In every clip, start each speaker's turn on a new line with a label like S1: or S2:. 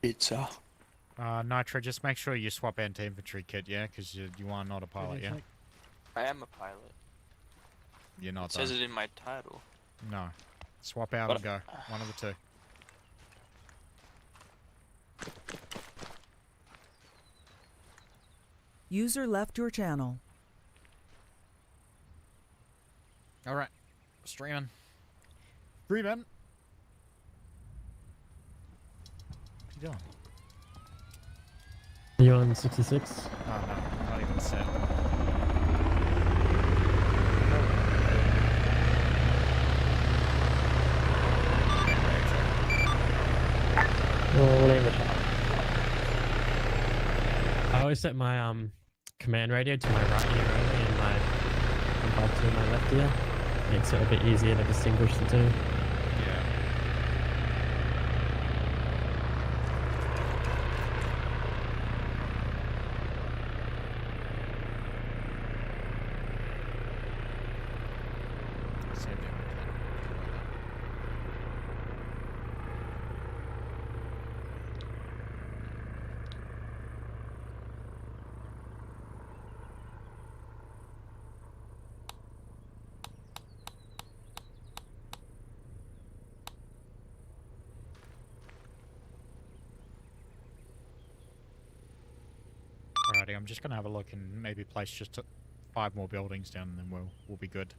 S1: Pizza.
S2: Nitro, just make sure you swap anti-infantry kit, yeah? Because you are not a pilot, yeah?
S1: I am a pilot.
S2: You're not,
S1: It says it in my title.
S2: No. Swap out
S1: But
S2: and go. One of the two.
S3: User left your channel.
S2: Alright. Streaming. Streaming! What are you doing?
S4: Are you on 66?
S2: Oh no, not even set.
S4: I always set my command radio to my right ear only and my compared to my left ear. Makes it a bit easier to distinguish the two.
S2: Yeah. Same thing with that. Alrighty, I'm just gonna have a look and maybe place just 5 more buildings down, and then we'll be good.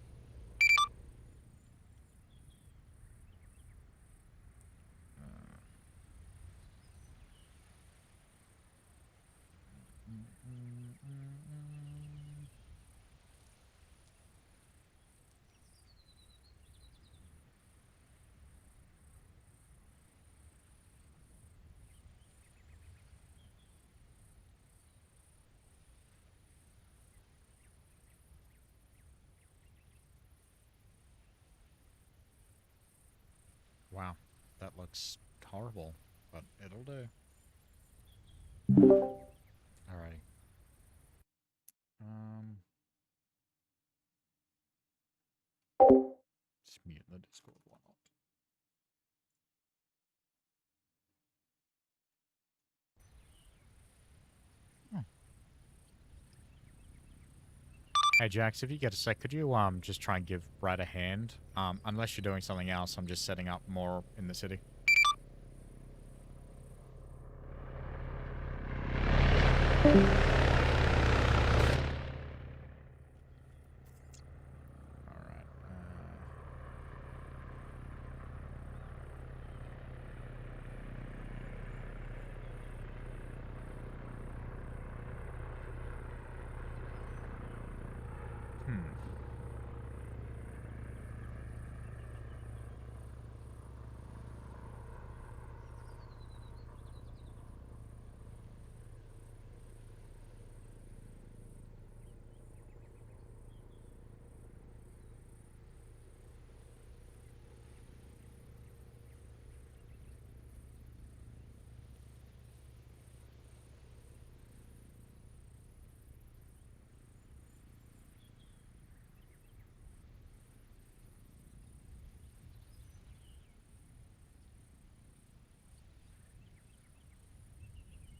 S2: Wow, that looks horrible, but it'll do. Alrighty. Just mute the Discord one. Hey Jax, if you get a sec, could you just try and give Brad a hand? Unless you're doing something else, I'm just setting up more in the city. Alright.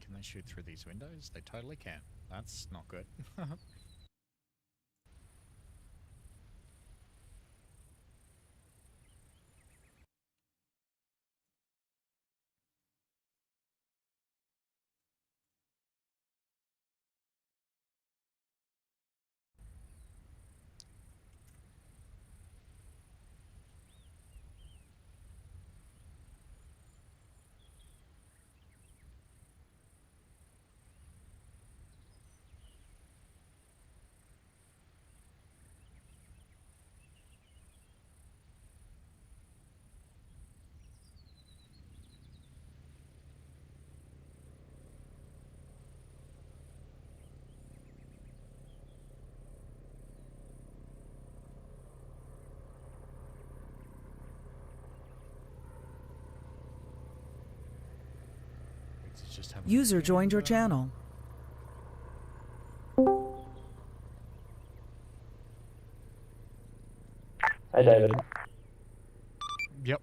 S2: Can they shoot through these windows? They totally can. That's not good.
S3: User joined your channel.
S4: Hey David.
S2: Yep.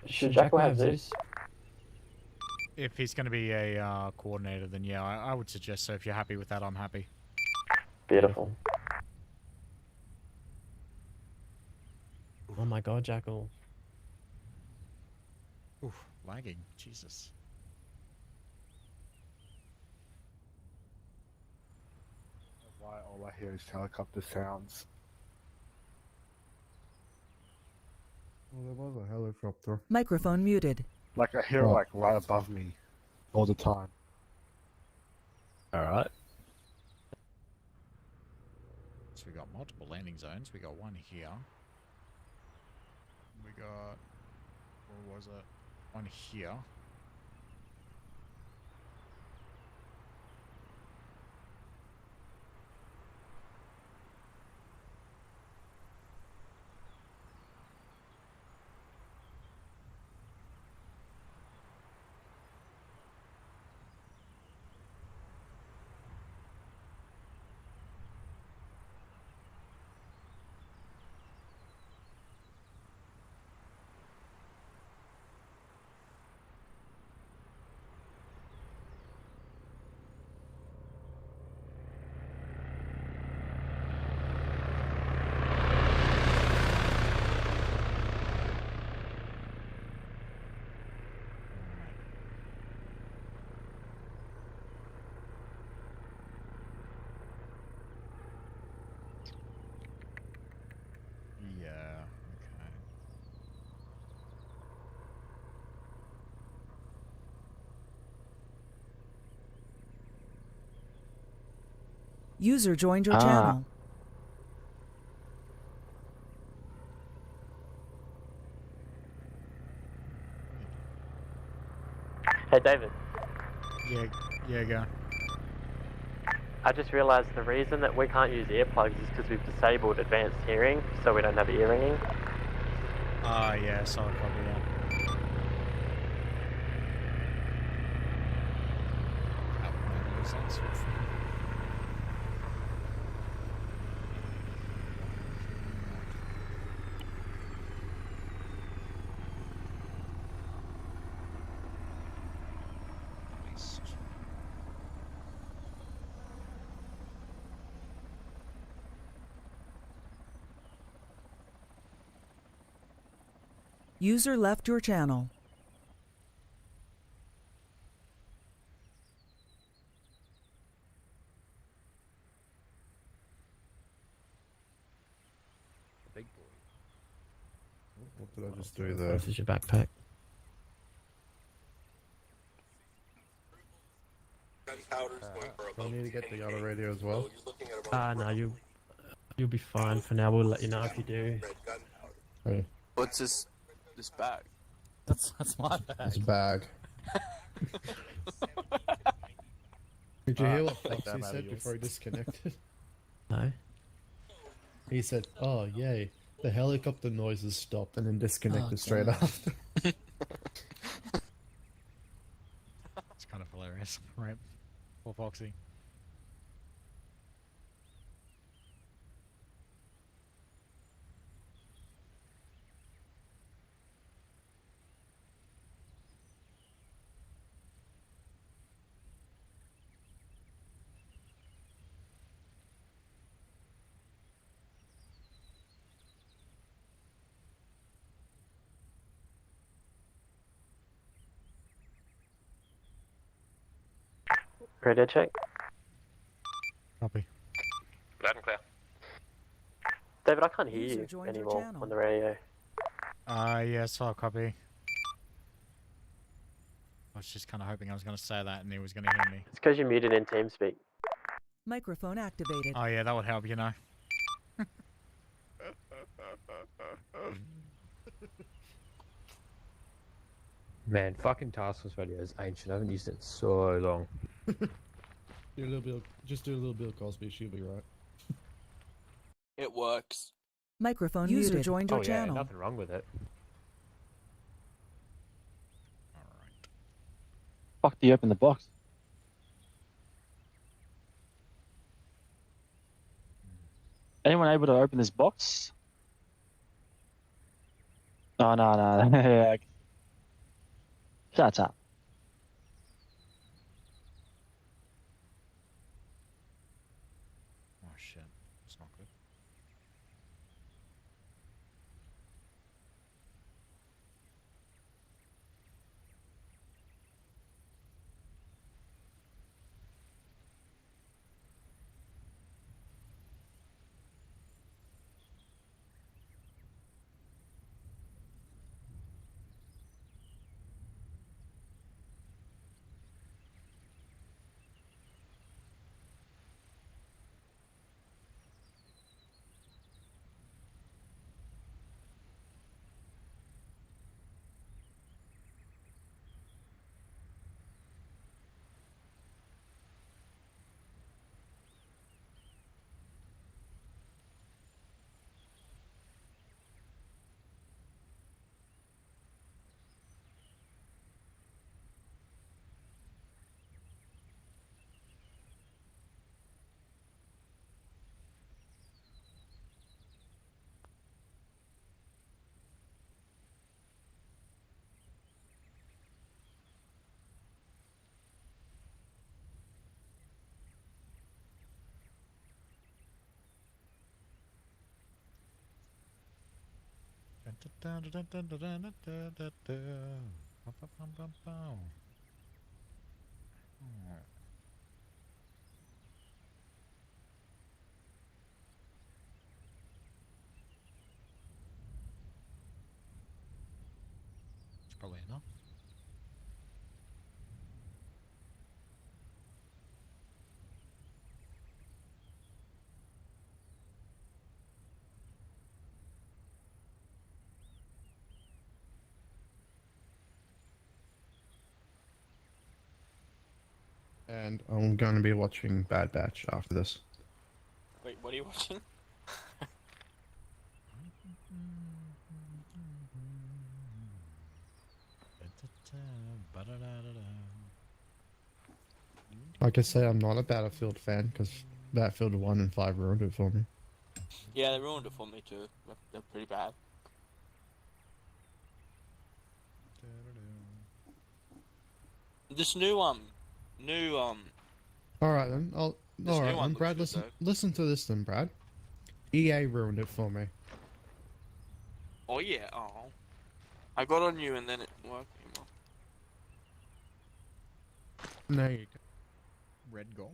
S4: Should Jackal have Zeus?
S2: if he's going to be a coordinator, then yeah, I would suggest so. If you're happy with that, I'm happy.
S5: Beautiful.
S4: Oh my god, Jackal.
S2: Oof, lagging. Jesus.
S6: Why all I hear is helicopter sounds.
S7: Well, there was a helicopter.
S3: Microphone muted.
S6: Like I hear like right above me all the time.
S5: Alright.
S2: So we got multiple landing zones. We got one here. We got, where was it? One here. Yeah, okay.
S3: User joined your channel.
S5: Hey David,
S2: Yeah, go.
S5: I just realised the reason that we can't use earplugs is because we've disabled advanced hearing, so we don't have ear ringing.
S2: Ah, yeah, solid copy, yeah. That would make no sense.
S3: User left your channel.
S7: What did I just do there?
S4: This is your backpack.
S7: Do I need to get the other radio as well?
S4: No, you'll be fine for now. We'll let you know if you do.
S7: Hey,
S1: What's this bag?
S2: That's my
S7: it's a
S2: bag.
S7: bag. Did you hear what
S2: take that
S7: Foxy
S2: out of
S7: said
S2: yours.
S7: before he disconnected?
S4: No?
S7: He said, "Oh yay, the helicopter noises stopped," and then disconnected straight
S2: God.
S7: after.
S2: It's kind of hilarious, right? Poor Foxy.
S5: Radio check.
S2: Copy.
S8: Loud and clear.
S5: David, I can't hear
S3: User
S5: you
S3: joined your
S5: anymore
S3: channel.
S5: on the radio.
S2: Yeah, solid copy. I was just kind of hoping I was going to say that and he was going to hear me.
S5: It's because you're muted in TeamSpeak.
S3: Microphone activated.
S2: Oh yeah, that would help, you know.
S9: Man, fucking Task Force Radio is ancient. I haven't used it in so long.
S7: Do a little bit. Just do a little bit of Cosby. She'll be right.
S1: It works.
S3: Microphone user joined your
S9: Oh yeah,
S3: channel.
S9: nothing wrong with it.
S2: Alright.
S5: Fuck, do you open the box? Anyone able to open this box? Oh, no. Shut up.
S2: It's probably enough.
S7: And I'm going to be watching Bad Batch after this.
S1: Wait, what are you watching?
S7: Like I say, I'm not a Battlefield fan because Battlefield 1 and 5 ruined it for me.
S1: Yeah, they ruined it for me too. They're pretty bad. This new
S7: Alright then,
S1: This new
S7: alright
S1: one
S7: then,
S1: looks
S7: Brad,
S1: good,
S7: listen to this then, Brad. EA ruined it for me.
S1: oh yeah, oh. I got on you and then it worked anymore.
S7: No, you
S2: Red goal.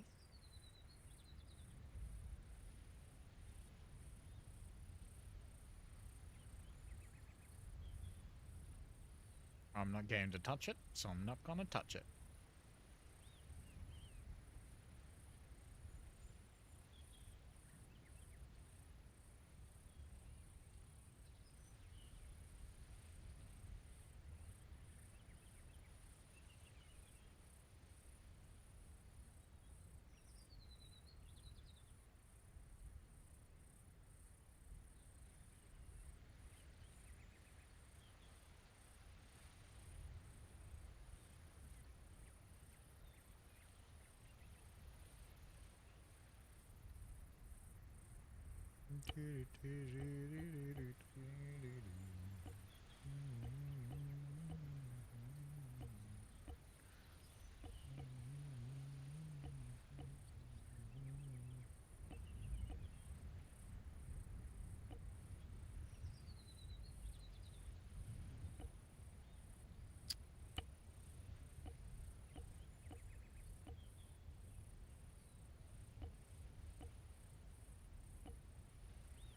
S2: I'm not going to touch it, so I'm not gonna touch it.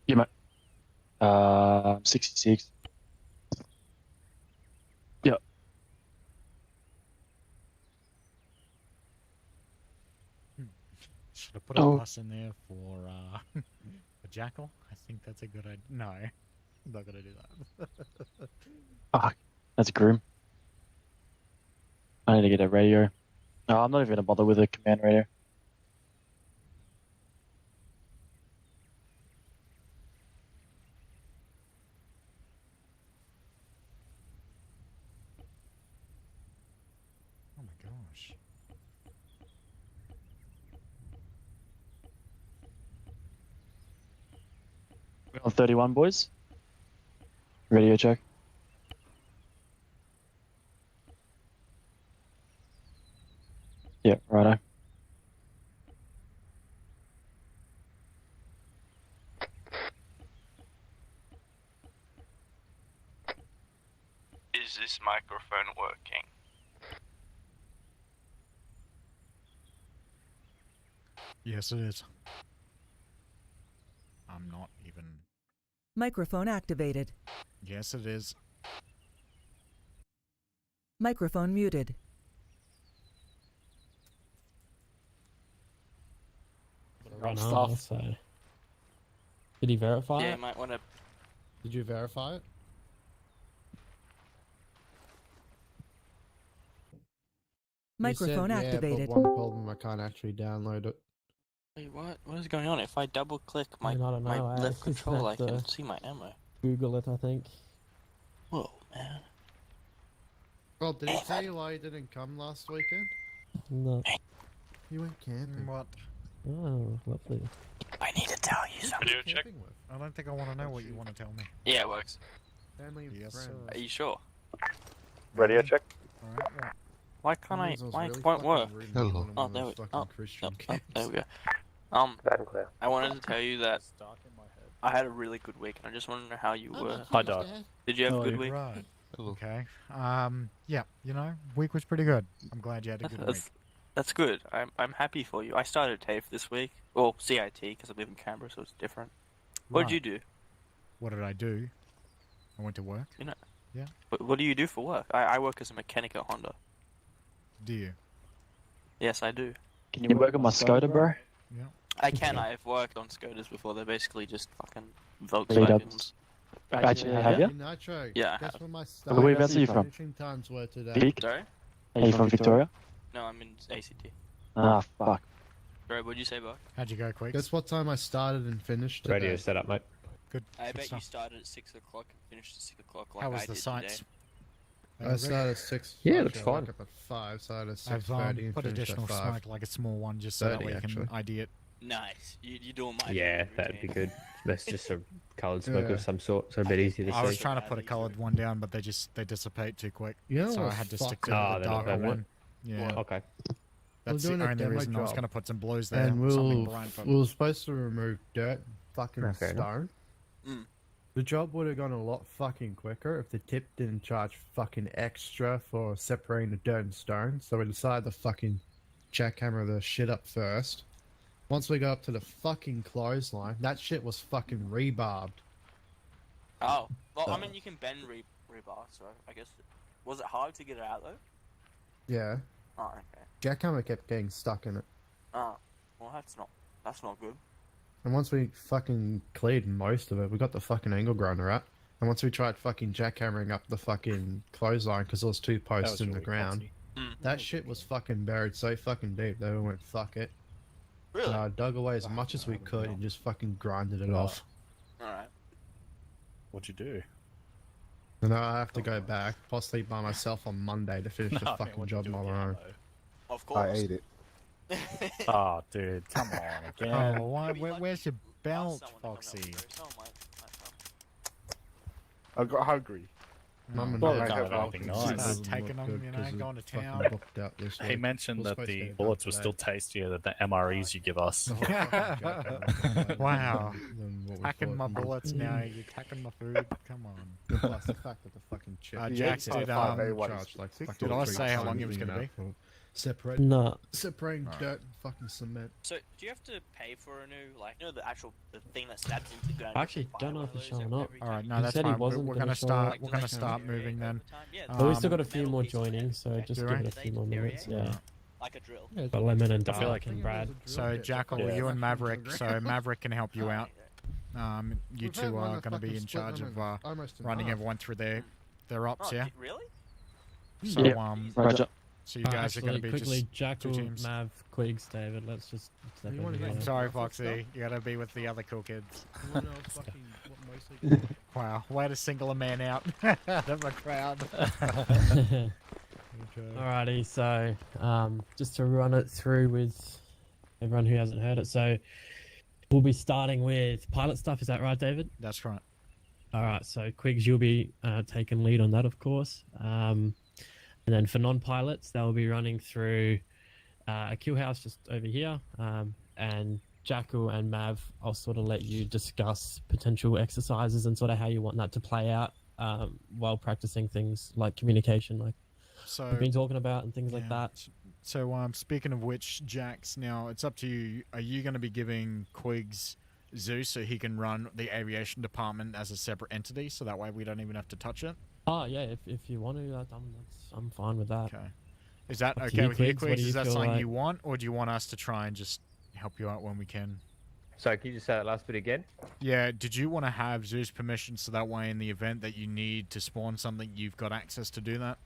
S10: Yeah, mate. 66. Yep.
S2: Should I put a bus in there for a jackal? I think that's a good idea. No, I'm not gonna do that.
S10: Ah, that's grim. I need to get a radio. No, I'm not even gonna bother with a command radio.
S2: Oh my gosh.
S10: We're on 31, boys. Radio check. Yeah, righto.
S1: Is this microphone working?
S2: Yes, it is. I'm not even.
S3: Microphone activated.
S2: Yes, it is.
S3: Microphone muted.
S4: Right
S1: Stuff.
S4: now, so. Did he verify
S1: Yeah,
S4: it?
S1: you might want to.
S7: Did you verify it?
S3: Microphone
S7: you said,
S3: activated.
S7: Yeah, but one problem, I can't actually download it.
S1: Wait, what? What is going on? If I double click
S4: I mean, I don't
S1: my
S4: know, I
S1: left
S4: just
S1: control, I
S4: have
S1: can
S4: to-
S1: see my ammo.
S4: Google it, I think.
S1: Whoa, man.
S7: Well, did he tell you why he didn't come last weekend?
S4: No.
S7: He went camping.
S2: What?
S4: Oh, lovely.
S1: I need to tell you something.
S8: Radio check.
S7: Camping with?
S2: I don't think I want to know what you want to tell me.
S1: Yeah, it works.
S7: Family and
S2: Yes,
S7: friends.
S2: sir.
S1: Are you sure?
S8: Radio check.
S2: Alright, what?
S1: Why can't I?
S7: Means was
S1: Why
S7: really
S1: it won't
S7: fucking
S1: work?
S7: rude
S6: Hello.
S7: in one of
S1: Oh, there
S7: those
S1: we
S7: fucking
S1: oh,
S7: Christian
S1: there we
S7: camps.
S1: go.
S5: Bad and clear.
S1: I wanted to tell you that I had a really good week, and I just want to know how you were.
S8: Hi, Doc.
S1: Did you have a good
S2: Oh,
S1: week?
S2: right. Okay. Yeah, you know, week was pretty good. I'm glad you had a good week.
S1: That's good. I'm happy for you. I started TAFE this week. Well, CIT, because I live in Canberra, so it's different. What did you do?
S2: What did I do? I went to work.
S1: You know.
S2: Yeah.
S1: What do you do for work? I work as a mechanic at Honda.
S2: Do you?
S1: Yes, I do.
S10: Can you work on my Skoda, bro?
S2: Yeah.
S1: I can. I've worked on Skodas before. They're basically just fucking
S10: Lead up.
S1: Volkswagens.
S10: Actually, have you?
S7: Nitro.
S1: Yeah, I
S7: Guess
S1: have.
S7: what my
S10: Whereabouts are you from?
S7: finishing times were today.
S10: Vic?
S1: Sorry?
S10: Are you from Victoria?
S1: No, I'm in ACT.
S10: Ah, fuck.
S1: Sorry, what'd you say, Buck?
S2: How'd you go, quick?
S7: Guess what time I started and finished today.
S9: Radio set up, mate.
S2: Good.
S1: I
S2: good
S1: bet you
S2: stuff.
S1: started at 6 o'clock and finished at 6 o'clock like
S2: How was
S1: I
S2: the
S1: did
S2: sites?
S1: today.
S7: I started at 6.
S9: Yeah, it
S7: actually,
S9: looks
S7: I
S9: fine.
S7: woke up at 5, started at
S2: I've
S7: 6:30 and
S2: put
S7: finished
S2: additional
S7: at 5.
S2: smoke, like a small one, just so that
S7: 30
S2: way you can
S7: actually.
S2: ID it.
S1: Nice. You're doing my
S9: Yeah,
S1: daily
S9: that'd be
S1: routine.
S9: good. That's just a coloured smoke
S7: Yeah.
S9: of some sort, so a bit easier to
S2: I was
S9: see.
S2: trying to put a coloured one down, but they dissipate too quick.
S7: You know
S2: So I
S7: what's
S2: had to stick to
S7: fucking-
S9: Ah,
S2: the
S9: they're not
S2: darker
S9: permanent.
S2: one. Yeah,
S9: Okay.
S2: that's
S7: doing
S2: the
S7: a
S2: only
S7: demo
S2: reason I was
S7: job.
S2: going to put some blues there.
S7: And
S2: something bright, but
S7: we were supposed to remove dirt, fucking
S9: Yeah, fair enough.
S7: stone.
S1: Mm.
S7: The job would have gone a lot fucking quicker if the tip didn't charge fucking extra for separating the dirt and stone. So we decided to fucking jackhammer the shit up first. Once we got up to the fucking clothesline, that shit was fucking rebarbed.
S1: Oh, well, I mean, you can bend rebar, so I guess. Was it hard to get it out though?
S7: Yeah,
S1: Oh, okay.
S7: jackhammer kept getting stuck in it.
S1: Oh, well, that's not good.
S7: And once we fucking cleared most of it, we got the fucking angle grinder out. And once we tried fucking jackhammering up the fucking clothesline because there was 2 posts in the ground, that shit was fucking buried so fucking deep that we went fuck it.
S1: Really?
S7: Dug away as much as we could and just fucking grinded it off.
S1: All right.
S6: What'd you do?
S7: And now I have to go back, possibly by myself on Monday to finish the fucking job on my own.
S1: Of course.
S6: I ate it.
S10: Oh, dude, come on again.
S2: oh, where's your belt,
S1: Someone coming up
S2: Foxy?
S1: through, someone might
S6: I got hungry.
S7: Mum and
S6: Well,
S7: Dad
S6: they
S7: have
S6: have
S7: fucking
S6: nice.
S7: doesn't
S2: Start
S7: look
S2: taking 'em,
S7: good
S2: you know,
S7: 'cause it
S2: going to
S7: fucking
S2: town.
S7: booked out this
S11: He
S7: week.
S11: mentioned
S7: We're
S11: that
S7: supposed to
S11: the
S7: get it
S11: bullets
S7: done
S11: were still
S7: today.
S11: tastier than the MREs you give us.
S7: The whole fucking jackhammer.
S2: Wow.
S7: Than what we
S2: Packing
S7: thought
S2: my
S7: it was.
S2: bullets now, you're attacking my food. Come on.
S7: And plus the fact that the fucking chip
S2: Jack did,
S7: charged like
S6: Did
S7: fucking
S2: I
S7: 3
S2: say how long
S7: times
S2: it was
S7: the
S2: gonna
S7: amount for
S4: No.
S7: separating
S2: Alright.
S7: dirt and fucking cement.
S1: So, do you have to pay for a new, like, you know, the thing that stabs into the ground?
S4: I actually don't know if he's showing up.
S2: All right, no,
S4: He
S2: that's
S4: said he
S2: fine.
S4: wasn't
S2: We're
S4: gonna
S2: gonna
S4: show
S2: start.
S4: up.
S2: We're gonna start moving then.
S4: But we still
S2: Um,
S4: got a few more joining, so just
S2: Do
S4: give
S2: we?
S4: it a few more minutes. Yeah.
S1: Like a drill.
S4: But Lemon and
S11: I feel
S4: Dark
S11: like-
S4: and Brad.
S2: So Jackal,
S11: Yeah.
S2: you and Maverick. So Maverick can help you out. You
S7: We've had
S2: two
S7: one
S2: are
S7: that
S2: going to be
S7: fucking
S2: in
S7: split
S2: charge
S7: them
S2: of
S7: in almost in
S2: running
S7: half.
S2: everyone through their ops.
S1: Oh,
S2: Yeah.
S1: really?
S2: So
S10: Yeah. Roger.
S2: so you guys are going to be
S4: quickly
S2: just.
S4: Jackal,
S2: teams.
S4: Mav, Quigs, David. Let's just step
S7: You wanna
S4: in
S7: get
S4: together.
S2: Sorry,
S7: Fucking
S2: Foxy. You got to be with the other cool kids.
S7: You wanna know fucking what mostly
S2: Wow, way to single a man out of a crowd.
S4: Alrighty, so just to run it through with everyone who hasn't heard it. So we'll be starting with pilot stuff. Is that right, David?
S2: That's right.
S4: All right. So Quigs, you'll be taking lead on that, of course. And then for non-pilots, they'll be running through a kill house just over here. And Jackal and Mav, I'll sort of let you discuss potential exercises and sort of how you want that to play out while practicing things like communication, like
S2: So
S4: we've been talking about, and things like
S2: yeah.
S4: that.
S2: So speaking of which, Jax, now it's up to you. Are you going to be giving Quigs Zeus so he can run the aviation department as a separate entity, so that way we don't even have to touch it?
S4: Oh yeah, if you want to, I'm fine with that.
S2: Okay. Is that
S4: Up to
S2: okay
S4: you,
S2: with you,
S4: Quigs. What
S2: Quigs?
S4: do you
S2: Is that
S4: feel
S2: something
S4: like?
S2: you want, or do you want us to try and just help you out when we can?
S9: Sorry, can you just say that last bit again?
S2: Yeah, did you want to have Zeus permission so that way in the event that you need to spawn something, you've got access to do that?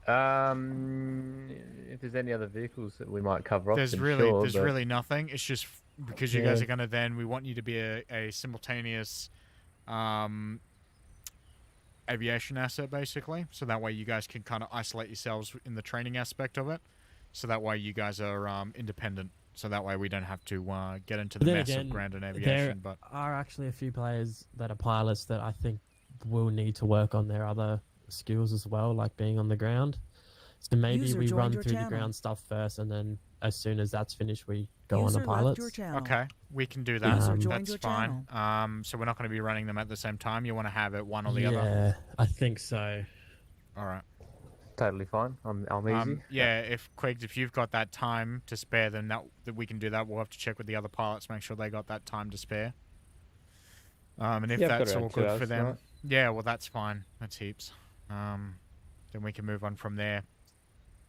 S9: If there's any other vehicles that we might cover off,
S2: There's
S9: then
S2: really
S9: sure,
S2: there's
S9: but-
S2: really nothing. It's just because you guys
S4: Yeah.
S2: are gonna then we want you to be a simultaneous aviation asset basically, so that way you guys can kind of isolate yourselves in the training aspect of it, so that way you guys are independent. So that way we don't have to get into the
S4: Then
S2: mess
S4: again,
S2: of ground and
S4: there
S2: aviation. But
S4: are actually a few players that are pilots that I think will need to work on their other skills as well, like being on the ground. So maybe
S3: User
S4: we
S3: joined
S4: run
S3: your
S4: through the
S3: channel.
S4: ground stuff first, and then as soon as that's finished, we go
S3: User
S4: on the
S3: left
S4: pilots.
S3: your channel.
S2: Okay, we can do that.
S3: User joined
S2: That's
S3: your
S2: fine. So we're not going to be running them at the same time. You want to have it one or the
S4: Yeah,
S2: other?
S4: I think so.
S2: All right.
S9: Totally fine. I'm easy.
S2: Yeah, if Quigs, if you've got that time to spare, then that we can do that. We'll have to check with the other pilots, make sure they got that time to spare. And if
S9: Yeah, I've got
S2: that's all
S9: around 2
S2: good
S9: hours
S2: for them,
S9: tonight.
S2: yeah, well that's fine. That's heaps. Then we can move on from there.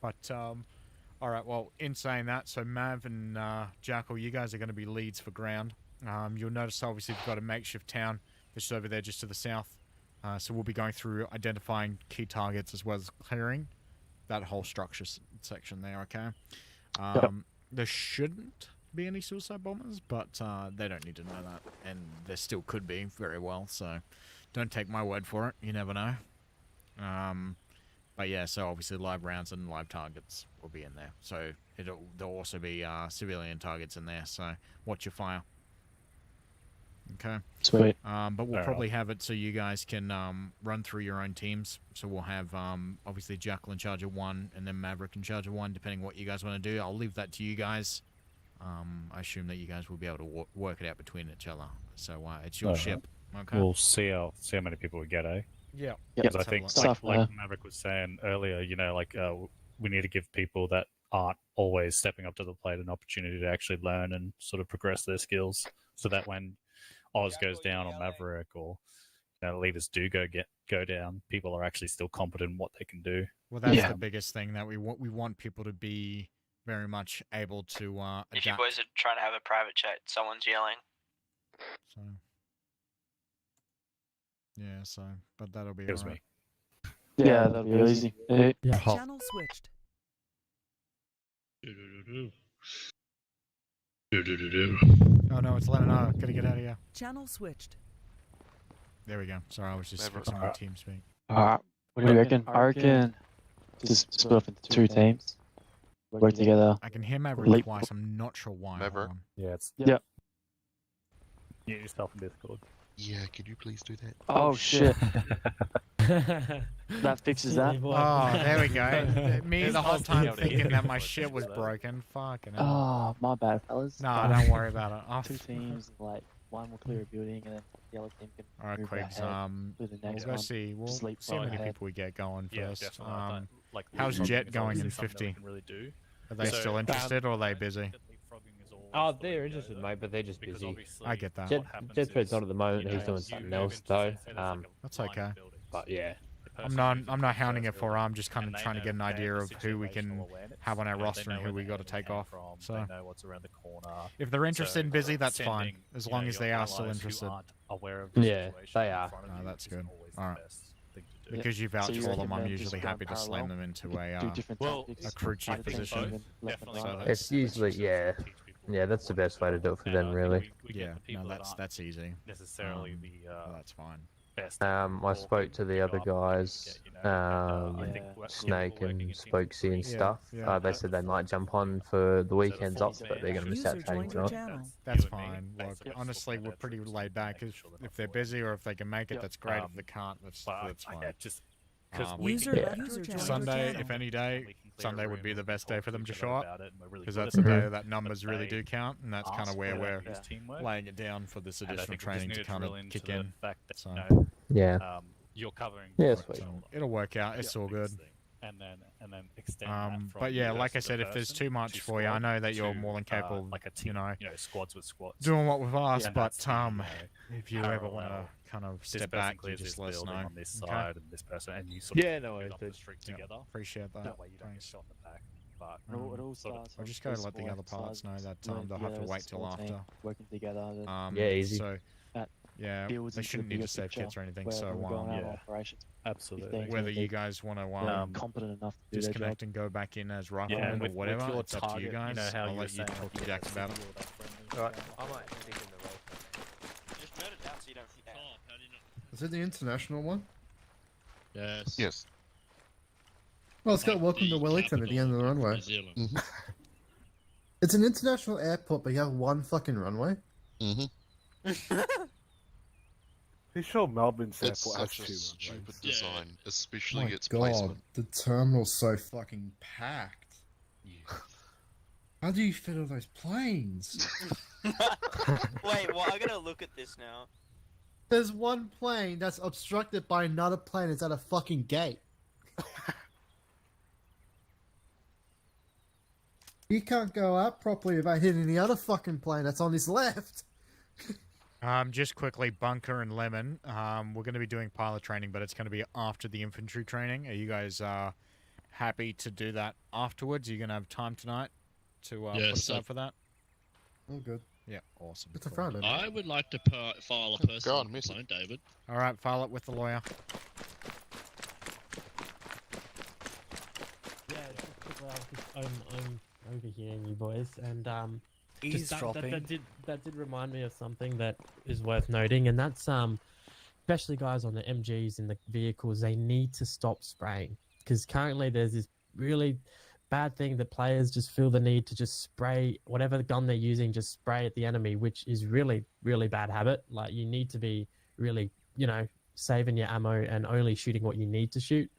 S2: But all right. Well, in saying that, so Mav and Jackal, you guys are going to be leads for ground. You'll notice obviously we've got a makeshift town just over there, just to the south. So we'll be going through identifying key targets as well as clearing that whole structure section there, okay? There shouldn't be any suicide bombers, but they don't need to know that. And there still could be, very well, so don't take my word for it. You never know. But yeah, so obviously live rounds and live targets will be in there. So there'll also be civilian targets in there, so watch your fire. Okay.
S10: Sweet.
S2: But we'll probably have it so you guys can run through your own teams. So we'll have obviously Jackal in charge of one, and then Maverick in charge of one, depending what you guys want to do. I'll leave that to you guys. I assume that you guys will be able to work it out between each other. So it's your ship. Okay.
S11: We'll see how many people we get, eh?
S2: Yeah.
S11: Because I think, like Maverick was saying earlier, you know, like we need to give people that aren't always stepping up to the plate an opportunity to actually learn and sort of progress their skills, so that when Oz goes down or Maverick or leaders do go down, people are actually still competent in what they can do.
S2: Well, that's the biggest thing, that we want people to be very much able to adapt.
S1: If you boys are trying to have a private chat, someone's yelling.
S2: So yeah, but that'll be
S11: It was
S2: alright.
S11: me.
S10: Yeah, that'll be easy.
S4: Yeah.
S3: Channel switched.
S2: Oh no, it's Lennon. Oh, gotta get out of here.
S3: Channel switched.
S2: There we go. Sorry, I was just switching my team speak.
S10: What do you reckon? I reckon just split up into 2 teams. Work together.
S2: I can hear Maverick twice. I'm not sure why.
S12: Maverick?
S11: Yeah, it's
S10: Yep.
S11: mute yourself in Discord.
S12: Yeah, could you please do that?
S10: Oh shit. That fixes that.
S2: Oh, there we go. Me the whole time thinking that my shit was broken. Fucking hell.
S10: Oh, my bad, fellas.
S2: No, don't worry about it. Oh,
S10: 2 teams, like one will clear a building, and then the other team can
S2: Alright,
S10: move
S2: Quigs.
S10: ahead
S2: We'll
S10: to the next
S2: go
S10: one.
S2: see. We'll
S10: Just
S2: see
S10: leap
S2: how
S10: right
S2: many
S10: ahead.
S2: people we get going
S11: Yeah,
S2: first.
S11: definitely. Like,
S2: how's
S11: leapfrogging
S2: Jet
S11: is
S2: going
S11: obviously
S2: in
S11: something that
S2: 50?
S11: we can really do.
S2: Are they
S11: So,
S2: still interested or are they busy?
S9: Oh, they're interested, mate, but they're just
S11: Because
S9: busy.
S11: obviously
S2: I get that.
S9: Jet,
S11: what happens
S9: Jetfred's
S11: is,
S9: not at the moment.
S11: you
S9: He's
S11: know,
S9: doing
S11: you
S9: something
S11: move
S9: else,
S11: into,
S9: though.
S11: say, there's like a
S2: That's
S11: line
S2: okay.
S11: building.
S9: But yeah.
S11: The
S2: I'm
S11: person
S2: not
S11: moves
S2: I'm
S11: into
S2: not
S11: the
S2: hounding
S11: first
S2: it for.
S11: building,
S2: I'm just kind
S11: and
S2: of
S11: they
S2: trying to
S11: know-
S2: get an
S11: they
S2: idea
S11: have
S2: of
S11: the
S2: who we can
S11: situational awareness,
S2: have on our
S11: they
S2: roster
S11: know
S2: and
S11: where
S2: who we
S11: the
S2: got to
S11: enemy
S2: take
S11: came
S2: off.
S11: from,
S2: So
S11: they know what's around the corner.
S2: if they're interested and busy, that's fine.
S11: Sending,
S2: As
S11: you
S2: long
S11: know,
S2: as they
S11: your
S2: are still
S11: allies who
S2: interested.
S11: aren't aware of the
S9: Yeah,
S11: situation
S9: they
S11: in
S9: are.
S11: front of
S2: Oh,
S11: you
S2: that's
S11: isn't
S2: good.
S11: always
S2: All
S11: the
S2: right.
S11: best thing to do.
S2: Because you vouch
S10: you
S2: for
S10: reckon
S2: them, I'm
S10: then just
S2: usually
S10: go
S2: happy to slam
S10: parallel?
S2: them into
S10: Do
S2: a
S10: different
S11: well,
S10: tactics,
S2: a crew chief
S10: I think
S2: position.
S10: even left and
S11: Definitely.
S2: So
S10: right.
S9: It's usually, yeah. Yeah, that's the best way to do it for them, really.
S11: We
S2: Yeah,
S11: get the people
S2: no,
S11: that aren't
S2: that's easy.
S11: necessarily
S2: Well, that's fine.
S11: best.
S9: I spoke to the other guys, Snake and Spokesy and stuff.
S2: yeah.
S9: They said they might jump on for the weekends off, but they're going to miss out
S3: User
S9: training
S3: joined your
S9: tonight.
S3: channel.
S2: That's fine. Look, honestly, we're pretty laid back. If they're busy or if they can make it, that's great. If they can't, that's fine.
S11: Just
S3: User left your channel.
S2: Sunday, if any day, Sunday would be the best day for them to show up, because that's the day that numbers really do count, and that's kind of where we're laying it down for this additional training to kind of kick in. So,
S9: Yeah.
S11: You're covering.
S9: Yeah,
S11: for
S9: sweet.
S11: example,
S2: it'll work out. It's all good.
S11: And then extend that from
S2: But yeah,
S11: you
S2: like I
S11: as
S2: said,
S11: the
S2: if there's
S11: person
S2: too much
S11: to
S2: for you, I
S11: squad
S2: know that you're
S11: to,
S2: more than capable of,
S11: like a team, squads with squads.
S2: doing what we've asked,
S11: And
S2: but
S11: that's the,
S2: if you ever want to
S11: parallel.
S2: kind of
S11: This
S2: step
S11: person
S2: back, you
S11: clears
S2: just
S11: this
S2: let us
S11: building
S2: know.
S11: on this
S2: Okay?
S11: side and this person, and you sort
S9: Yeah,
S11: of
S9: no,
S11: move up the
S9: it's
S11: street
S2: Yeah,
S11: together.
S2: appreciate that.
S11: That way you don't get
S2: Thanks.
S11: shot in the back. But
S10: It all
S11: sort of-
S10: starts
S2: I'll
S10: on
S2: just go
S10: the
S2: let the
S10: squad
S2: other pilots know
S10: exercise,
S2: that
S10: learning
S2: they'll have to
S10: together as a
S2: wait till
S10: small
S2: after.
S10: team, working together. Then
S9: Yeah, easy.
S2: So,
S10: that
S2: yeah,
S10: builds
S2: they
S10: into
S2: shouldn't
S10: the
S2: need to
S10: bigger
S2: save
S10: picture
S2: kits or anything.
S10: wherever
S2: So,
S10: we're going out
S11: yeah.
S10: on operations.
S11: absolutely.
S10: If
S2: whether you guys want to
S10: competent enough to do their job.
S2: disconnect and go back in as
S11: Yeah,
S2: riflemen
S11: and
S2: or
S11: with
S2: whatever,
S11: your
S2: it's up to you
S11: target,
S2: guys.
S11: know how
S2: I'll
S11: you
S2: let you
S11: were saying,
S2: talk to
S11: like,
S2: Jax about it.
S11: you're that friendly.
S9: Alright, I might sneak in the way.
S1: Just note it down so you don't forget.
S7: Is it the international one?
S12: Yes. Yes.
S7: Well, it's got welcome to Wellington at the end of the runway.
S12: Mm-hmm.
S7: It's an international airport, but you have one fucking runway.
S12: Mm-hmm.
S6: Pretty sure Melbourne's
S12: It's
S6: airport has
S12: such a
S6: two
S12: stupid
S6: runways.
S12: design,
S7: Oh
S12: especially
S7: my
S12: its
S7: god,
S12: placement.
S7: the terminal's so fucking packed.
S12: Yeah.
S7: How do you fit all those planes?
S1: Wait, well, I gotta look at this now.
S7: There's one plane that's obstructed by another plane that's at a fucking gate. He can't go up properly without hitting the other fucking plane that's on his left.
S2: Just quickly, Bunker and Lemon. We're going to be doing pilot training, but it's going to be after the infantry training. Are you guys happy to do that afterwards? Are you going to have time tonight to put aside for that?
S7: All good.
S2: Yeah, awesome.
S7: It's a Friday.
S13: I would like to file a personal complaint, David.
S2: All right, file it with the lawyer.
S4: Yeah, just quickly, I'm overhearing you boys, and just that did remind me of something that is worth noting, and that's especially guys on the MGs in the vehicles, they need to stop spraying, because currently there's this really bad thing that players just feel the need to just spray whatever gun they're using, just spray at the enemy, which is really, really bad habit. Like, you need to be really, saving your ammo and only shooting what you need to shoot.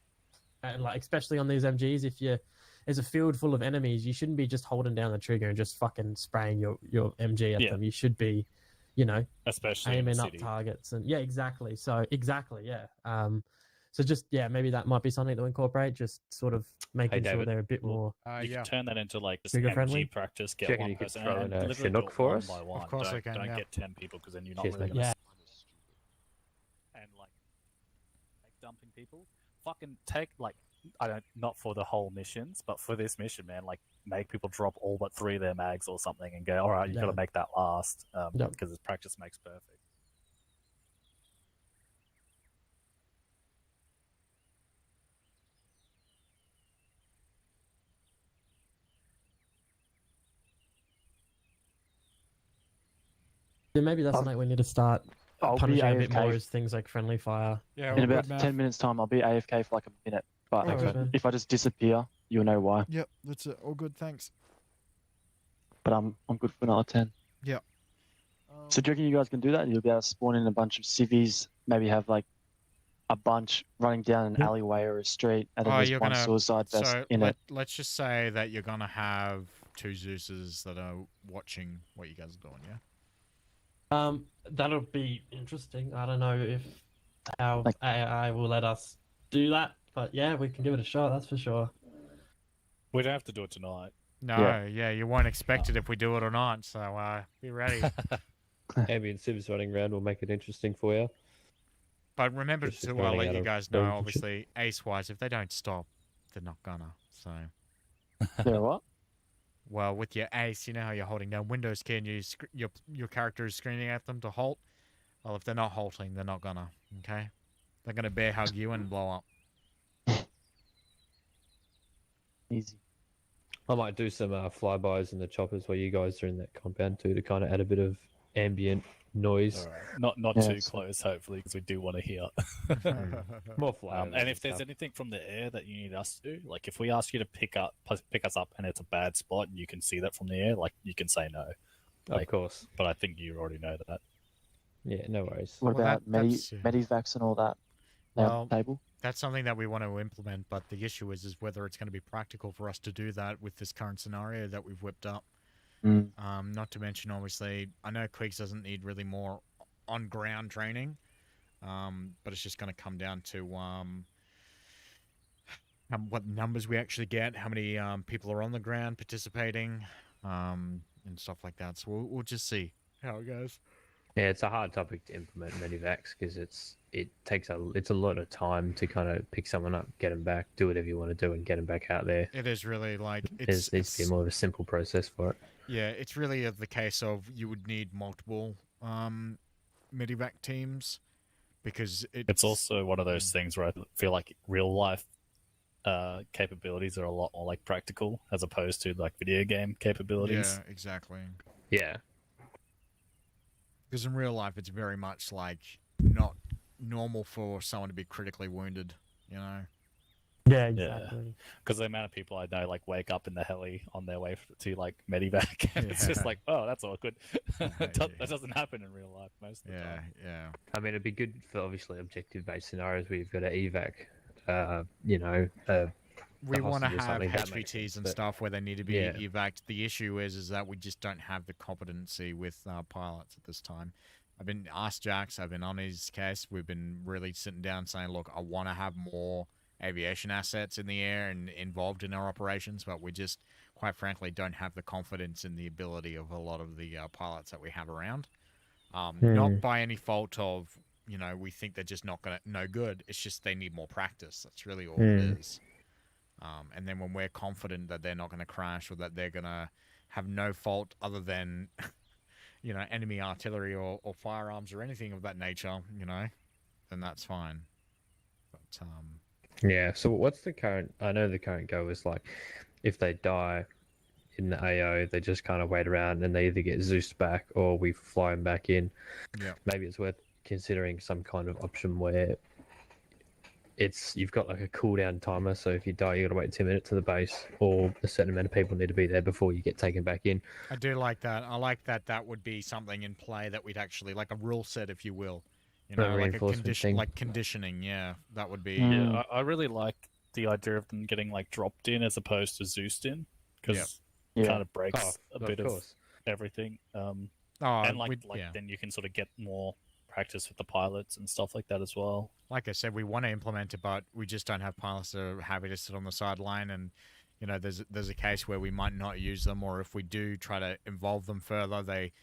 S4: And like, especially on these MGs, if there's a field full of enemies, you shouldn't be just holding down the trigger and just fucking spraying your MG at them. You should be,
S11: especially
S4: aiming up targets. And yeah, exactly. So So just, maybe that might be something to incorporate, just sort of making sure they're a bit more...
S11: You can turn that into like just
S4: trigger
S11: MG
S4: friendly
S11: practice,
S9: Do you
S11: get
S9: reckon
S11: one
S9: you could
S11: person
S9: throw
S11: and
S9: in a
S11: literally
S9: Chinook
S11: do it
S9: for
S11: one
S9: us?
S11: by one.
S2: Of course I can,
S11: Don't
S2: yeah.
S11: get 10 people, because then you're not
S9: Cheers,
S11: really
S9: mate.
S11: going to...
S4: Yeah.
S11: And like dumping people, fucking take not for the whole missions, but for this mission, man, like make people drop all but 3 of their mags or something and go, all right, you got to make that last, because it's practice makes perfect.
S4: Yeah, maybe that's something we need to start
S10: I'll be
S4: punishing a bit more,
S10: AFK.
S4: is things like friendly fire.
S2: Yeah,
S10: In about 10 minutes time, I'll be AFK for like a minute. But
S4: All right, man.
S10: if I just disappear, you'll know why.
S2: Yep, that's it. All good, thanks.
S10: But I'm good for another 10.
S2: Yep.
S10: So do you reckon you guys can do that? You'll be able to spawn in a bunch of civvies, maybe have like a bunch running down an alleyway or a street, and then there's one suicide vest in it.
S2: Let's just say that you're going to have 2 Zeuses that are watching what you guys are doing, yeah?
S4: That'll be interesting. I don't know if our AI will let us do that, but yeah, we can give it a shot, that's for sure.
S11: We don't have to do it tonight.
S2: No, yeah, you won't expect it if we do it or not, so be ready.
S9: Ambient civs running around will make it interesting for you.
S2: But remember
S9: Just
S2: to
S9: running
S2: let
S9: out
S2: you
S9: of
S2: guys know,
S9: room to
S2: obviously, ace-wise, if they don't stop, they're not gonna, so...
S10: They're what?
S2: Well, with your ace, you know how you're holding down Windows key and your character is screaming at them to halt? Well, if they're not halting, they're not gonna, okay? They're gonna bear hug you and blow up.
S10: Easy.
S9: I might do some flybys in the choppers while you guys are in that compound too, to kind of add a bit of ambient noise.
S11: Not too close, hopefully, because we do want to hear.
S9: More flyers
S11: and if there's anything from the air that you need us to do, like if we ask you to pick us up and it's a bad spot and you can see that from the air, like you can say no.
S9: Of course.
S11: But I think you already know that.
S9: Yeah, no worries.
S10: What about medivacs and all that? Table?
S2: That's something that we want to implement, but the issue is whether it's going to be practical for us to do that with this current scenario that we've whipped up. Not to mention, obviously, I know Quigs doesn't need really more on-ground training, but it's just going to come down to what numbers we actually get, how many people are on the ground participating, and stuff like that. So we'll just see how it goes.
S9: Yeah, it's a hard topic to implement medivacs because it's a lot of time to kind of pick someone up, get them back, do whatever you want to do, and get them back out there.
S2: It is really like
S9: There needs to be more of a simple process for it.
S2: Yeah, it's really the case of you would need multiple medivac teams because
S11: it's also one of those things where I feel like real life capabilities are a lot more like practical as opposed to like video game capabilities.
S2: Yeah, exactly.
S9: Yeah.
S2: Because in real life, it's very much like not normal for someone to be critically wounded, you know?
S4: Yeah, exactly.
S11: Because the amount of people I know like wake up in the heli on their way to like medevac, and it's just like, oh, that's awkward. That doesn't happen in real life most of the time.
S2: Yeah.
S9: I mean, it'd be good for obviously objective-based scenarios where you've got an evac.
S2: We want to have
S9: something, that makes
S2: HVTs
S9: sense,
S2: and
S9: but-
S2: stuff where they need to be
S9: Yeah.
S2: evac'd. The issue is that we just don't have the competency with pilots at this time. I've been asked Jax, I've been on his case. We've been really sitting down saying, look, I want to have more aviation assets in the air and involved in our operations, but we just, quite frankly, don't have the confidence in the ability of a lot of the pilots that we have around. Not by any fault of, we think they're just not no good. It's just they need more practice. That's really all it is. And then when we're confident that they're not going to crash or that they're going to have no fault other than, enemy artillery or firearms or anything of that nature, then that's fine. But,
S9: Yeah, so what's the current... I know the current go is like, if they die in the AO, they just kind of wait around and they either get Zeus back or we fly them back in.
S2: Yeah.
S9: Maybe it's worth considering some kind of option where you've got like a cooldown timer, so if you die, you got to wait 10 minutes to the base, or a certain amount of people need to be there before you get taken back in.
S2: I do like that. I like that would be something in play that we'd actually, like a rule set, if you will. Like a condition, like conditioning. Yeah, that would be.
S11: Yeah, I really like the idea of them getting like dropped in as opposed to Zeused in, because it kind of breaks a bit of everything. And then you can sort of get more practice with the pilots and stuff like that as well.
S2: Like I said, we want to implement it, but we just don't have pilots that are happy to sit on the sideline. And there's a case where we might not use them, or if we do try to involve them further, they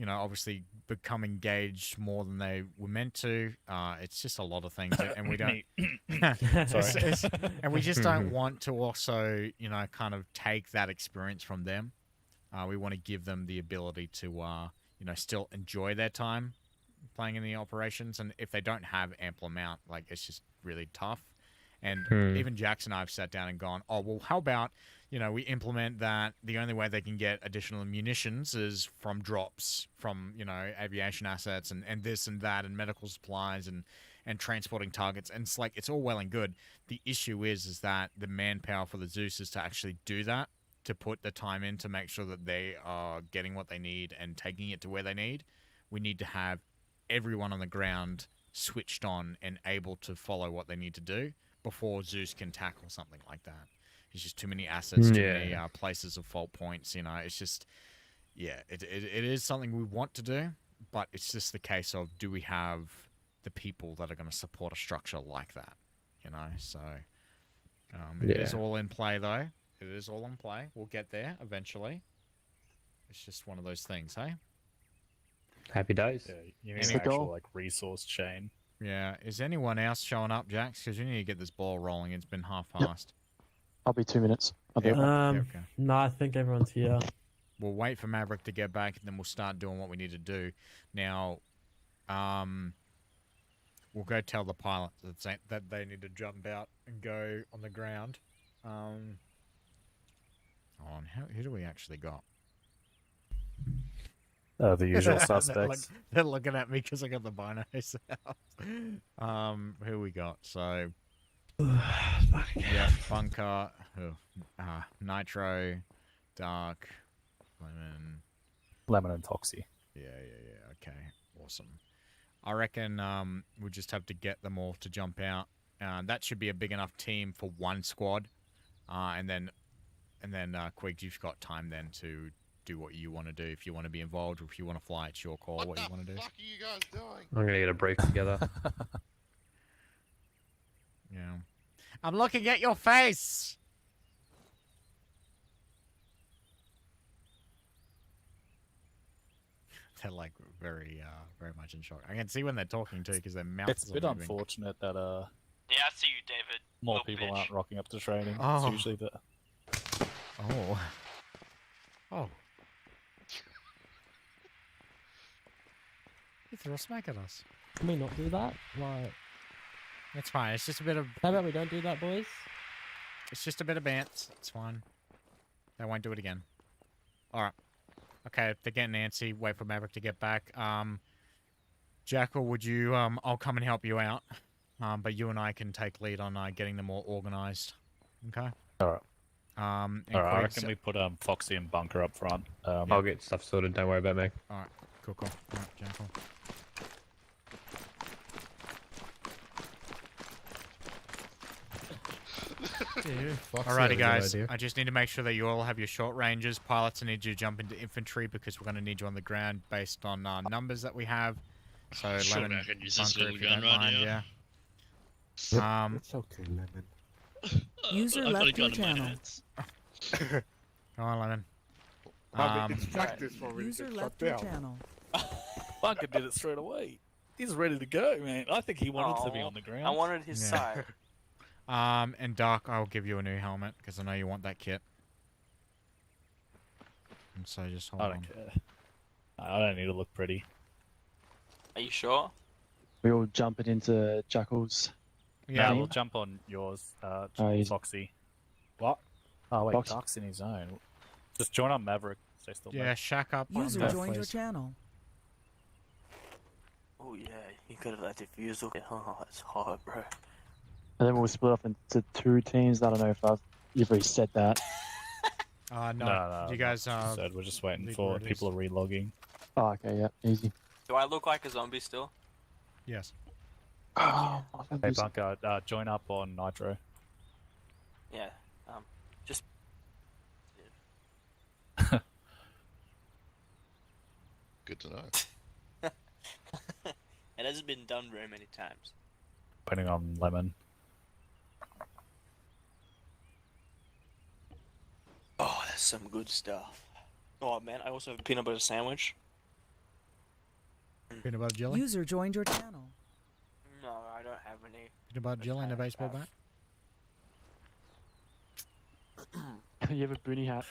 S2: obviously become engaged more than they were meant to. It's just a lot of things, and we don't. And we just don't want to also, kind of take that experience from them. We want to give them the ability to, still enjoy their time playing in the operations, and if they don't have ample amount, like, it's just really tough. And even Jax and I have sat down and gone, oh, well, how about, we implement that the only way they can get additional munitions is from drops from, aviation assets and this and that and medical supplies and transporting targets. And it's like, it's all well and good. The issue is that the manpower for the Zeus is to actually do that, to put the time in to make sure that they are getting what they need and taking it to where they need. We need to have everyone on the ground switched on and able to follow what they need to do before Zeus can tackle something like that. It's just too many assets, too many places of fault points. It's just, it is something we want to do, but it's just the case of, do we have the people that are going to support a structure like that? So it is all in play, though. It is all in play. We'll get there eventually. It's just one of those things, hey?
S9: Happy days.
S11: Yeah, you need an actual like resource chain.
S2: Yeah. Is anyone else showing up, Jax? Because we need to get this ball rolling. It's been half-assed.
S10: I'll be 2 minutes.
S2: Okay.
S4: No, I think everyone's here.
S2: We'll wait for Maverick to get back, and then we'll start doing what we need to do. Now, we'll go tell the pilots that they need to jump out and go on the ground. Who do we actually got?
S11: The usual suspects.
S2: They're looking at me because I got the binos out. Who we got? So, Bunker, Nitro, Dark,
S11: Lemon and Toxie.
S2: Yeah. Okay, awesome. I reckon we'll just have to get them all to jump out. That should be a big enough team for one squad. And then Quig, you've got time then to do what you want to do. If you want to be involved or if you want to fly, it's your call. What you want to do.
S12: What the fuck are you guys doing?
S9: I'm gonna get a brief together.
S2: Yeah. I'm looking at your face. They're like very much in shock. I can see when they're talking too, because their mouths.
S11: It's a bit unfortunate that
S1: Yeah, I see you, David.
S11: more people aren't rocking up to training.
S2: Oh.
S11: It's usually the
S2: Oh. You threw a smack at us.
S4: Can we not do that? Like,
S2: It's fine. It's just a bit of.
S4: how about we don't do that, boys?
S2: It's just a bit of bants. It's fine. They won't do it again. All right. Okay. If they're getting antsy, wait for Maverick to get back. Jackal, would you? I'll come and help you out. but you and I can take lead on getting them all organised. Okay.
S11: All right.
S2: And
S11: All right. I
S2: Quiggs-
S11: reckon we put Foxy and Bunker up front.
S9: I'll get stuff sorted. Don't worry about me.
S2: All right. Cool. All right, Jackal. Alrighty, guys. I just need to make sure that you all have your short ranges. Pilots, I need you to jump into infantry because we're going to need you on the ground based on numbers that we have. So,
S13: Sure,
S2: Lemon,
S13: I can use
S2: Bunker,
S13: this little
S2: if you
S13: gun
S2: don't
S13: right
S2: mind,
S13: here.
S2: yeah.
S6: It's okay, Lemon.
S3: User
S13: I've got a
S3: left your
S13: gun in my
S3: channel.
S13: hands.
S2: Come on, Lemon.
S6: It's practice for me.
S3: User left your channel.
S11: Bunker did it straight away. He's ready to go, man. I think he wanted to be on the ground.
S1: I wanted his side.
S2: And Dark, I'll give you a new helmet because I know you want that kit. And so just hold
S11: I
S2: on.
S11: don't care. I don't need to look pretty.
S1: Are you sure?
S10: We all jumping into Jackal's.
S11: Yeah,
S10: team?
S11: we'll jump on yours,
S10: he's-
S11: Foxy. What? Oh wait,
S10: Fox-
S11: Dark's in his own. Just join on Maverick. Stay still.
S2: Yeah, shack up. on
S3: User
S2: that,
S3: joined your
S2: please.
S3: channel.
S1: Oh yeah, you could have that diffusal. Oh, that's hard, bro.
S10: And then we'll split up into 2 teams. I don't know if you've already said that.
S2: No,
S11: No,
S2: you guys
S11: said we're just waiting
S2: leave
S11: for
S2: where it
S11: people to relogging.
S10: Oh, okay, yeah, easy.
S1: Do I look like a zombie still?
S2: Yes.
S10: Oh,
S11: Hey Bunker, join up on Nitro.
S1: Yeah. Just.
S12: Good to know.
S1: It hasn't been done very many times.
S11: Putting on Lemon.
S1: Oh, that's some good stuff. Oh man, I also have a peanut butter sandwich.
S2: Peanut butter jelly?
S3: User joined your channel.
S1: No, I don't have any.
S2: Peanut butter jelly and a baseball bat?
S10: You have a boonie hat.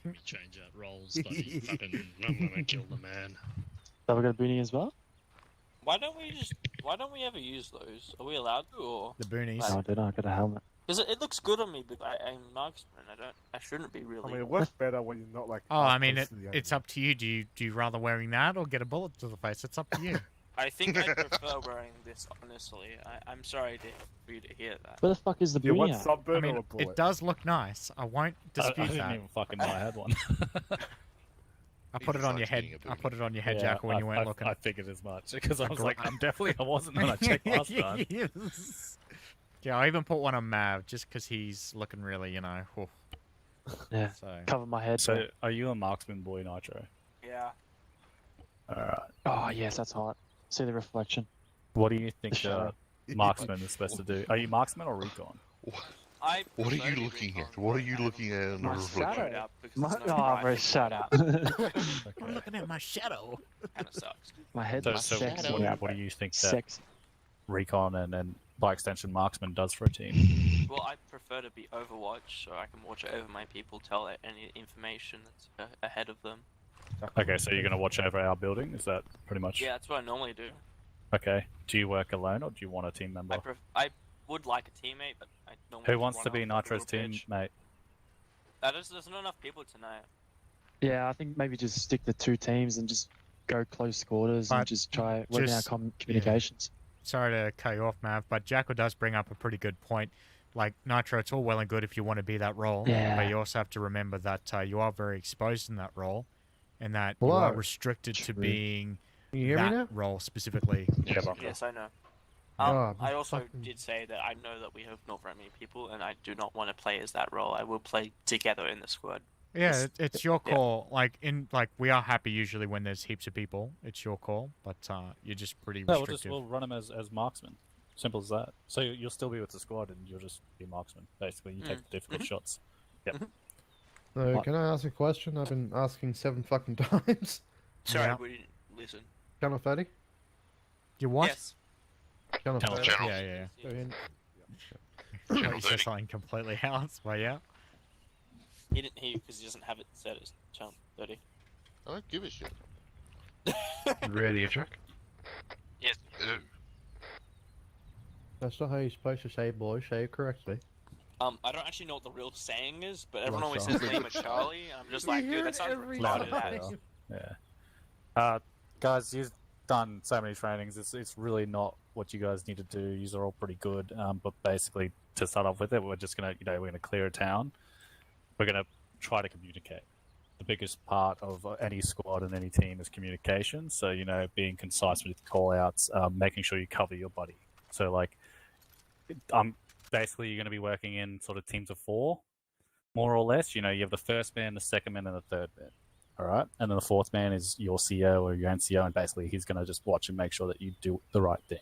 S13: We change out roles, buddy. Fucking, I'm gonna kill the man.
S10: Have we got a boonie as well?
S1: Why don't we ever use those? Are we allowed to, or?
S2: The boonies.
S10: No, I don't know. I got a helmet.
S1: Because it looks good on me, but I'm a marksman. I shouldn't be really.
S6: I mean, it works better when you're not like.
S2: Oh, I mean,
S6: close to the
S2: it's up to you. Do you rather wearing that or get a bullet to the face? It's up to you.
S1: I think I prefer wearing this, honestly. I'm sorry for you to hear that.
S10: Where the fuck is the
S6: You
S10: boonie
S6: want
S10: hat?
S6: sunburn
S2: I mean,
S6: or a bullet?
S2: it does look nice. I won't dispute
S11: I didn't
S2: that.
S11: even fucking know I had one.
S2: I put it on your head. I put it on your head, Jackal, when you weren't looking.
S11: I figured as much because I was like, I wasn't when I checked last time.
S2: Yes. Yeah, I even put one on Mav just because he's looking really, whew.
S10: Yeah.
S2: So.
S10: Cover my head.
S11: So, are you a marksman boy, Nitro?
S1: Yeah.
S11: Alright.
S10: Oh, yes, that's hot. See the reflection.
S11: What do you think
S10: The shadow.
S11: marksman is supposed to do? Are you marksman or recon?
S12: What are you looking at? What are you looking at in the
S10: My
S12: reflection?
S10: shadow. Bro, shut up.
S2: I'm looking at my shadow.
S1: Kind of sucks.
S10: My head,
S11: So,
S10: my shadow.
S11: what do you think that
S10: Sexy.
S11: recon and by extension marksman does for a team?
S1: Well, I prefer to be Overwatch, so I can watch over my people, tell any information that's ahead of them.
S11: Okay, so you're going to watch over our building? Is that pretty much?
S1: Yeah, that's what I normally do.
S11: Okay. Do you work alone or do you want a team member?
S1: I would like a teammate, but I normally
S11: Who wants
S1: run
S11: to be
S1: off the
S11: Nitro's
S1: little
S11: team,
S1: pitch.
S11: mate?
S1: There's not enough people tonight.
S10: Yeah, I think maybe just stick to 2 teams and just go close quarters and
S2: But
S10: just try working out
S2: just-
S10: communications.
S2: Sorry to cut you off, Mav, but Jackal does bring up a pretty good point. Like, Nitro, it's all well and good if you want to be that role,
S10: Yeah.
S2: but you also have to remember that you are very exposed in that role, and that you
S7: Whoa.
S2: are restricted to
S10: True.
S2: being
S7: Can you hear me
S2: that
S7: now?
S2: role specifically.
S1: Yes, I know.
S7: Oh,
S1: I also
S7: fucking-
S1: did say that I know that we have not very many people, and I do not want to play as that role. I will play together in the squad.
S2: Yeah, it's your call. Like we are happy usually when there's heaps of people. It's your call, but you're just pretty
S11: No,
S2: restrictive.
S11: we'll run him as marksman. Simple as that. So you'll still be with the squad and you'll just be marksman. Basically, you take the difficult shots. Yep.
S7: So, can I ask a question? I've been asking 7 fucking times.
S1: Sorry,
S2: Yeah.
S1: we didn't listen.
S7: Channel 30?
S2: You what?
S1: Yes.
S7: Channel
S11: Channel
S7: 30.
S12: Channel.
S2: Yeah.
S7: Go in.
S2: You said something completely else, but yeah.
S1: He didn't hear you because he doesn't have it set as channel 30.
S12: I don't give a shit.
S6: Radio track?
S1: Yes.
S7: That's not how you're supposed to say boy. Say it correctly.
S1: I don't actually know what the real saying is, but everyone always
S7: Bless
S1: says
S7: up.
S1: Lima Charlie, and I'm just like, dude, that sounds
S11: Louder,
S1: retarded.
S11: Yeah. Guys, you've done so many trainings. It's really not what you guys need to do. You're all pretty good, but basically to start off with it, we're just gonna we're gonna clear a town. We're gonna try to communicate. The biggest part of any squad and any team is communication. So being concise with call outs, making sure you cover your buddy. So like, basically you're going to be working in sort of teams of 4, more or less. You have the first man, the second man, and the third man. All right, and then the fourth man is your CO or your NCO, and basically he's going to just watch and make sure that you do the right thing.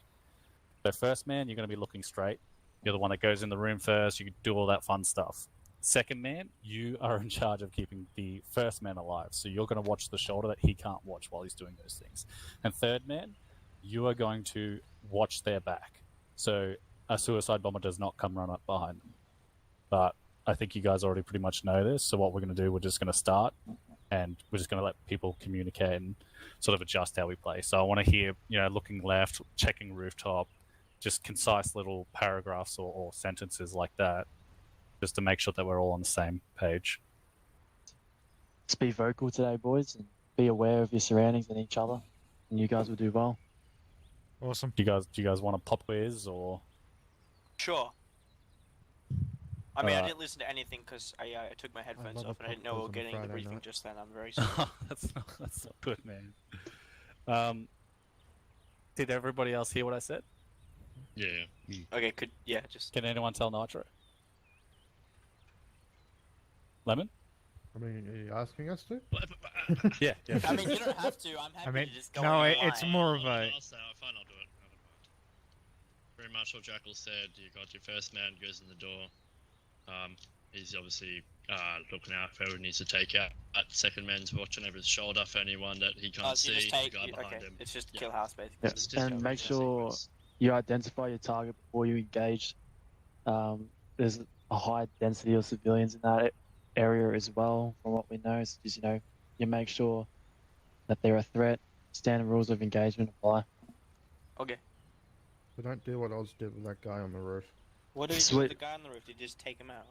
S11: The first man, you're going to be looking straight. You're the one that goes in the room first. You do all that fun stuff. Second man, you are in charge of keeping the first man alive. So you're going to watch the shoulder that he can't watch while he's doing those things. And third man, you are going to watch their back. So a suicide bomber does not come run up behind them. But I think you guys already pretty much know this. So what we're going to do, we're just going to start and we're just going to let people communicate and sort of adjust how we play. So I want to hear, looking left, checking rooftop, just concise little paragraphs or sentences like that, just to make sure that we're all on the same page.
S10: Just be vocal today, boys, and be aware of your surroundings and each other, and you guys will do well.
S2: Awesome.
S11: Do you guys want a pop quiz or?
S1: Sure. I mean, I didn't listen to anything because I took my headphones off and I didn't know we were getting the briefing just then. I'm very sorry.
S11: That's not good, man. Did everybody else hear what I said?
S13: Yeah.
S1: Okay, just...
S11: Can anyone tell Nitro? Lemon?
S7: I mean, are you asking us to?
S11: Yeah.
S1: I mean, you don't have to. I'm happy to just go
S2: no,
S1: on
S2: it's more of a...
S13: Fine, I'll do it. I don't mind. Very much what Jackal said. You got your first man goes in the door. He's obviously looking out if whoever needs to take out. Second man's watching over his shoulder for anyone that he can't
S1: so
S13: see.
S1: Just
S13: the guy behind him.
S1: It's just kill house, basically.
S10: Yeah.
S1: Just
S10: And make sure you identify your target before you engage. There's a high density of civilians in that area as well, from what we know. So just, you make sure that they're a threat. Standard rules of engagement apply.
S1: Okay.
S7: So don't do what Oz did with that guy on the roof.
S1: What do we do with the guy on the roof? Did you just take him out?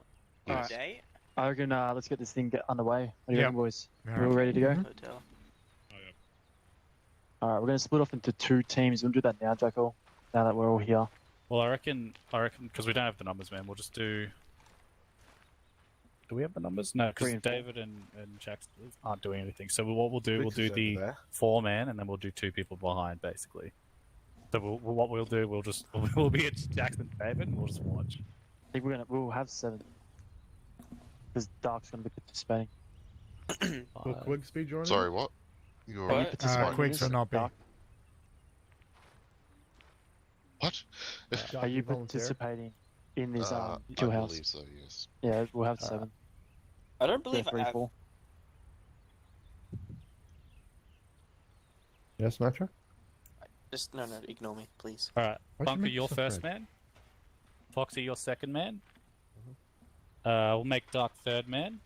S10: Alright.
S1: Day?
S10: I reckon let's get this thing underway. What do you reckon, boys?
S2: Yeah.
S10: We're all ready to go?
S1: Hotel.
S10: Alright, we're going to split off into 2 teams. We'll do that now, Jackal, now that we're all here.
S11: Well, I reckon, because we don't have the numbers, man, we'll just do... Do we have the numbers? No, because David and Jax aren't doing anything. So what we'll do, we'll do the 4-man, and then we'll do 2 people behind, basically. So what we'll do, we'll be at Jackson and David, and we'll just watch.
S10: I think we'll have 7. Because Dark's going to be participating.
S7: Will Quigs be joining?
S12: Sorry, what? You're
S2: Quigs will not be.
S12: What?
S10: Are you participating in this kill house?
S12: I believe so, yes.
S10: Yeah, we'll have 7.
S1: I don't believe I have...
S10: 4.
S7: Yes, Metro?
S1: Just, no, ignore me, please.
S11: Alright, Bunker, your first man. Foxy, your second man. We'll make Dark third man.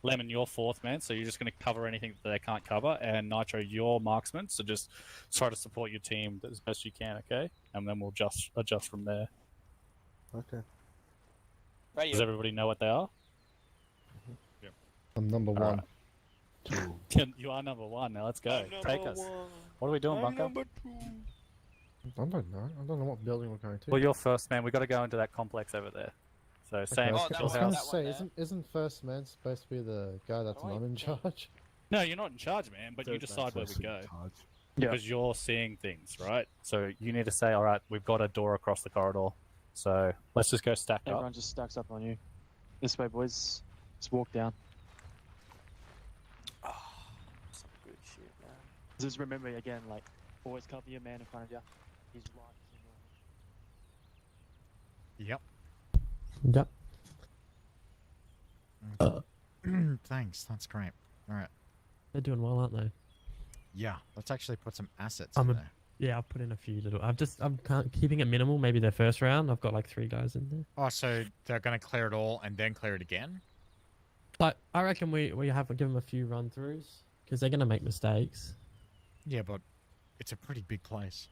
S11: Lemon, your 4th man, so you're just going to cover anything that they can't cover. And Nitro, your marksman, so just try to support your team as best you can, okay? And then we'll just adjust from there.
S6: Okay.
S1: Right,
S11: Does everybody know what they are?
S13: Yep.
S7: I'm number 1.
S11: Right. You are number 1, now let's go. Take us. What are we doing, Bunker?
S7: I don't know. I don't know what building we're going to.
S11: Well, you're first man. We've got to go into that complex over there. So same.
S7: I was
S1: that
S7: going
S1: one
S7: to say,
S1: there.
S7: isn't first man supposed to be the guy that's not in charge?
S11: No, you're not in charge, man. But you decide where we go. Because you're seeing things, right? So you need to say, all right, we've got a door across the corridor. So let's just go stack up.
S10: Everyone just stacks up on you. This way, boys. Just walk down.
S1: Oh, some good shit, man.
S10: Just remember again, like, always cover your man in front of you. He's right.
S2: Yep.
S4: Yep.
S2: Thanks, that's great. Alright.
S4: They're doing well, aren't they?
S2: Yeah, let's actually put some assets in there.
S4: Yeah, I'll put in a few little... I'm keeping it minimal, maybe their first round. I've got like 3 guys in there.
S2: Oh, so they're going to clear it all and then clear it again?
S4: But I reckon we have to give them a few run-throughs, because they're going to make mistakes.
S2: Yeah, but it's a pretty big place.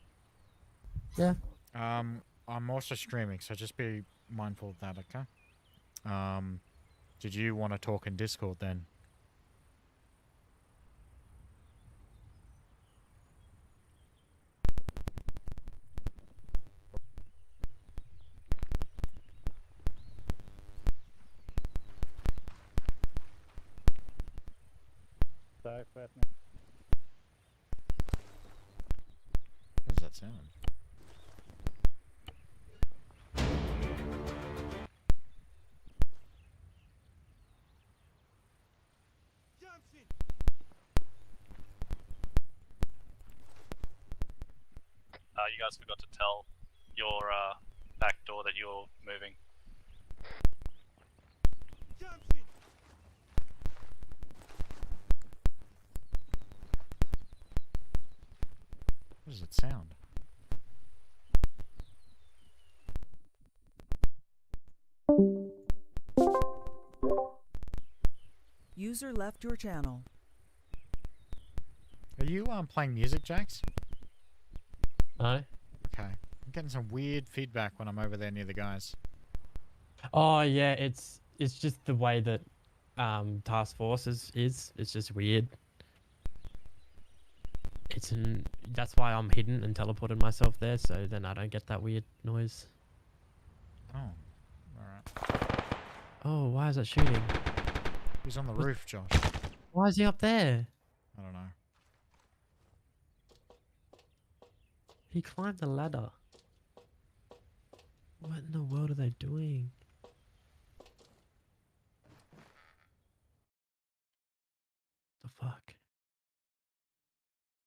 S4: Yeah.
S2: I'm also streaming, so just be mindful of that, okay? Did you want to talk in Discord then?
S11: safe, Bethany.
S2: What does that sound?
S11: You guys forgot to tell your back door that you're moving.
S2: What does it sound?
S3: User left your channel.
S2: Are you playing music, Jax?
S4: No.
S2: Okay. I'm getting some weird feedback when I'm over there near the guys.
S4: Oh yeah, it's just the way that Task Force is. It's just weird. That's why I'm hidden and teleported myself there, so then I don't get that weird noise.
S2: Oh. Alright.
S4: Oh, why is it shooting?
S2: He's on the roof, Josh.
S4: Why is he up there?
S2: I don't know.
S4: He climbed the ladder. What in the world are they doing? The fuck?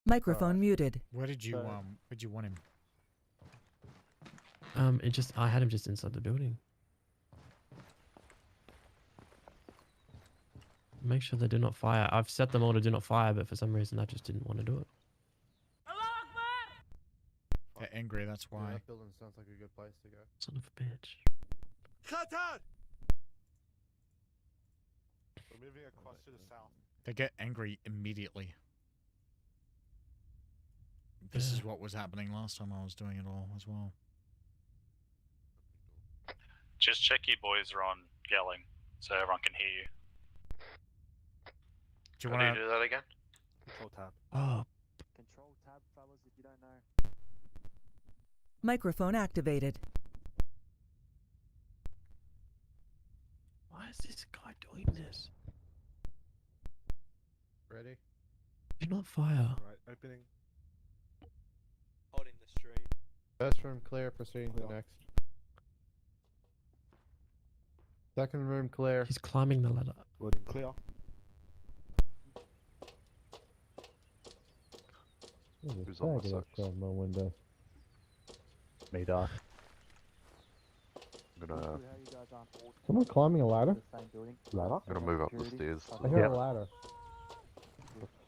S3: Microphone muted.
S2: Where did you want him?
S4: I had him just inside the building. Make sure they do not fire. I've set them all to do not fire, but for some reason I just didn't want to do it.
S2: They're angry, that's why.
S7: Yeah, that building sounds like a good place to go.
S4: Son of a bitch.
S6: We're moving across to the south.
S2: They get angry immediately. This is what was happening last time I was doing it all as well.
S11: Just check you boys are on yelling, so everyone can hear you.
S2: Do you
S8: How
S2: want
S8: do you do that again?
S6: Control tab.
S4: Oh.
S10: Control tab, fellas, if you don't know.
S3: Microphone activated.
S4: Why is this guy doing this?
S7: Ready?
S4: Do not fire.
S6: Right, opening.
S1: Holding the street.
S7: First room clear, proceeding to the next. Second room clear.
S4: He's climbing the ladder.
S6: Loading clear.
S7: Who's on the outside my window?
S11: Me, Doc.
S8: I'm gonna
S7: Someone climbing a ladder?
S6: Ladder?
S8: I'm gonna move up the stairs.
S7: I hear a ladder.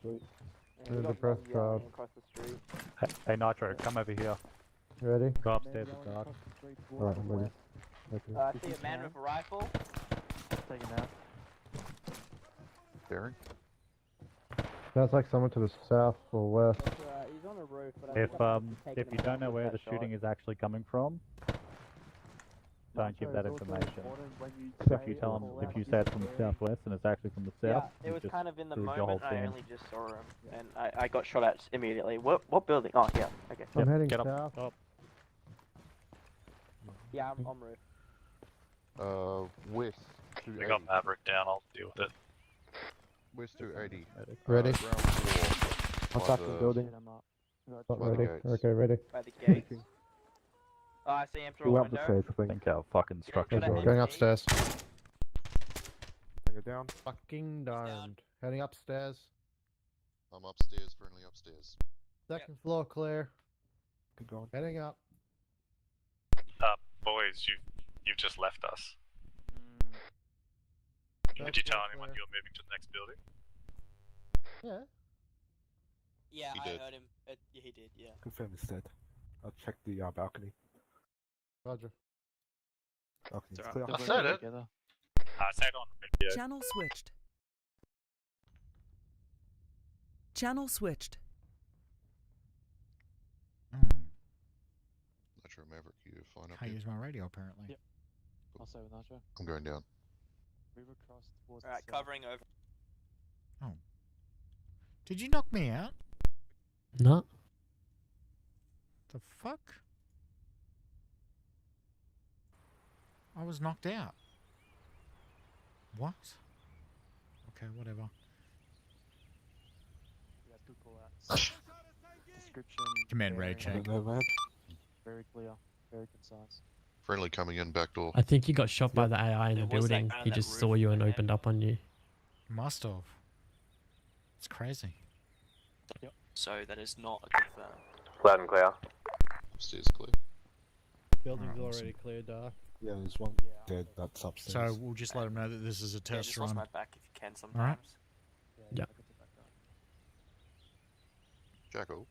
S7: Sweet. There's a press crowd.
S11: Hey Nitro, come over here.
S7: Ready?
S11: Go upstairs with Doc.
S7: Alright, I'm ready. Okay.
S1: I see a man with a rifle.
S10: Taking out.
S8: Bearing?
S7: Sounds like someone to the south or west.
S1: He's on a roof, but
S11: If you don't know where the shooting is actually coming from, don't give that information. If you tell them, if you say it's from the southwest and it's actually from the south,
S1: it was
S11: just
S1: kind of in the
S11: lose your
S1: moment.
S11: whole
S1: I
S11: team.
S1: only just saw him, and I got shot at immediately. What building? Oh, yeah. Okay.
S7: I'm heading
S11: Get up.
S7: south.
S11: Up.
S1: Yeah, I'm on roof.
S8: West to
S11: We got Maverick down. I'll deal with it.
S8: West to 80.
S7: Ready?
S8: Ground floor.
S7: I'm
S8: by
S7: back in the
S8: the-
S7: building.
S8: by the
S7: Ready?
S8: gates.
S7: Okay, ready.
S1: By the gates. Oh, I see him through a window.
S11: I think our fucking structure's
S1: Should I
S11: already.
S7: Going upstairs.
S6: Bring it down.
S7: Fucking domed. Heading upstairs.
S8: I'm upstairs, friendly upstairs.
S7: Second floor clear.
S6: Keep going.
S7: Heading up.
S11: Boys, you've just left us. Did you tell anyone you're moving to the next building?
S7: Yeah.
S1: Yeah,
S8: He
S1: I
S8: did.
S1: heard him. Yeah, he did. Yeah.
S6: Confirm he's dead. I'll check the balcony.
S7: Roger.
S6: Balcony's
S1: It's
S6: clear.
S8: I said it.
S10: Together.
S11: Say it on video.
S3: Channel switched. Channel switched.
S8: Nitro Maverick, you fine up
S2: Can't
S8: here?
S2: use my radio apparently.
S10: Yep. I'll say with Nacho.
S8: I'm going down.
S10: Move across towards
S1: Alright,
S10: the south.
S1: covering over.
S2: Oh. Did you knock me out?
S4: No.
S2: The fuck? I was knocked out. What? Okay, whatever.
S10: Good call outs. Description.
S2: Command raid check.
S10: Very clear, very concise.
S8: Friendly coming in back door.
S4: I think you got shot by the AI in the
S1: There was that
S4: building.
S1: guy on
S4: He
S1: that
S4: just
S1: roof
S4: saw you and
S1: ahead.
S4: opened up on you.
S2: Must have. It's crazy.
S1: So that is not a confirm.
S5: Loud and clear.
S8: Upstairs clear.
S7: Building's
S2: Alright,
S7: already clear, Dark.
S6: Yeah, there's one dead that's upstairs.
S2: So we'll just let them know that this is a
S1: Yeah,
S2: test
S1: just lost
S2: run.
S1: my back if you can sometimes.
S4: Yeah.
S8: Jackal.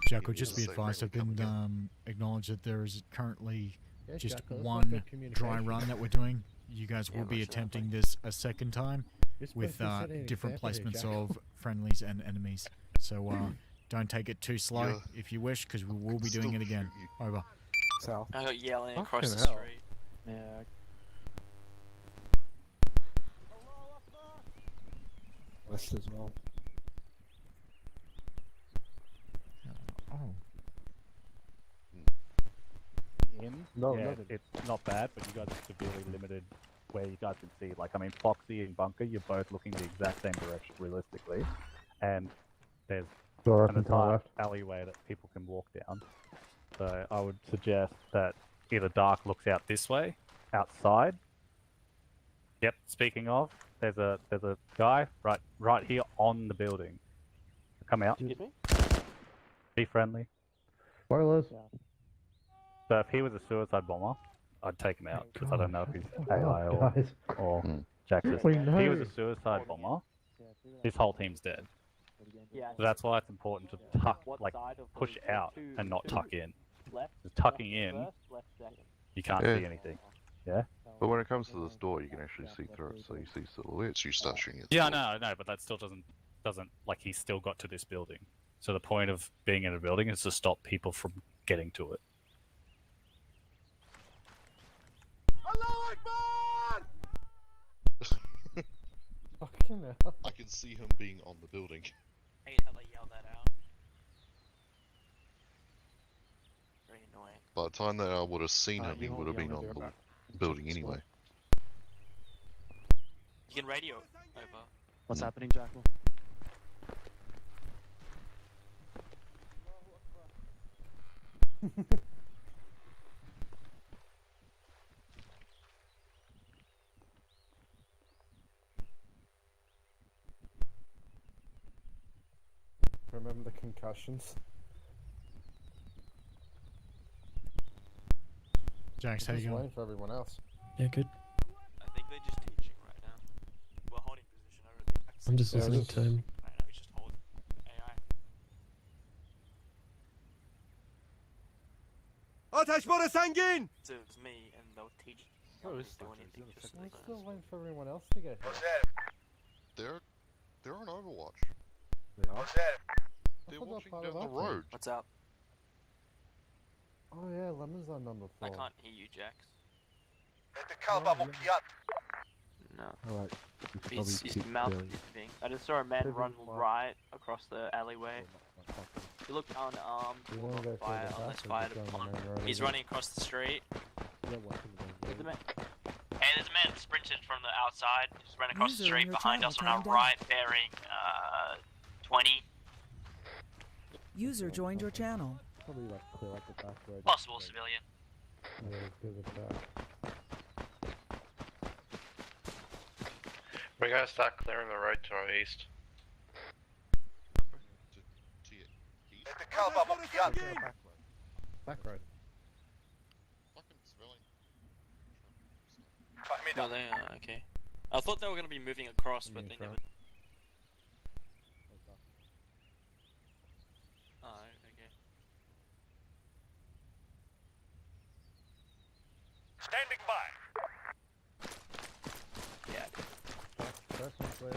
S2: Jackal, just be
S8: So
S2: advised, I've
S8: friendly
S2: been
S8: coming
S2: acknowledged that there is currently
S7: Yeah,
S2: just
S7: Jackal, it's not
S2: one
S7: good
S2: dry
S7: communication.
S2: run that we're doing. You guys
S1: Yeah,
S2: will be
S1: roger that,
S2: attempting this a second time
S7: You're
S2: with
S7: supposed to be setting an
S2: different
S7: example here,
S2: placements
S7: Jackal.
S2: of friendlies and enemies. So don't take it too slow
S8: Yeah.
S2: if you wish, because we will be
S8: Still
S2: doing it again.
S8: shoot you.
S2: Over.
S6: South.
S1: I got yelling
S6: Fucking
S1: across the
S6: hell.
S1: street.
S10: Yeah.
S6: West as well.
S2: Oh.
S11: In?
S6: No,
S11: yeah,
S6: not in.
S11: it's not bad, but you guys are severely limited where you guys can see. Like, I mean, Foxy and Bunker, you're both looking the exact same direction, realistically. And there's
S7: Door
S11: an
S7: open to the
S11: entire
S7: left.
S11: alleyway that people can walk down. So I would suggest that either Dark looks out this way, outside. Yep, speaking of, there's a guy right here on the building. Come out.
S10: Excuse me?
S11: Be friendly.
S7: Spoilers.
S11: So if he was a suicide bomber, I'd take him out because I don't know if he's AI
S7: Oh,
S11: or
S7: guys.
S11: Jaxus.
S7: We
S11: If he
S7: know.
S11: was a suicide bomber, his whole team's dead.
S10: Yeah.
S11: So that's why it's important to tuck, like, push out and not tuck in.
S10: Left.
S11: Because tucking in,
S10: Left second.
S11: you can't
S8: Yeah.
S11: see anything. Yeah?
S12: But when it comes to this door, you can actually see through it, so you see silhouettes.
S8: You start shooting at
S11: Yeah,
S8: the door.
S11: no, but that still doesn't like he's still got to this building. So the point of being in a building is to stop people from getting to it.
S7: Fucking hell.
S8: I can see him being on the building.
S1: I hate how they yell that out. Very annoying.
S8: By the time that I would have seen him, he
S10: you
S8: would have
S10: hold
S8: been
S10: on
S8: on
S10: to
S8: the
S10: it.
S8: building anyway.
S1: You can radio over.
S10: What's happening, Jackal?
S7: Remember the concussions?
S2: Jax, how you
S7: Just
S2: going?
S7: waiting for everyone else.
S4: Yeah, good.
S1: I think they're just teaching right now. We're holding position over the
S4: I'm just
S7: Yeah,
S4: listening
S7: just-
S4: to him.
S1: I know, he's just hold AI. So it's me and they'll teach.
S6: Oh,
S1: Don't
S6: it's
S1: do
S6: not-
S1: anything,
S6: it's
S1: just
S6: not-
S7: I'm
S1: like
S7: still
S1: this.
S7: waiting for everyone else to get here.
S8: They're on Overwatch.
S6: They are.
S8: They're
S7: thought
S8: watching
S7: part
S8: down
S7: of
S8: the
S7: that
S8: road.
S1: What's up?
S7: Oh yeah, Lemon's on number 4.
S1: I can't hear you, Jax. No.
S6: Alright.
S1: He's mouth breathing. I just saw a man run right across the alleyway. He looked unarmed,
S7: You
S1: or
S7: wanna go
S1: not
S7: further
S1: fired,
S7: back
S1: unless
S7: or
S1: fired
S7: just go on
S1: upon.
S7: the main road
S1: He's
S7: again?
S1: running across the street.
S7: Yeah, watching the
S1: There's a man. Hey, there's a man sprinted from the outside. Just ran across the
S3: User in
S1: street
S3: your
S1: behind
S3: channel
S1: us on our
S3: timed out.
S1: right, bearing 20.
S3: User joined your channel.
S7: Probably like clear up the back road.
S1: Possible civilian.
S7: Yeah, good with that.
S14: We're gonna start clearing the road to our east.
S7: Back road.
S8: Fucking civilian.
S1: No, they are, okay. I thought they were going to be moving across, but
S7: Yeah,
S1: they
S7: front.
S1: never. Oh, okay.
S15: Standing by.
S1: Yeah.
S7: First one's clear.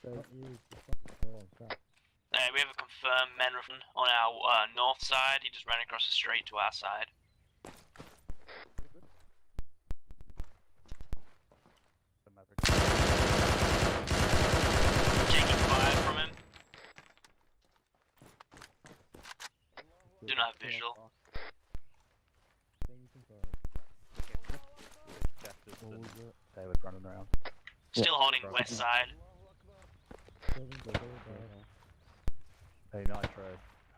S7: Don't use the fucking door on track.
S1: We have a confirmed man on our north side. He just ran across the street to our side. Taking fire from him. Do not have visual.
S11: David running around.
S1: Still holding west side.
S11: Hey Nitro,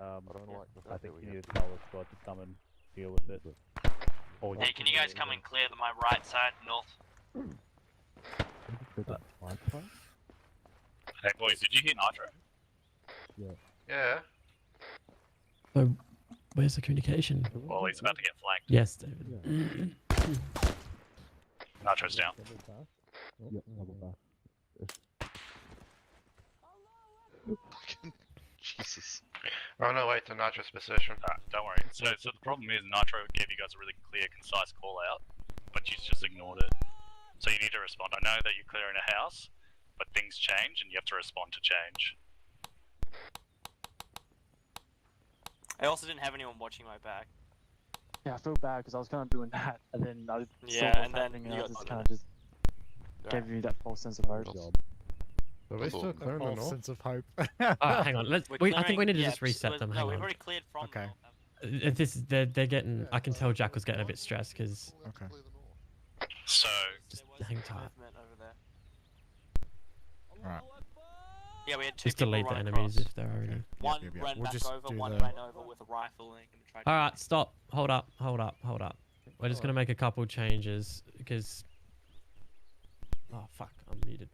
S11: I think you need to tell the squad to come and deal with it.
S1: Hey, can you guys come and clear my right side, north?
S13: Hey boys, did you hear Nitro?
S14: Yeah.
S4: So, where's the communication?
S13: Well, he's about to get flanked.
S4: Yes, David.
S13: Nitro's down.
S8: Jesus.
S14: Oh no, wait, the Nitro's position.
S13: Don't worry. So the problem is Nitro gave you guys a really clear, concise call out, but you just ignored it. So you need to respond. I know that you're clearing a house, but things change and you have to respond to change.
S1: I also didn't have anyone watching my back.
S10: Yeah, I feel bad because I was kind of doing that, and then I saw what was happening, and I just kind of just gave you that false sense of hope.
S7: Are we still clearing the
S2: False
S7: north?
S2: sense of hope.
S4: Hang on. I think we need to just reset them. Hang
S1: we've
S4: on.
S1: already cleared from.
S2: Okay.
S4: They're getting. I can tell Jack was getting a bit stressed because.
S2: Okay.
S13: So
S4: just hang tight.
S1: Over there.
S2: Alright.
S1: Yeah, we had two
S4: Just
S1: people
S4: delete the
S1: run
S4: enemies
S1: across.
S4: if they're already.
S1: One
S2: Yep.
S1: ran
S2: We'll
S1: back
S2: just
S1: over,
S2: do
S1: one
S2: the-
S1: ran over with a rifle and tried to...
S4: All right, stop. Hold up. We're just gonna make a couple changes because. Oh fuck! I'm muted.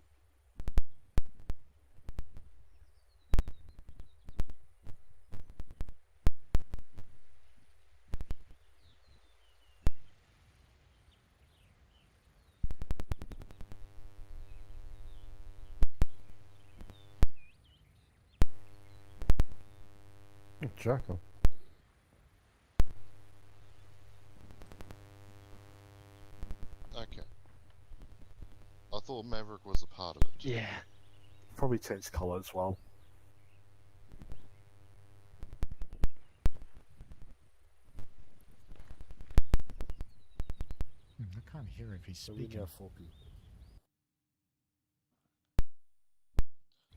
S7: Jackal.
S8: Okay. I thought Maverick was a part of it.
S10: Yeah.
S6: Probably change colour as well.
S2: I can't hear if he's
S6: So we
S2: speaking.
S6: need 4 people.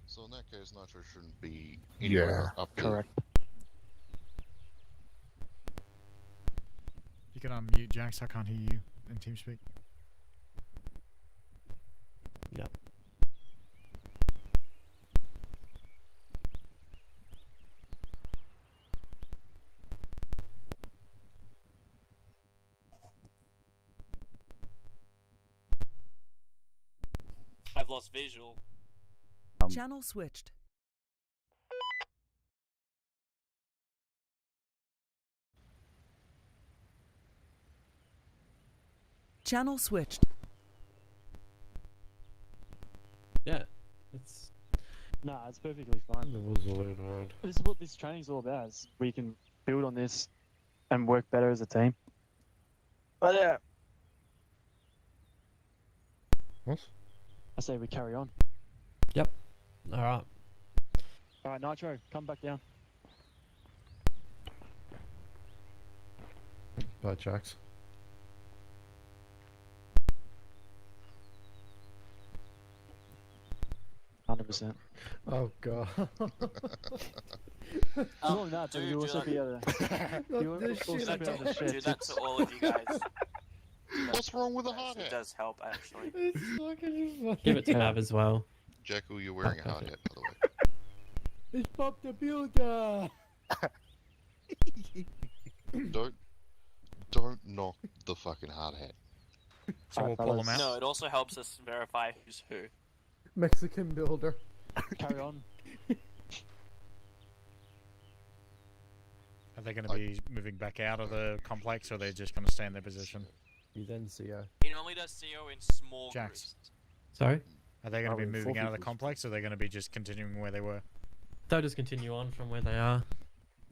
S8: So in that case, Nitro shouldn't be anywhere up there.
S10: Correct.
S2: You can unmute Jax, I can't hear you in TeamSpeak.
S4: Yep.
S1: I've lost visual.
S3: Channel switched. Channel switched.
S4: Yeah, it's.
S10: Nah, it's perfectly fine.
S6: There was a load around.
S10: This is what this training's all about. Is we can build on this and work better as a team. But yeah,
S7: What?
S10: I say we carry on.
S4: Yep. All right.
S10: All right, Nitro, come back down.
S7: Bye, Jax.
S10: %.
S7: Oh god.
S10: Not only that, but you also be able to. You also be able to share
S1: Do that
S10: tips.
S1: to all of you guys.
S8: What's wrong with the hard
S1: It
S8: hat?
S1: does help, actually.
S7: It's fucking funny.
S4: Give it to Mav as well.
S8: Jackal, you're wearing a hard hat, by the way.
S7: It's Bob the Builder!
S8: Don't knock the fucking hard hat.
S2: So we'll pull them out.
S1: No, it also helps us verify who's who.
S7: Mexican Builder.
S10: Carry on.
S2: Are they going to be moving back out of the complex, or are they just going to stay in their position?
S7: You then CO.
S1: He normally does CO in small
S2: Jax.
S1: groups.
S4: Sorry.
S2: Are they going to be
S7: in
S2: moving
S7: four
S2: out of the
S7: people's-
S2: complex, or are they going to be just continuing where they were?
S4: They'll just continue on from where they are.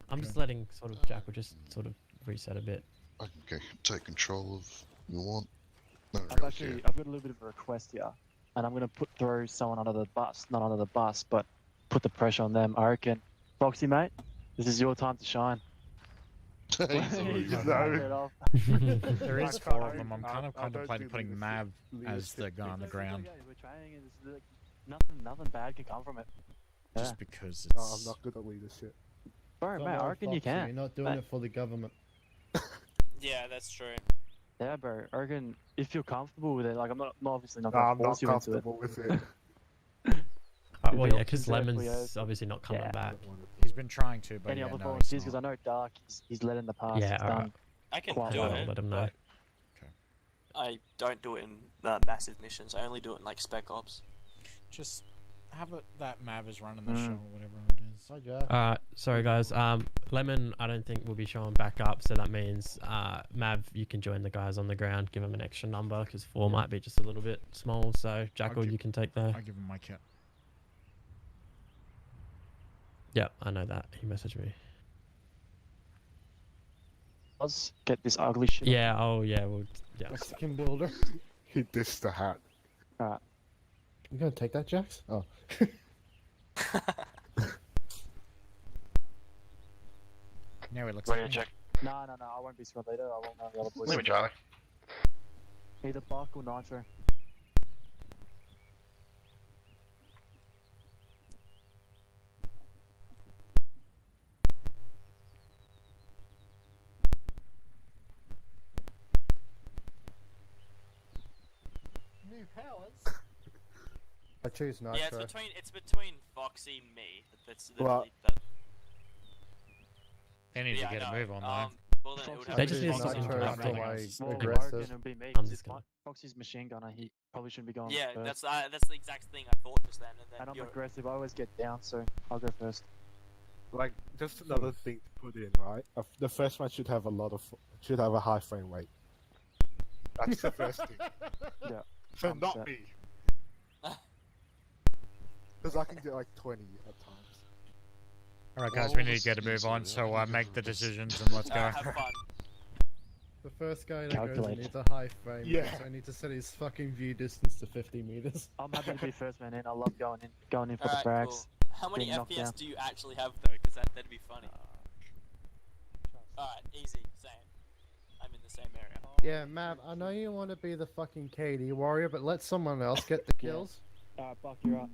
S4: I'm just letting sort of Jack will just sort of reset a bit.
S8: I can take control if you want. I don't
S10: I've
S8: really
S10: actually,
S8: care.
S10: I've got a little bit of a request here, and I'm gonna throw someone under the bus, not under the bus, but put the pressure on them. I reckon, Foxy mate, this is your time to shine.
S8: He's already
S10: Just
S8: done.
S10: knock it off.
S2: There is
S6: I
S2: 4
S6: can't-
S2: of them. I'm
S6: I-
S2: kind of
S6: I don't
S2: contemplating
S6: do
S2: putting Mav as the guy on the ground,
S10: We're training, and it's like, nothing bad can come from it. Yeah.
S2: just because
S6: Oh,
S2: it's...
S6: I'm not good at leadership.
S10: Bro, mate, I reckon you can.
S7: You're not doing
S10: Mate.
S7: it for the government.
S1: Yeah, that's true.
S10: Yeah, bro. I reckon if you're comfortable with it, like I'm not obviously not
S6: No,
S10: gonna
S6: I'm not
S10: force you into it.
S6: comfortable with it.
S10: If
S4: Well,
S10: the
S4: yeah, because
S10: option's there for you,
S4: Lemon's obviously not coming
S10: yeah.
S4: back.
S2: He's been trying to, but
S10: Any
S2: yeah,
S10: other
S2: no,
S10: volunteers?
S2: he's
S10: Because
S2: not.
S10: I know Dark, he's led in the past.
S4: Yeah,
S10: he's
S4: alright.
S10: done
S1: I can
S10: quite
S1: do
S10: well.
S1: it,
S4: Let him know.
S1: but I don't do it in massive missions. I only do it in like spec ops.
S2: Just have it that Mav is running
S10: Hmm.
S2: the show, or whatever it is.
S7: Hi, Jack.
S4: Sorry guys. Lemon, I don't think will be showing back up, so that means Mav, you can join the guys on the ground. Give him an extra number because 4 might be just a little bit small. So Jackal, you can take the.
S2: I give him my kit.
S4: Yeah, I know that. He messaged me.
S10: Let's get this ugly shit.
S4: Yeah. Oh yeah. Well. Yeah.
S7: Mexican builder.
S6: He dissed the hat.
S10: Alright.
S7: You gonna take that, Jax? Oh.
S2: Now he looks
S14: Ready
S2: like
S14: to
S2: me.
S14: check?
S10: No, I won't be squad leader. I won't know the other boys.
S14: Leave it, Charlie.
S10: Either Buck or Nitro.
S7: New powers. I choose Nitro.
S1: Yeah, it's between Foxy and me. That's
S6: Well-
S1: literally that.
S2: They need
S1: Yeah,
S2: to get
S1: I
S2: a
S1: know.
S2: move on though.
S1: Well, then it would have
S4: They
S1: to
S4: just
S1: be
S4: need to
S1: Foxy
S4: stop
S1: and
S4: interrupting.
S1: me.
S7: my
S10: Well,
S7: aggressive.
S10: Morgan and be me.
S4: I'm
S10: 'cause
S4: just
S10: if
S4: gonna-
S10: Foxy's machine gunner, he probably shouldn't be going
S1: Yeah,
S10: first.
S1: that's the exact thing I thought just then, and then
S10: And I'm
S1: you're...
S10: aggressive. I always get down, so I'll go first.
S6: Like, just another thing to put in, right? The first one should have a high frame rate. That's the first thing.
S10: Yeah.
S6: So
S10: I'm
S6: not
S10: set.
S6: me. Because I can get like 20 at times.
S2: Alright guys, we need to get a move on, so make the decisions and let's go.
S1: have fun.
S7: The first guy that goes in
S10: Calculate.
S7: needs a high frame rate,
S6: Yeah.
S7: so I need to set his fucking view distance to 50 meters.
S10: I'm happy to be first man in. I love going in for the
S1: Alright,
S10: frags.
S1: cool. How many
S10: Being knocked
S1: FPS
S10: down.
S1: do you actually have though? Because that'd be funny. Alright, easy, same. I'm in the same area.
S7: Yeah, Matt, I know you want to be the fucking KD warrior, but let someone else get the kills.
S10: Alright, Buck, you're up.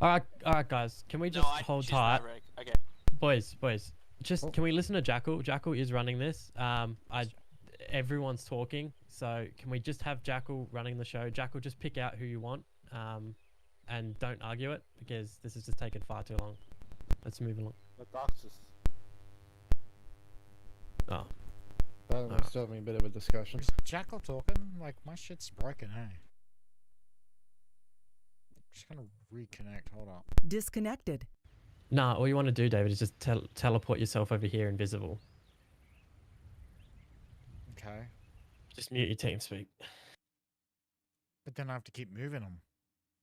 S4: Alright, guys. Can we just
S1: I
S4: hold
S1: choose
S4: tight?
S1: Maverick. Okay.
S4: Boys, just can we listen to Jackal? Jackal is running this. Everyone's talking, so can we just have Jackal running the show? Jackal, just pick out who you want, and don't argue it because this is just taking far too long. Let's move along.
S6: The doc's just...
S4: Oh,
S7: That was still having a bit of a discussion.
S2: Is Jackal talking? Like, my shit's broken, hey. Just gonna reconnect, hold up.
S3: Disconnected.
S4: nah. All you want to do, David, is just teleport yourself over here, invisible.
S2: Okay.
S4: Just mute your TeamSpeak.
S2: But then I have to keep moving them.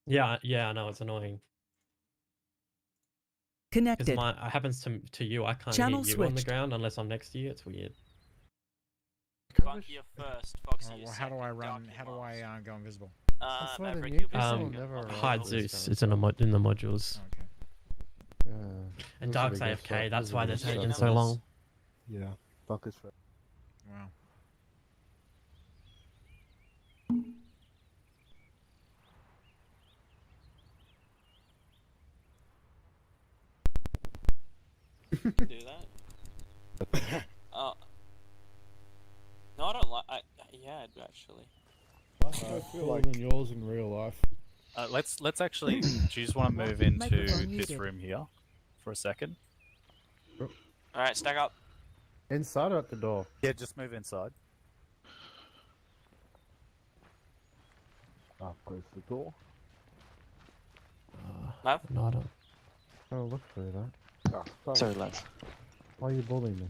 S4: Yeah, I know it's annoying.
S3: Connected.
S4: Because it happens to you. I can't
S3: Channel
S4: hear you on the
S3: switched.
S4: ground unless I'm next to you. It's weird.
S1: Buck, you're first. Foxy,
S2: Alright,
S1: you're
S2: well, how do
S1: second.
S2: I run?
S1: Dark,
S2: How do
S1: you're
S2: I
S1: last.
S2: go invisible?
S7: That's why the
S1: Maverick,
S7: new
S1: you'll be
S7: people
S1: second.
S7: never
S1: I'll be
S4: Hide
S7: this
S1: last.
S4: Zeus.
S7: kind of
S4: It's in in the modules.
S2: Okay.
S7: Yeah.
S4: And
S7: This
S4: Dark's
S7: is a big
S4: AFK.
S7: effort.
S4: That's
S7: This is
S4: why
S7: a
S4: they're
S7: big
S4: taking
S7: effort.
S4: so long.
S6: Yeah, Doc is fair.
S2: Wow.
S1: Do that. No, I don't like. Yeah, I'd actually.
S7: I feel like than yours in real life.
S11: Let's actually. Do you just want to move into this room here for a second?
S1: All right, stack up.
S7: Inside or at the door?
S11: Yeah, just move inside.
S6: I'll close the door.
S1: Mav?
S4: No, I don't.
S7: Oh, look through that.
S6: Oh,
S10: Sorry, lads.
S7: Why are you bullying me?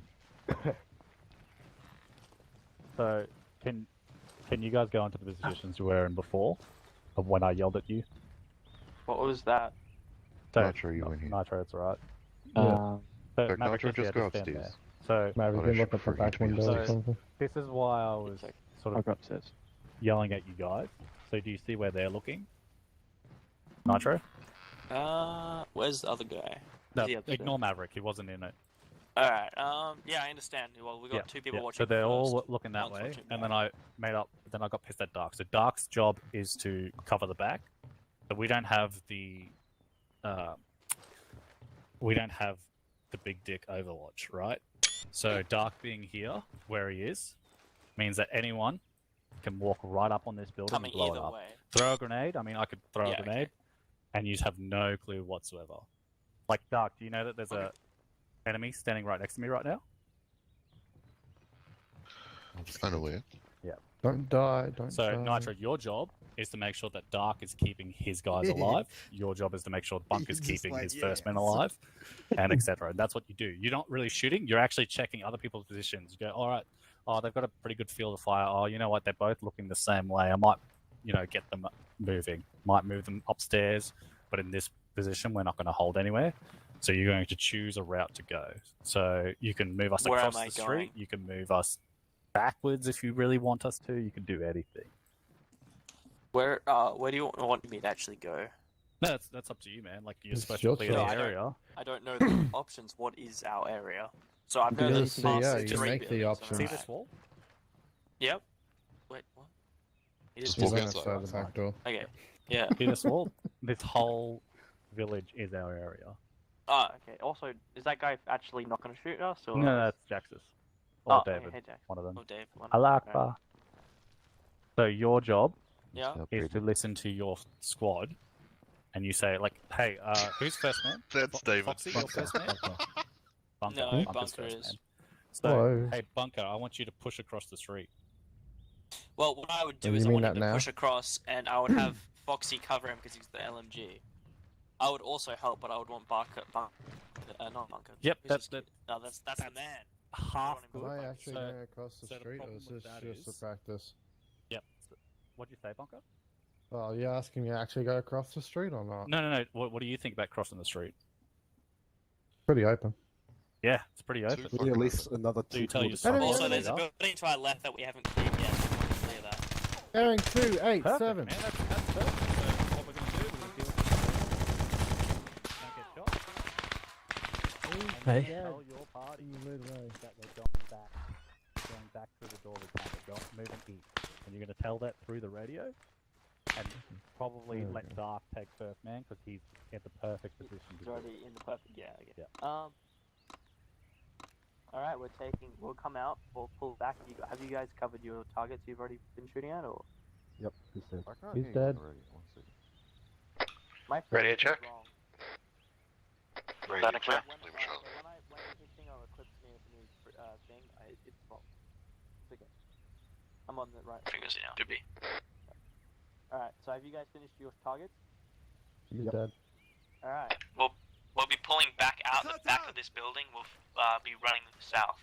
S11: So, can you guys go into the positions you were in before, of when I yelled at you?
S1: What was that?
S11: So,
S12: Nitro, you in here.
S11: Nitro, it's alright.
S10: Um,
S11: So,
S12: So,
S11: Maverick,
S12: Nitro,
S11: if
S12: just
S11: you had
S12: go
S11: to stand
S12: upstairs.
S11: there. So,
S7: Maybe we
S12: But I
S7: can
S12: should
S7: look at the
S12: prefer you
S7: back
S12: to be
S7: window or
S11: upstairs.
S7: something.
S11: this is why I was sort
S10: I'll
S11: of
S10: go upstairs.
S11: yelling at you guys. So, do you see where they're looking? Nitro?
S1: Where's the other guy?
S11: No,
S1: Is he upstairs?
S11: ignore Maverick. He wasn't in it.
S1: All right. Yeah, I understand. Well, we got two people watching.
S11: So they're all
S1: first.
S11: looking that
S1: One's
S11: way,
S1: watching
S11: and
S1: back.
S11: then I got pissed at Dark. So Dark's job is to cover the back. So we don't have the big dick Overwatch, right? So Dark being here, where he is, means that anyone can walk right up on this building
S1: Coming
S11: and blow it
S1: either
S11: up.
S1: way.
S11: Throw a grenade. I mean, I could throw
S1: Yeah,
S11: a grenade, and you have no clue whatsoever. Like, Dark, do you know that there's a enemy standing right next to me right now?
S12: Unaware.
S11: Yeah.
S7: Don't die, don't
S11: So,
S7: die.
S11: Nitro, your job is to make sure that Dark is keeping his guys alive. Your job is to make sure Bunk is keeping his first men alive, and etc. And that's what you do. You're not really shooting. You're actually checking other people's positions. You go, all right, oh, they've got a pretty good field of fire. Oh, you know what? They're both looking the same way. I might, get them moving. Might move them upstairs, but in this position, we're not going to hold anywhere. So you're going to choose a route to go. So you can move us
S1: Where
S11: across
S1: am I
S11: the street.
S1: going?
S11: You can move us backwards if you really want us to. You can do anything.
S1: Where do you want me to actually go?
S11: No, that's up to you, man. Like, you're
S7: It's
S11: supposed
S7: your
S11: to clear
S7: choice.
S11: the area.
S1: I don't know the options. What is our area? So I've
S7: You
S1: known
S7: just
S1: this past
S7: you
S1: three
S7: make the
S1: buildings,
S7: options.
S11: See this wall?
S1: Yep. Wait, what? It is
S12: Just walk
S7: He's on
S12: outside.
S7: the back door.
S1: Okay. Yeah.
S11: See this wall? This whole village is our area.
S1: Oh, okay. Also, is that guy actually not going to shoot us? Or...
S11: No, that's Jaxus. Or
S1: Oh,
S11: David.
S1: hey, Jack.
S11: One of them.
S1: Oh, Dave. One.
S11: Allah
S1: Okay.
S11: Akbar. So your job
S1: Yeah.
S11: is to listen to your squad, and you say, like, hey, who's first man?
S12: That's David.
S11: Foxy, your first man? Bunker.
S1: No,
S11: Bunker's
S1: Bunker
S11: first
S1: is.
S11: man. So,
S7: Hello.
S11: hey, Bunker, I want you to push across the street.
S1: Well, what I would do
S7: Oh,
S1: is
S7: you
S1: I
S7: mean
S1: want him
S7: that
S1: to
S7: now?
S1: push across, and I would have Foxy cover him because he's the LMG. I would also help, but I would want Bunker. Not Bunker.
S11: Yep,
S1: Who's
S11: that's
S1: this kid? No, that's the man.
S11: half
S1: I
S7: Am
S1: want him
S7: I
S1: to-
S7: actually
S11: So-
S7: going across the
S11: so the
S7: street, or
S11: problem
S7: is
S11: with
S7: this
S11: that
S7: just
S11: is-
S7: a practice?
S11: Yep. What'd you say, Bunker?
S7: Well, you're asking me to actually go across the street or not?
S11: No. What do you think about crossing the street?
S7: Pretty open.
S11: Yeah, it's pretty open.
S6: We need at least another
S11: Do you
S6: 2
S11: tell your
S6: kilometers.
S11: son?
S1: Also,
S11: Yeah.
S1: there's a building to our left that we haven't cleared yet. So I want to clear that.
S7: Airing 2, 8,
S11: Perfect,
S7: 7.
S11: man. That's perfect. So what we're going to do is we'll deal with don't get shot.
S4: Hey.
S11: Tell your party that we're going back through the door we came. We're moving east, and you're going to tell that through the radio, and probably let Dark take first man because he's in the perfect position to
S1: He's
S11: do it.
S1: already in the perfect. Yeah. Okay.
S11: Yeah.
S1: All right, we'll come out. We'll pull back. Have you guys covered your targets you've already been shooting at, or?
S6: Yep, he's dead.
S7: He's dead.
S1: My
S14: Ready to
S1: phone is
S14: check?
S1: wrong.
S14: Ready
S5: Static
S14: to check.
S1: When this thing eclipses me with the new thing, it's wrong. It's okay. I'm on the right.
S14: Fingers now. Should be.
S1: All right. So have you guys finished your targets?
S7: He's dead.
S1: All right.
S15: We'll be pulling back out the back of this building. We'll be running south.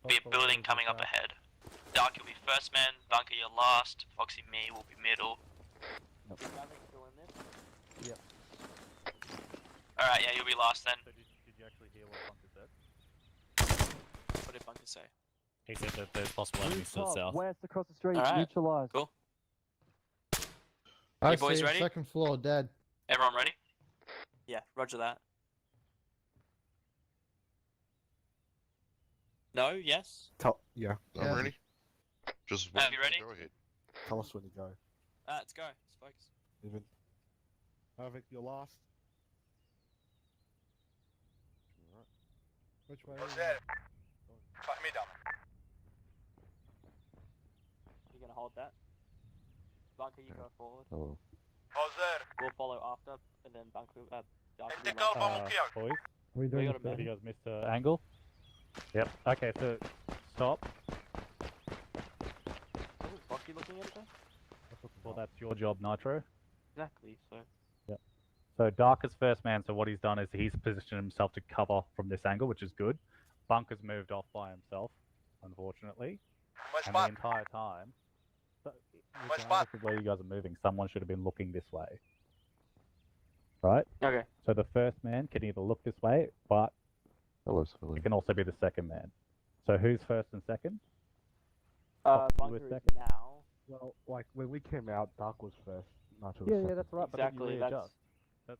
S15: Be a building coming up ahead. Dark, you'll be first man. Bunker, you're last. Foxy, me will be middle.
S1: Is Maverick still in this?
S7: Yep.
S15: All right, yeah, you'll be last then.
S11: So did you actually hear what Bunker said?
S1: What did Bunker say?
S11: He said that there's possible enemies to the south.
S10: West across the street,
S1: Alright.
S10: neutralized.
S1: Cool.
S7: I
S1: You boys
S7: see
S1: ready?
S7: second floor dead.
S15: Everyone ready?
S1: Yeah. Roger that. No. Yes.
S6: Yeah,
S12: I'm
S7: Yeah.
S12: ready. Just
S15: You ready?
S12: Go ahead.
S6: tell us when you go.
S1: Let's go. Let's focus.
S6: Even. Havoc, you're last.
S7: Which way?
S14: Fuck me down.
S1: You're gonna hold that. Bunker, you go forward.
S7: Oh.
S14: Hazır.
S1: We'll follow after, and then Bunker. Dark will be
S14: Intikal
S1: last.
S14: Bamukian.
S11: Boys,
S7: We
S1: We
S7: doing
S1: got a
S7: this
S1: minute.
S11: have you guys missed the angle? Yep. Okay, so stop.
S1: Oh, Foxy looking at it then?
S11: Well, that's your job, Nitro.
S1: Exactly. So.
S11: So Dark is first man, so what he's done is he's positioned himself to cover from this angle, which is good. Bunker's moved off by himself, unfortunately.
S14: Much
S11: And the
S14: back.
S11: entire time, so
S14: Much
S11: regardless of where you guys are moving, someone should have been looking this way. Right?
S1: Okay.
S11: So the first man can either look this way, but
S7: Hello,
S11: it can also be the second man. So who's first and second?
S1: Bunker is
S11: second.
S1: now.
S6: Well, like when we came out, Dark was first. Nacho was
S11: Yeah,
S6: second.
S11: that's right.
S1: Exactly.
S11: But then you
S1: That's
S11: readjust.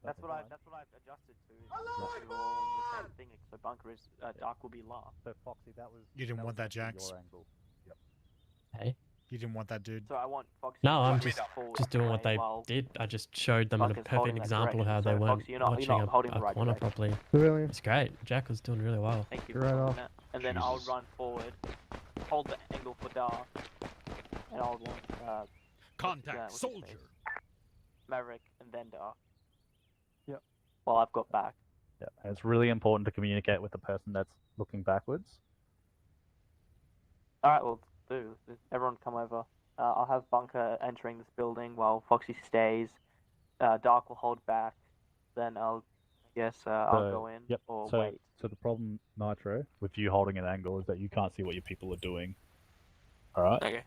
S1: that's what I've adjusted to. Is that we're all on the same thing. So Bunker is Dark will be last.
S11: So Foxy, that was.
S2: You didn't want that,
S11: your
S2: Jax.
S11: angle.
S4: Hey.
S2: You didn't want that, dude.
S1: So I want Foxy.
S4: No,
S1: to
S4: I'm
S1: move
S4: just
S1: forward
S4: just doing what
S1: okay,
S4: they
S1: while
S4: did. I just showed them a
S1: Bunker's
S4: perfect
S1: holding that
S4: example of how
S1: direction.
S4: they
S1: So,
S4: weren't
S1: Foxy, you're not
S4: watching
S1: holding
S4: a
S1: the right
S4: corner
S1: direction.
S4: properly.
S7: Really?
S4: It's great. Jack was doing really well.
S1: Thank you
S7: Right
S1: for doing
S7: off.
S1: that. And then I'll
S12: Jesus.
S1: run forward, hold the angle for Dark, and I'll
S5: hold one.
S2: Contact,
S5: what's his
S2: soldier.
S5: face? Maverick and then Dark. Yep. Well, I've got back.
S11: Yeah, and it's really important to communicate with the person that's looking backwards.
S5: Alright, well, everyone come over. I'll have Bunker entering this building while Foxy stays. Dark will hold back. Then I'll go in or wait.
S11: So the problem, Nitro, with you holding an angle is that you can't see what your people are doing. Alright?
S1: Okay.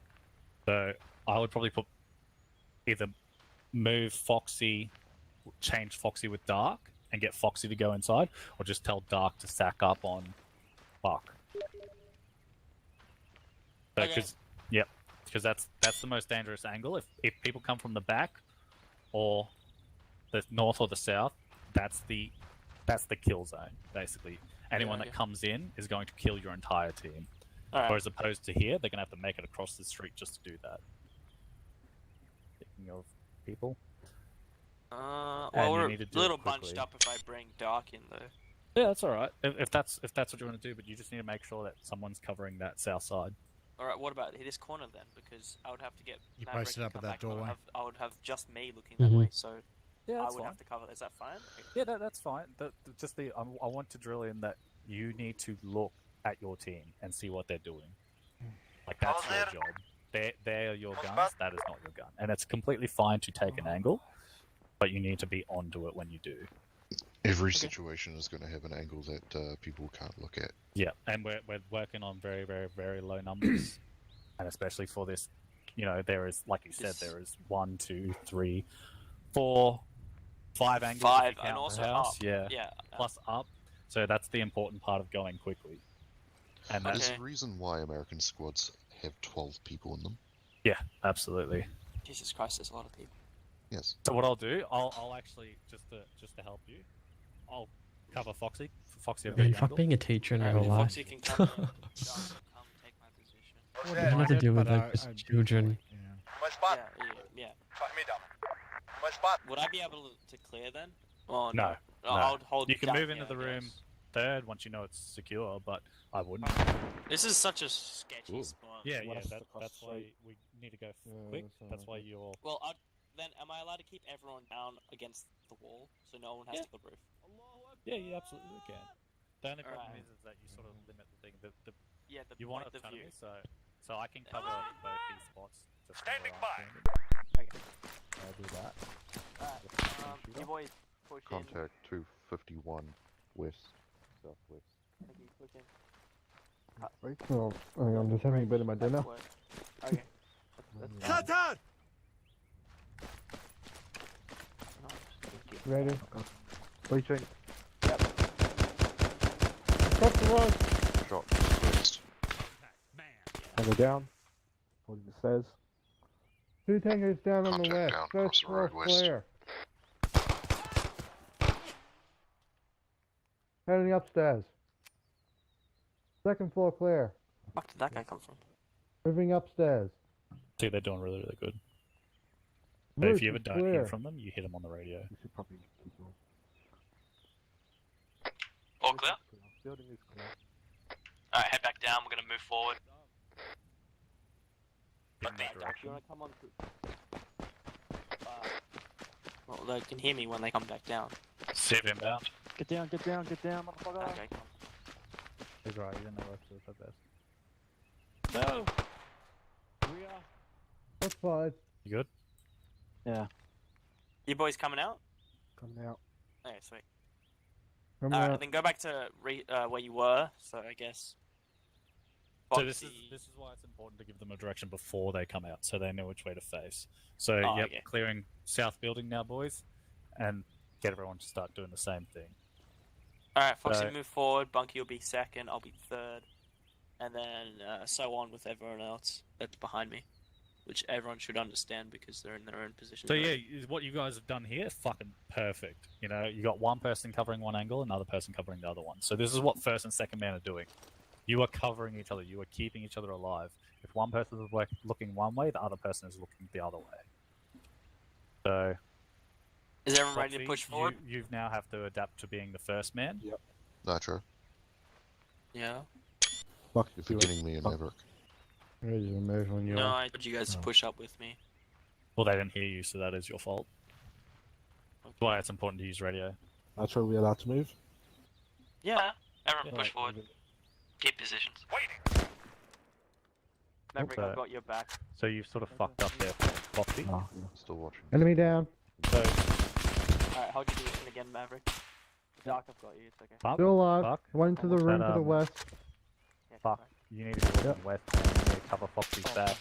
S11: So I would probably put either move Foxy, change Foxy with Dark, and get Foxy to go inside, or just tell Dark to sack up on Buck. Because that's the most dangerous angle. If people come from the back, or the north or the south, that's the kill zone. Basically, anyone that comes in is going to kill your entire team.
S1: Right.
S11: Whereas opposed to here, they're going to have to make it across the street just to do that. Speaking of people,
S1: well, we're a little bunched up if I bring Dark in though.
S11: Yeah, that's all right. If that's what you want to do, but you just need to make sure that someone's covering that south side.
S1: All right, what about this corner then? Because I would have to get.
S2: You
S1: Maverick
S2: posted
S1: to
S2: up
S1: come
S2: at that
S1: back, and
S2: doorway.
S1: I would have just me looking that way, so
S11: Yeah,
S1: I
S11: that's
S1: would
S11: fine.
S1: have to cover. Is that fine?
S11: Yeah, that's fine. I want to drill in that you need to look at your team and see what they're doing. Like that's your job. They're your guns. That is not your gun, and it's completely fine to take an angle, but you need to be onto it when you do.
S12: Every situation is going to have an angle that people can't look at.
S11: Yeah, and we're working on very, very, very low numbers, and especially for this, there is, like you said, there is 1, 2, 3, 4, 5 angles.
S1: Five,
S11: if you count
S1: and also
S11: the house.
S1: up.
S11: Yeah,
S1: Yeah.
S11: plus up. So that's the important part of going quickly. And
S12: There's a reason why American squads have 12 people in them.
S11: Yeah, absolutely.
S1: Jesus Christ, there's a lot of people.
S12: Yes.
S11: So what I'll do, I'll actually just to help you, I'll cover Foxy. Foxy,
S4: Man, fuck being a teacher in real life.
S1: Foxy can come take my position.
S4: You don't have to deal with children.
S1: Yeah. Would I be able to clear then? Oh,
S11: No.
S1: I'll hold.
S11: You can
S1: down
S11: move into
S1: here,
S11: the
S1: I
S11: room
S1: guess.
S11: third once you know it's secure, but I wouldn't.
S1: This is such a sketchy spot.
S11: Yeah, that's why we need to go quick. That's why you're.
S1: Well, then am I allowed to keep everyone down against the wall so no one has to the roof?
S11: Yeah, you absolutely can. The only problem
S1: Alright.
S11: is that you sort of limit the thing.
S1: Yeah,
S11: you want
S1: the
S11: autonomy,
S1: view.
S11: so I can cover both these spots. Just
S14: Standing by.
S1: Okay.
S11: I'll do that.
S5: You boys push
S12: Contact 251 west, southwest.
S5: in. Thank you, push in.
S7: Wait, oh, hang on, just having a bit of my dinner.
S5: Okay.
S14: Cut out!
S7: Ready? Breaching.
S5: Yep.
S7: Stop the road!
S12: Shot first.
S6: Tango down. Holding the stairs.
S7: 2 tangos down on the
S12: Contact
S7: west.
S12: down,
S7: First
S12: cross the
S7: floor
S12: road west.
S7: clear. Heading upstairs. 2nd floor clear.
S1: Where did that guy come from?
S7: Moving upstairs.
S11: See, they're doing really, really good. But
S7: Roof
S11: if you ever
S7: is
S11: don't
S7: clear.
S11: hear from them, you hit them on the radio.
S6: You should probably keep going.
S15: All clear?
S6: Building is clear.
S15: Alright, head back down. We're gonna move forward.
S11: Hit in that
S5: Do
S11: direction.
S5: you want to come on through?
S1: Well, they can hear me when they come back down.
S11: Save inbound.
S10: Get down, motherfucker.
S1: Okay, come on.
S11: He's right, you didn't know where to put this.
S10: No! We are.
S7: That's fine.
S11: You good?
S10: Yeah.
S1: You boys coming out?
S6: Coming out.
S1: Okay, sweet.
S7: Come
S1: Alright,
S7: out.
S1: then go back to where you were, so I guess...
S11: So this
S1: Foxy-
S11: is why it's important to give them a direction before they come out, so they know which way to face. So
S1: Oh,
S11: yep,
S1: yeah.
S11: clearing south building now, boys, and get everyone to start doing the same thing.
S1: Alright, Foxy,
S11: So-
S1: move forward. Bunky will be second, I'll be third. And then so on with everyone else that's behind me. Which everyone should understand because they're in their own position.
S11: So yeah, what you guys have done here, fucking perfect. You know, you got one person covering one angle, another person covering the other one. So this is what first and second man are doing. You are covering each other. You are keeping each other alive. If one person is looking one way, the other person is looking the other way. So,
S1: Is everyone ready to
S11: Foxy,
S1: push forward?
S11: You now have to adapt to being the first man.
S12: Nitro,
S1: Yeah.
S6: Fuck
S12: you're forgetting me and Maverick.
S7: Ready to move when you
S1: No,
S7: are.
S1: I told you guys to
S7: Oh.
S1: push up with me.
S11: Well, they didn't hear you, so that is your fault. That's why it's important to use radio.
S6: Not sure we're allowed to move.
S1: Yeah. Everyone
S11: Yeah,
S1: push forward.
S15: Keep positions.
S5: Maverick,
S11: So-
S5: I've got your back.
S11: So you've sort of fucked up there, Foxy.
S7: Oh.
S12: Still watching.
S7: Enemy down.
S11: So,
S5: Alright, hold your position again, Maverick. Dark, I've got you, it's okay.
S11: fuck,
S7: Still alive.
S11: fuck.
S7: One to the room to the west.
S5: Yeah,
S11: Fuck.
S5: come back.
S11: You need to be looking west, man. You need to cover Foxy's back.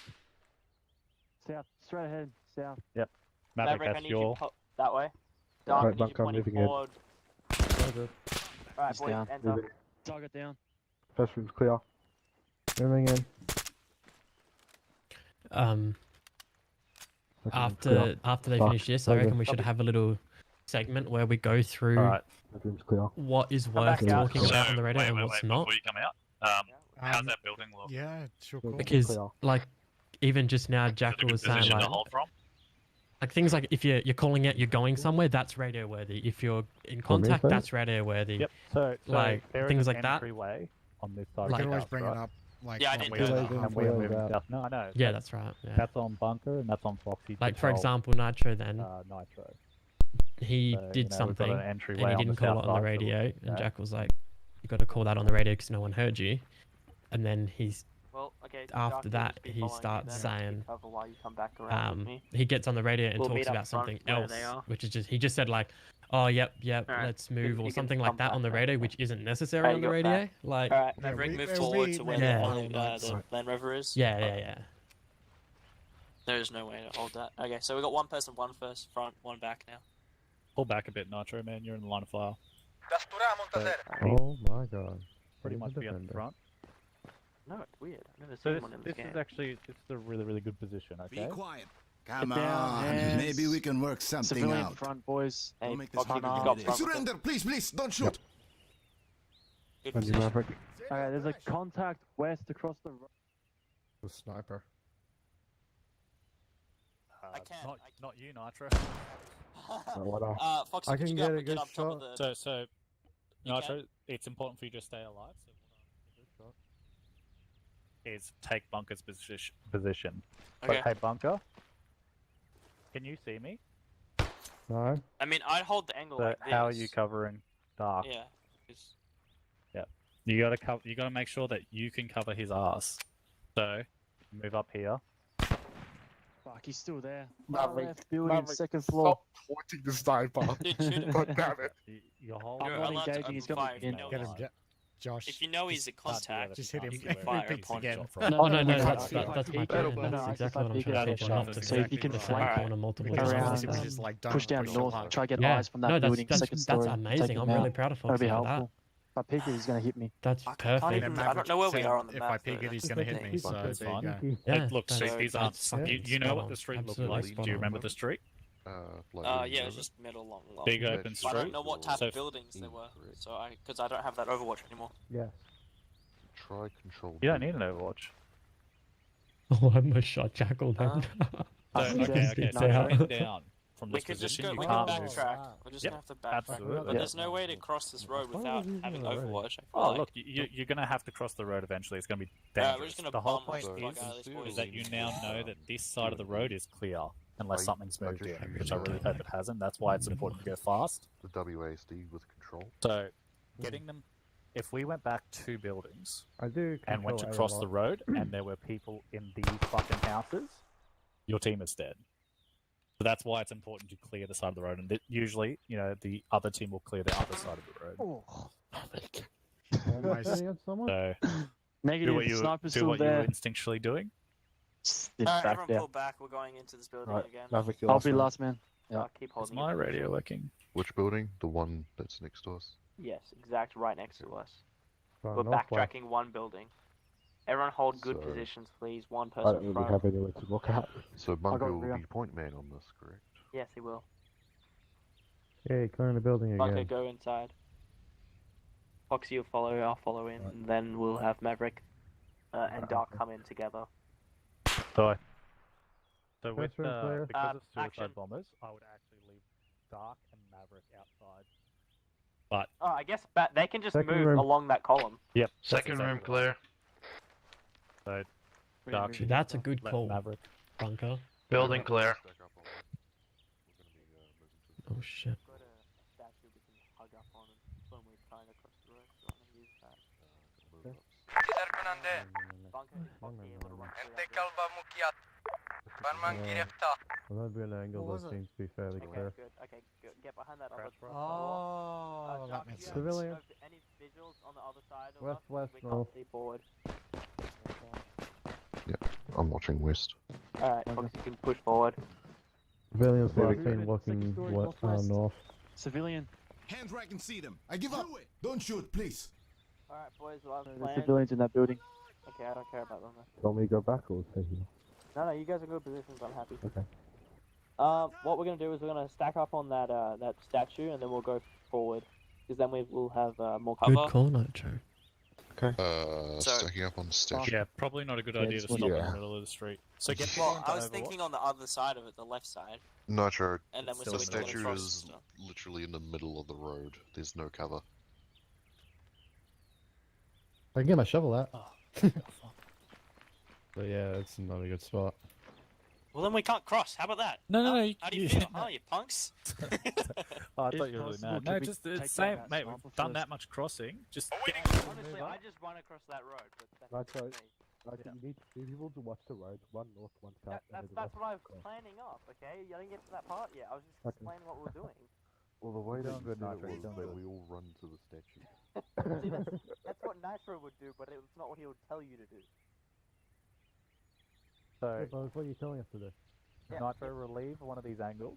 S10: South, straight ahead, south.
S11: Maverick,
S5: Maverick, I
S11: that's
S5: need you
S11: your...
S5: that way. Dark,
S6: Right,
S5: I need you
S6: Bunker, I'm
S5: pointing
S6: moving in.
S5: forward.
S7: Roger.
S5: Alright,
S10: He's
S5: boys,
S10: down.
S5: enter.
S6: Moving.
S10: Target down.
S6: First room's clear.
S7: Moving in.
S2: Um,
S7: Second room's clear.
S4: After they
S7: Fuck.
S4: finish this, I
S7: Roger.
S4: reckon we should have a little segment where we go through
S11: Alright.
S6: Third room's clear.
S4: what is
S5: Come
S4: worth
S5: back out.
S4: talking about on the radio and what's not.
S11: Before you come out, how's that building look?
S2: Yeah, sure.
S6: Cool.
S2: Cool.
S4: Because
S6: Clear.
S4: like even just now,
S11: Is it a
S4: Jackal
S11: good
S4: was saying
S11: position
S4: like
S11: to hold from?
S4: things like if you're calling out you're going somewhere, that's radio worthy. If you're in contact,
S7: sir?
S4: that's radio worthy.
S11: Yep. So
S4: Like,
S11: there is
S4: things
S11: an
S4: like that.
S11: entryway on this side
S2: We
S11: of
S2: can
S11: the
S2: always
S11: house,
S2: bring
S11: right?
S2: it up. Like,
S1: Yeah, I
S2: when
S1: didn't
S2: we
S1: know
S2: get
S1: that.
S2: up.
S11: And we are moving
S7: out.
S11: stuff. No, I know.
S4: Yeah, that's right. Yeah.
S11: That's on Bunker and that's on Foxy.
S4: Like for
S11: Patrol,
S4: example, Nitro then
S11: Nitro.
S4: he
S11: So,
S4: did
S11: you know, we've got
S4: something
S11: an
S4: and
S11: entryway
S4: he
S11: on
S4: didn't
S11: the
S4: call
S11: south
S4: it on the
S11: side, so
S4: radio,
S11: we'll
S4: and
S11: do that.
S4: Jack was like, "You got to call that on the radio because no one heard you." And then
S5: Well, okay,
S4: after
S5: Dark,
S4: that,
S5: you'll just be
S4: he
S5: following me
S4: starts
S5: then.
S4: saying,
S5: Cover while you come back around with me.
S4: he gets on the radio and
S5: We'll meet
S4: talks
S5: up
S4: about
S5: front
S4: something
S5: where
S4: else,
S5: they are.
S4: which is just he just said like, "Oh, yep,
S5: Alright,
S4: let's move," or
S5: you can
S4: something
S5: come
S4: like that
S5: back
S4: on the
S5: then,
S4: radio,
S5: okay.
S4: which isn't necessary
S5: Alright,
S4: on the
S5: you got
S4: radio.
S5: back.
S4: Like,
S5: Alright,
S1: Maverick,
S2: we-
S1: move
S2: we-
S1: forward
S2: we-
S1: to where
S2: we-
S1: the,
S2: yeah.
S1: the Land Rover is.
S4: yeah.
S1: There is no way to hold that. Okay, so we got one person, one first front, one back now.
S11: Pull back a bit, Nitro, man. You're in the line of fire.
S7: Oh my god.
S11: Pretty
S7: What
S11: much
S7: is
S11: be
S7: it
S11: up
S7: then?
S11: front.
S5: No, it's weird. I've never
S11: So
S5: seen
S11: this,
S5: one in this
S11: this
S5: game.
S11: is actually this is a really, really good position, okay?
S14: Be quiet. Come
S10: Get down,
S14: on.
S10: hands.
S14: Maybe we can work something
S10: Civilian
S14: out.
S10: front, boys.
S5: Hey,
S14: Don't make this
S5: Foxy,
S14: harder
S5: you
S14: than
S5: got
S14: it
S5: front
S14: is.
S5: with it.
S14: Surrender, please, please, don't shoot.
S1: Good
S7: Thank you,
S1: position.
S7: Maverick.
S10: Alright, there's a contact west across the road.
S7: The sniper.
S1: I can.
S11: Not you, Nitro.
S6: What
S1: Foxy,
S7: I
S1: could you
S7: can
S1: go
S7: get a good
S1: up top of
S7: shot.
S1: the...
S11: So
S1: You
S11: Nitro,
S1: can?
S11: it's important for you to stay alive. So what is take Bunker's position.
S1: Okay.
S11: But hey, Bunker, can you see me?
S7: No.
S1: I mean, I'd hold the angle
S11: So
S1: like this.
S11: how are you covering Dark?
S1: Yeah. 'cause-
S11: You gotta cover. You gotta make sure that you can cover his ass. So move up here.
S10: Fuck, he's still there. Far
S6: Maverick,
S10: left building,
S6: Maverick,
S10: second floor.
S6: Stop pointing the sniper.
S1: Dude, shoot him.
S6: God damn it.
S11: Your whole.
S10: I'm
S1: You're
S10: not
S1: allowed to
S10: engaging, he's
S1: open
S10: got
S1: fire
S10: me
S1: if you
S10: in.
S1: know
S2: Get
S1: he's-
S2: him, Josh.
S1: If you know he's a contact,
S2: Just hit him.
S1: you can fire
S2: Repeats
S1: upon
S2: again.
S1: him.
S4: Oh no,
S6: we can't
S4: that's
S6: see it.
S4: that's my
S10: No,
S4: plan.
S10: no,
S4: That's
S10: I
S4: exactly what I'm
S10: think
S4: trying to
S10: it's
S4: say.
S10: shot.
S4: That's
S10: So
S4: exactly
S10: if you can
S4: the
S10: flank
S4: same corner multiple
S2: Because
S4: times.
S10: around,
S2: Foxy was just like, don't
S10: push down
S2: push the
S10: north,
S2: luck.
S10: try to get
S4: Yeah.
S10: eyes from that
S4: No,
S10: building,
S4: that's
S10: second story.
S4: amazing.
S10: Take
S4: I'm
S10: him
S4: really
S10: out.
S4: proud of
S10: That'll
S4: Foxy
S10: be
S4: for that.
S10: helpful. If I peek it, he's gonna hit me.
S4: That's
S1: I can't
S4: perfect.
S1: even- I don't know where we
S2: said,
S1: are on the
S2: If
S1: map,
S2: I peek
S1: though,
S2: it, he's
S1: that's
S2: gonna
S1: the
S2: hit
S1: thing.
S2: me. So
S11: That's
S2: there you
S11: fine.
S2: go.
S4: Yeah,
S11: Like, look,
S4: that's-
S11: these
S4: that's
S11: aren't. You know
S4: spot
S11: what
S4: on.
S11: the street looks
S4: Absolutely
S11: like?
S4: spot
S11: Do you
S4: on.
S11: remember the street?
S12: Like
S1: Yeah, it's just middle long.
S11: Big
S12: Yeah,
S11: open
S12: just-
S1: I
S11: street.
S1: don't know what type
S11: So
S1: of buildings there were, so because I don't have that Overwatch anymore.
S7: Yes.
S12: Try control.
S11: You don't need an Overwatch.
S4: Oh, I almost shot Jackal then.
S11: So,
S10: I think
S11: okay,
S10: that's
S11: so
S10: not
S11: straight down from
S1: We
S11: this
S1: could just
S11: position.
S1: go.
S11: You
S1: We
S11: can't
S1: can
S11: move.
S1: backtrack. We're just
S11: Yep,
S1: gonna have to backtrack.
S11: absolutely.
S1: But there's no way to cross this road
S7: Why
S1: without
S7: was he
S1: having
S7: using it already?
S1: Overwatch. I feel
S11: Oh,
S1: like.
S11: look, you're going to have to cross the road eventually. It's going to be
S1: We're
S11: dangerous.
S1: just gonna
S11: The whole
S1: bomb
S11: point
S1: the fuck out of
S11: is,
S1: this boys.
S11: is that you now know that this side of the road is clear unless
S12: I-
S11: something's
S12: I
S11: moved
S12: just
S11: in,
S12: use
S11: which I really
S12: the-
S11: hope it hasn't. That's why it's important to go fast.
S12: The WASD with control.
S11: So, getting them. If we went back 2 buildings
S7: I do.
S11: and went to
S7: control
S11: cross
S7: A
S11: the
S7: lot.
S11: road and there were people in these fucking houses, your team is dead. So that's why it's important to clear the side of the road. And usually, you know, the other team will clear the other side of the road.
S10: Oh,
S2: Almost.
S7: Against someone?
S11: So do
S10: negative.
S11: what you
S10: Sniper's
S11: do
S10: still
S11: what you were
S10: there.
S11: instinctually doing.
S10: Sit
S1: Alright,
S10: back
S1: everyone
S10: there.
S1: pull back. We're going into this building
S6: Right,
S1: again.
S6: Maverick, you're
S10: I'll
S6: last
S10: be
S6: one.
S10: last man. Yeah.
S5: I'll keep
S11: Is
S5: holding
S11: my
S5: your
S11: radio
S5: position.
S11: working?
S12: Which building? The one that's next to us.
S5: Yes, exact right next to us.
S7: Right,
S5: We're
S7: northwest.
S5: backtracking one building. Everyone hold good
S12: So-
S5: positions, please. One
S6: I
S5: person
S6: don't really
S5: front.
S6: have anywhere to look at.
S12: So Bunker will
S10: rear.
S12: be point man on this, correct?
S5: Yes, he will.
S7: Yeah, clearing the building
S5: Bunker,
S7: again.
S5: go inside. Foxy will follow, I'll follow in, and then we'll have Maverick and Dark come in together.
S11: So with
S7: First room clear.
S11: because of suicide
S5: Action.
S11: bombers, I would actually leave Dark and Maverick outside.
S5: Oh, I guess they can just
S7: Second
S5: move
S7: room.
S5: along that column.
S11: Yep.
S16: Second room clear.
S11: So
S4: Dark. That's a good call.
S11: Maverick.
S4: Bunker.
S16: Building clear.
S4: Oh shit.
S5: Got a statue we can hug up on and when we're trying across the road. So I'm gonna use that. Bunker is Foxy able to run
S7: I'm not doing an angle that seems to be fairly clear.
S5: Good. Okay, good. Get behind that other
S2: Oh, that makes sense.
S7: Civilian.
S5: Any visuals on the other side of
S7: West,
S5: us?
S7: west,
S5: We
S7: north.
S5: can't see forward.
S12: Yep, I'm watching west.
S5: Alright, Foxy, you can push forward.
S7: Civilians
S6: There we
S7: last
S6: go.
S7: seen walking north.
S10: Civilian.
S14: Hands where I can see them. I give up. Don't shoot, please.
S5: Alright, boys, well,
S10: There's
S5: plan.
S10: civilians in that building.
S5: Okay, I don't care about them.
S7: Want me to go back or stay here?
S5: No, you guys are good positions. I'm happy.
S7: Okay.
S5: What we're gonna do is we're gonna stack up on that that statue, and then we'll go forward, because then we'll have more cover.
S4: Good call, Nitro.
S6: Okay.
S12: Stacking up on the statue.
S11: Yeah, probably not a good
S10: Yeah,
S11: idea to
S10: it's
S11: stop in
S12: yeah.
S11: the middle of the street. So get
S1: Well,
S11: people
S1: I was
S11: into
S1: thinking
S11: Overwatch.
S1: on the other side of it, the left side,
S12: Nitro,
S1: and then we're
S11: The
S12: the
S1: still going
S12: statue
S1: across
S12: is
S1: stuff.
S12: literally in the middle of the road. There's no cover.
S7: I can get my shovel out.
S11: Oh,
S7: But yeah, it's not a good spot.
S1: Well, then we can't cross. How about that?
S11: No, no,
S1: Huh?
S11: no.
S1: How do you feel? Oh, you punks.
S11: Oh, I thought you were really
S10: possible,
S11: mad.
S10: could
S11: No,
S10: we
S11: just
S10: take
S11: it's
S10: down
S11: same,
S10: that
S11: mate.
S10: sniper
S11: We've done
S10: first?
S11: that much crossing. Just
S5: Honestly, I just run across that road, but that's
S6: Right,
S5: me.
S6: You need two people to watch the road. One north, one south.
S5: That's what I was planning up. Okay, you didn't get to that part yet. I was just
S6: Okay.
S5: explaining what we're doing.
S6: Well, the way
S7: Sounds good, Nitro,
S6: was
S7: sounds
S6: that
S7: good.
S6: we all run to the statue.
S5: See, that's what Nitro would do, but it's not what he would tell you to do.
S7: Hey, Buzz, what are you telling us to do?
S5: Yeah.
S11: Nitro relieve one of these angles.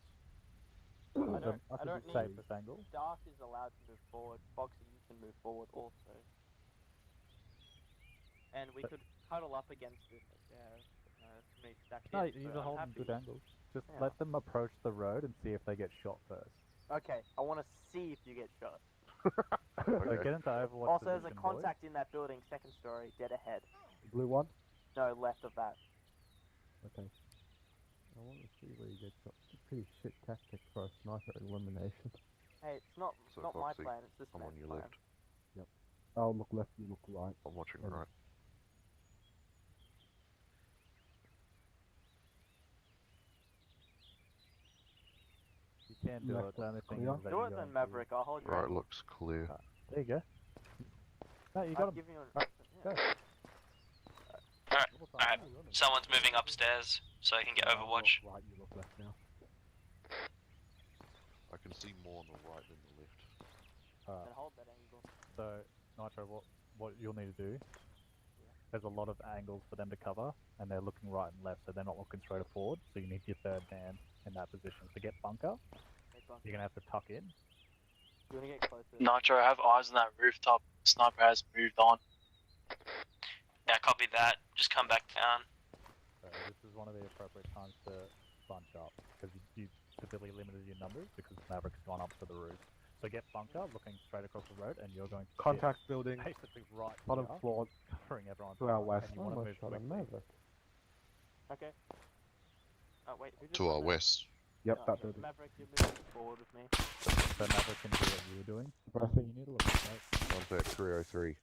S5: I don't need.
S11: Safest angle.
S5: Dark is allowed to move forward. Foxy, you can move forward also. And we could cuddle up against it. Me stacked
S11: No,
S5: in,
S11: you're
S5: so I'm
S11: holding
S5: happy.
S11: good angles. Just
S5: Yeah.
S11: let them approach the road and see if they get shot first.
S5: Okay, I want to see if you get shot.
S11: So get into Overwatch.
S5: Also, there's a
S11: position, boys.
S5: contact in that building, second story, dead ahead.
S6: The blue one?
S5: No, left of that.
S6: Okay.
S7: I want to see where you get shot. It's a pretty shit tactic for a sniper elimination.
S5: Hey, it's not
S12: So,
S5: not
S12: Foxy,
S5: my plan. It's this
S12: I'm on
S5: man's
S12: your
S5: plan.
S12: left.
S6: I'll look left, you look right.
S12: I'm watching
S6: Okay.
S12: right.
S11: You can do it. The only thing
S6: clear.
S11: is that
S5: Do
S11: you
S5: it
S11: go
S5: then,
S11: into-
S5: Maverick. I'll hold you.
S12: Right looks clear.
S11: There you go. No, you got
S5: I'll
S11: him.
S5: give you an.
S11: Right,
S5: yeah.
S11: go.
S15: Alright, someone's moving upstairs so I can get Overwatch.
S6: Right, you look left now.
S12: I can see more on the right than the left.
S5: Then hold that angle.
S11: So, Nitro, what you'll need to do, there's a lot of angles for them to cover, and they're looking right and left, so they're not looking straight forward, so you need your third man in that position. To get bunker,
S5: Hey, Bunker,
S11: you're going to have to tuck in.
S5: you wanna get closer?
S10: Nitro, I have eyes on that rooftop. Sniper has moved on.
S15: Yeah, copy that. Just come back down.
S11: So this is one of the appropriate times to bunch up, because you severely limited your numbers, because Maverick's gone up to the roof. So get bunker, looking straight across the road, and you're going to
S6: Contact building,
S11: sit basically right
S6: bottom
S11: here,
S6: floor,
S11: covering everyone.
S6: to our west.
S11: And you want to move
S7: shot a
S11: quickly.
S7: Maverick.
S5: Okay. Oh wait, who just
S12: To
S5: done
S12: our
S5: that?
S12: west.
S6: Yep,
S5: Oh,
S6: that
S5: okay,
S6: building.
S5: Maverick, you're moving forward with me.
S11: So Maverick can do what you were doing. But I think you need to look straight.
S12: Contact 303.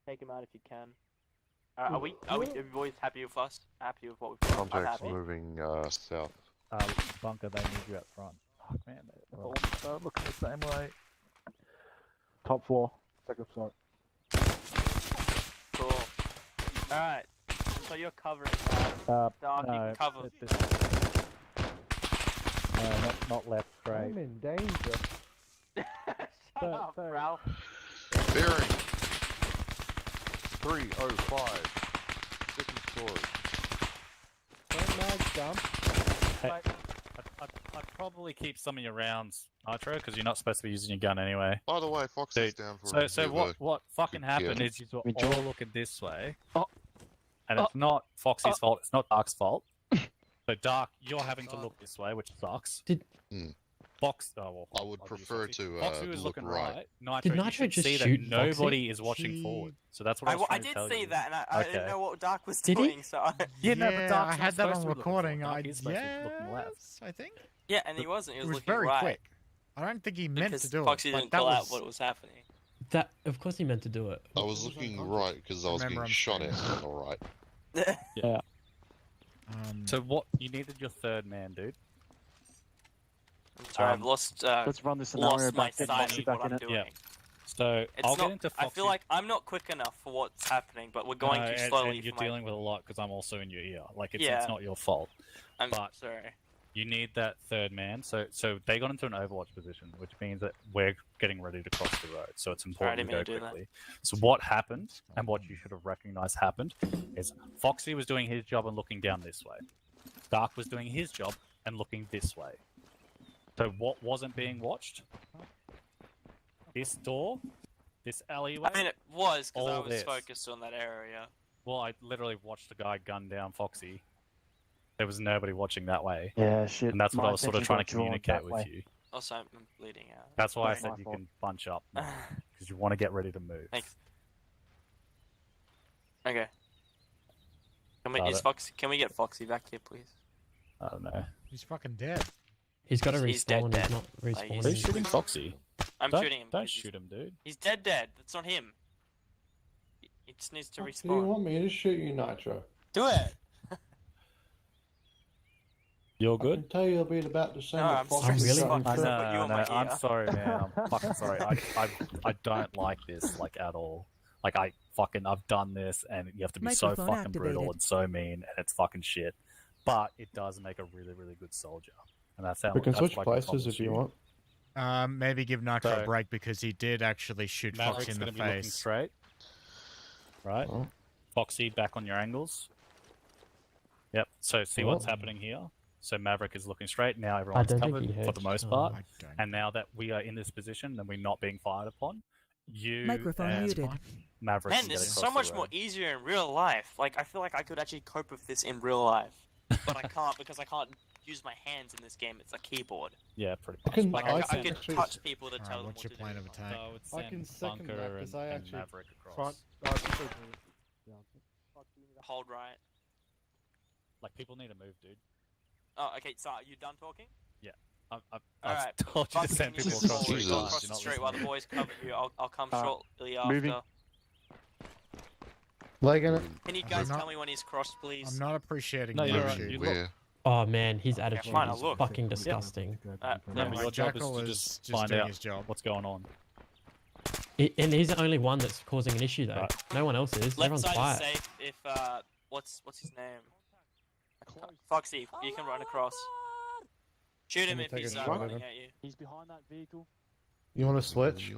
S5: Take him out if you can. Are we boys happy with us? Happy with what we've got? I'm
S12: Contact's
S5: happy.
S12: moving south.
S11: Bunker, they need you out front. Fuck, man, they're all looking the same way.
S6: Top floor, second floor.
S5: Cool. Alright. So you're covering Dark, you
S11: no,
S5: can cover.
S11: not left, straight.
S7: I'm in danger.
S5: Shut up, Ralph.
S12: Bearing 305. Second story.
S7: Don't mag jump.
S11: Hey, I'd probably keep some of your rounds, Nitro, because you're not supposed to be using your gun anyway.
S12: By the way, Fox is down for a
S11: So what fucking
S12: good
S11: happened
S12: gear.
S11: is you were all looking this way, and it's not Foxy's fault. It's not Dark's fault. So Dark, you're having to look this way, which sucks. Fox, well,
S12: I would prefer to
S11: Foxy was
S12: look
S11: looking
S12: right.
S11: Nitro,
S4: Did
S11: you
S4: Nitro
S11: should
S4: just
S11: see
S4: shoot
S11: that nobody
S4: Foxy?
S11: is watching forward. So that's what I was
S1: I
S11: trying to
S1: did
S11: tell
S1: see
S11: you.
S1: that, and I didn't
S11: Okay.
S1: know what Dark was
S4: Did he?
S1: doing. So I,
S11: Yeah, no, but
S2: Yeah,
S11: Dark's
S2: I
S11: not
S2: had that
S11: supposed
S2: on
S11: to be looking
S2: recording.
S11: forward. Dark is supposed to be looking left.
S2: Yes, I think.
S1: yeah, and he wasn't. He
S2: It
S1: was
S2: was
S1: looking
S2: very
S1: right.
S2: quick. I don't think he meant
S1: Because
S2: to do
S1: Foxy
S2: it.
S1: didn't
S2: But that
S1: call out
S2: was,
S1: what was happening.
S4: That, of course, he meant to do it.
S12: I was looking right because I was
S2: Remember
S12: being
S2: on
S12: shot
S2: screen.
S12: at on the right.
S10: Yeah.
S11: So what? You needed your third man, dude.
S1: I'm sorry, I've lost.
S10: Let's run this scenario
S1: lost my
S10: back, get
S1: sight
S10: Foxy
S1: of
S10: back
S1: what
S10: in
S1: I'm
S10: it.
S1: doing.
S11: Yeah. So
S1: It's
S11: I'll
S1: not,
S11: get into Foxy.
S1: I feel like I'm not quick enough for what's happening, but we're going too slowly.
S11: And you're
S1: for my...
S11: dealing with a lot because I'm also in your ear. Like it's
S1: Yeah.
S11: not your fault.
S1: I'm
S11: but
S1: sorry.
S11: You need that third man. So they got into an Overwatch position, which means that we're getting ready to cross the road. So it's important to go quickly. So what happened, and what you should have recognized happened, is Foxy was doing his job and looking down this way. Dark was doing his job and looking this way. So what wasn't being watched? This door, this alleyway.
S1: I mean, it was because I
S11: all
S1: was
S11: this.
S1: focused on that area.
S11: Well, I literally watched the guy gun down Foxy. There was nobody watching that way.
S10: Yeah, shit.
S11: And that's what
S10: My
S11: I was sort of
S10: attention
S11: trying
S10: got
S11: to
S10: drawn
S11: communicate
S10: that
S11: with
S10: way.
S11: you.
S1: Also, I'm bleeding out.
S11: That's why I
S10: That's
S11: said
S10: my
S11: you
S10: fault.
S11: can bunch up because you want to get ready to move.
S1: Thanks. Okay. Can we get Foxy back here, please?
S11: I don't know.
S2: He's fucking dead.
S4: He's got to
S1: He's
S4: respawn.
S1: dead.
S4: He's not
S1: Like,
S4: respawning.
S11: Who's shooting Foxy?
S1: I'm
S11: Don't-
S1: shooting him.
S11: Don't
S1: because he's-
S11: shoot him, dude.
S1: He's dead. That's not him. He just needs to
S16: Do you
S1: respawn.
S16: want me to shoot you, Nitro?
S1: Do it.
S11: You're
S16: I
S11: good?
S16: can tell you a bit about the same.
S1: No, I'm
S16: Foxy
S1: really
S16: got
S1: fucking
S16: in front.
S1: put you on my
S11: I'm
S1: ear.
S11: sorry, man. I'm fucking sorry. I don't like this like at all. Like I've done this, and you have to be so
S3: Microphone
S11: fucking brutal
S3: activated.
S11: and so mean, and it's fucking shit. But it does make a really, really good soldier, and that's how.
S16: We can
S11: that's
S16: switch
S11: what I can
S16: places
S11: promise
S16: if you want.
S2: Maybe give Nitro
S11: So-
S2: a break because he did actually shoot Fox
S11: Maverick's
S2: in the
S11: going to be looking
S2: face.
S11: straight, right?
S16: Oh.
S11: Foxy back on your angles. Yep. So see what's happening here. So Maverick is looking straight. Now everyone's
S4: don't think
S11: covered
S4: he
S11: for the
S4: hedged.
S11: most
S4: Oh,
S11: part.
S2: I don't.
S11: And now that we are in this position and we're not being fired upon, you
S3: Microphone
S11: and
S3: muted.
S11: Maverick
S1: Man,
S11: can
S1: this
S11: get
S1: is
S11: across
S1: so much
S11: the
S1: more
S11: road.
S1: easier in real life. Like, I feel like I could actually cope with this in real life, but I can't because I can't use my hands in this game. It's a keyboard.
S11: Yeah, pretty
S16: I
S11: much.
S16: can-
S1: Like,
S16: I
S1: I
S16: can
S1: could
S16: actually-
S1: touch people to
S2: Alright,
S1: tell them
S2: what's
S1: what
S2: your
S1: to
S2: plan
S1: do.
S2: of attack?
S11: So I would
S16: I
S11: send
S16: can second
S11: Bunker
S16: that because I
S11: and
S16: actually
S11: Maverick across.
S16: front.
S1: Hold right.
S11: Like people need to move, dude.
S1: Oh, okay. So, are you done talking?
S11: I've
S1: Alright.
S11: told you to
S1: Bunker,
S11: send
S1: can you
S11: people
S1: just
S11: across.
S1: go
S11: the
S12: Jesus.
S11: line.
S1: across
S11: You're
S1: the
S11: not
S1: street while the
S11: listening.
S1: boys cover you. I'll come shortly
S10: moving.
S1: after.
S7: Leg in it.
S1: Can you guys
S2: not-
S1: tell me when he's crossed, please?
S2: I'm not appreciating
S11: No,
S2: the
S11: you're
S2: shoot.
S11: right. You
S12: Where?
S4: Oh man, his attitude
S1: fine,
S4: is
S1: I'll look.
S4: fucking disgusting.
S11: Yeah,
S1: let
S11: but
S1: me-
S11: your job is
S2: Jackal
S11: to
S2: is
S11: just
S2: just
S11: find
S2: doing
S11: out
S2: his job.
S11: what's going on.
S4: And he's the only one that's causing an issue though.
S11: Right.
S4: No one else is.
S1: Left
S4: Everyone's
S1: side
S4: quiet.
S1: is safe if what's his name? Foxy, you can run across. Shoot him
S7: Let me
S1: if
S7: take
S1: he's
S7: a shot at
S1: running
S7: him.
S1: at you.
S10: He's behind that vehicle.
S7: You want to switch?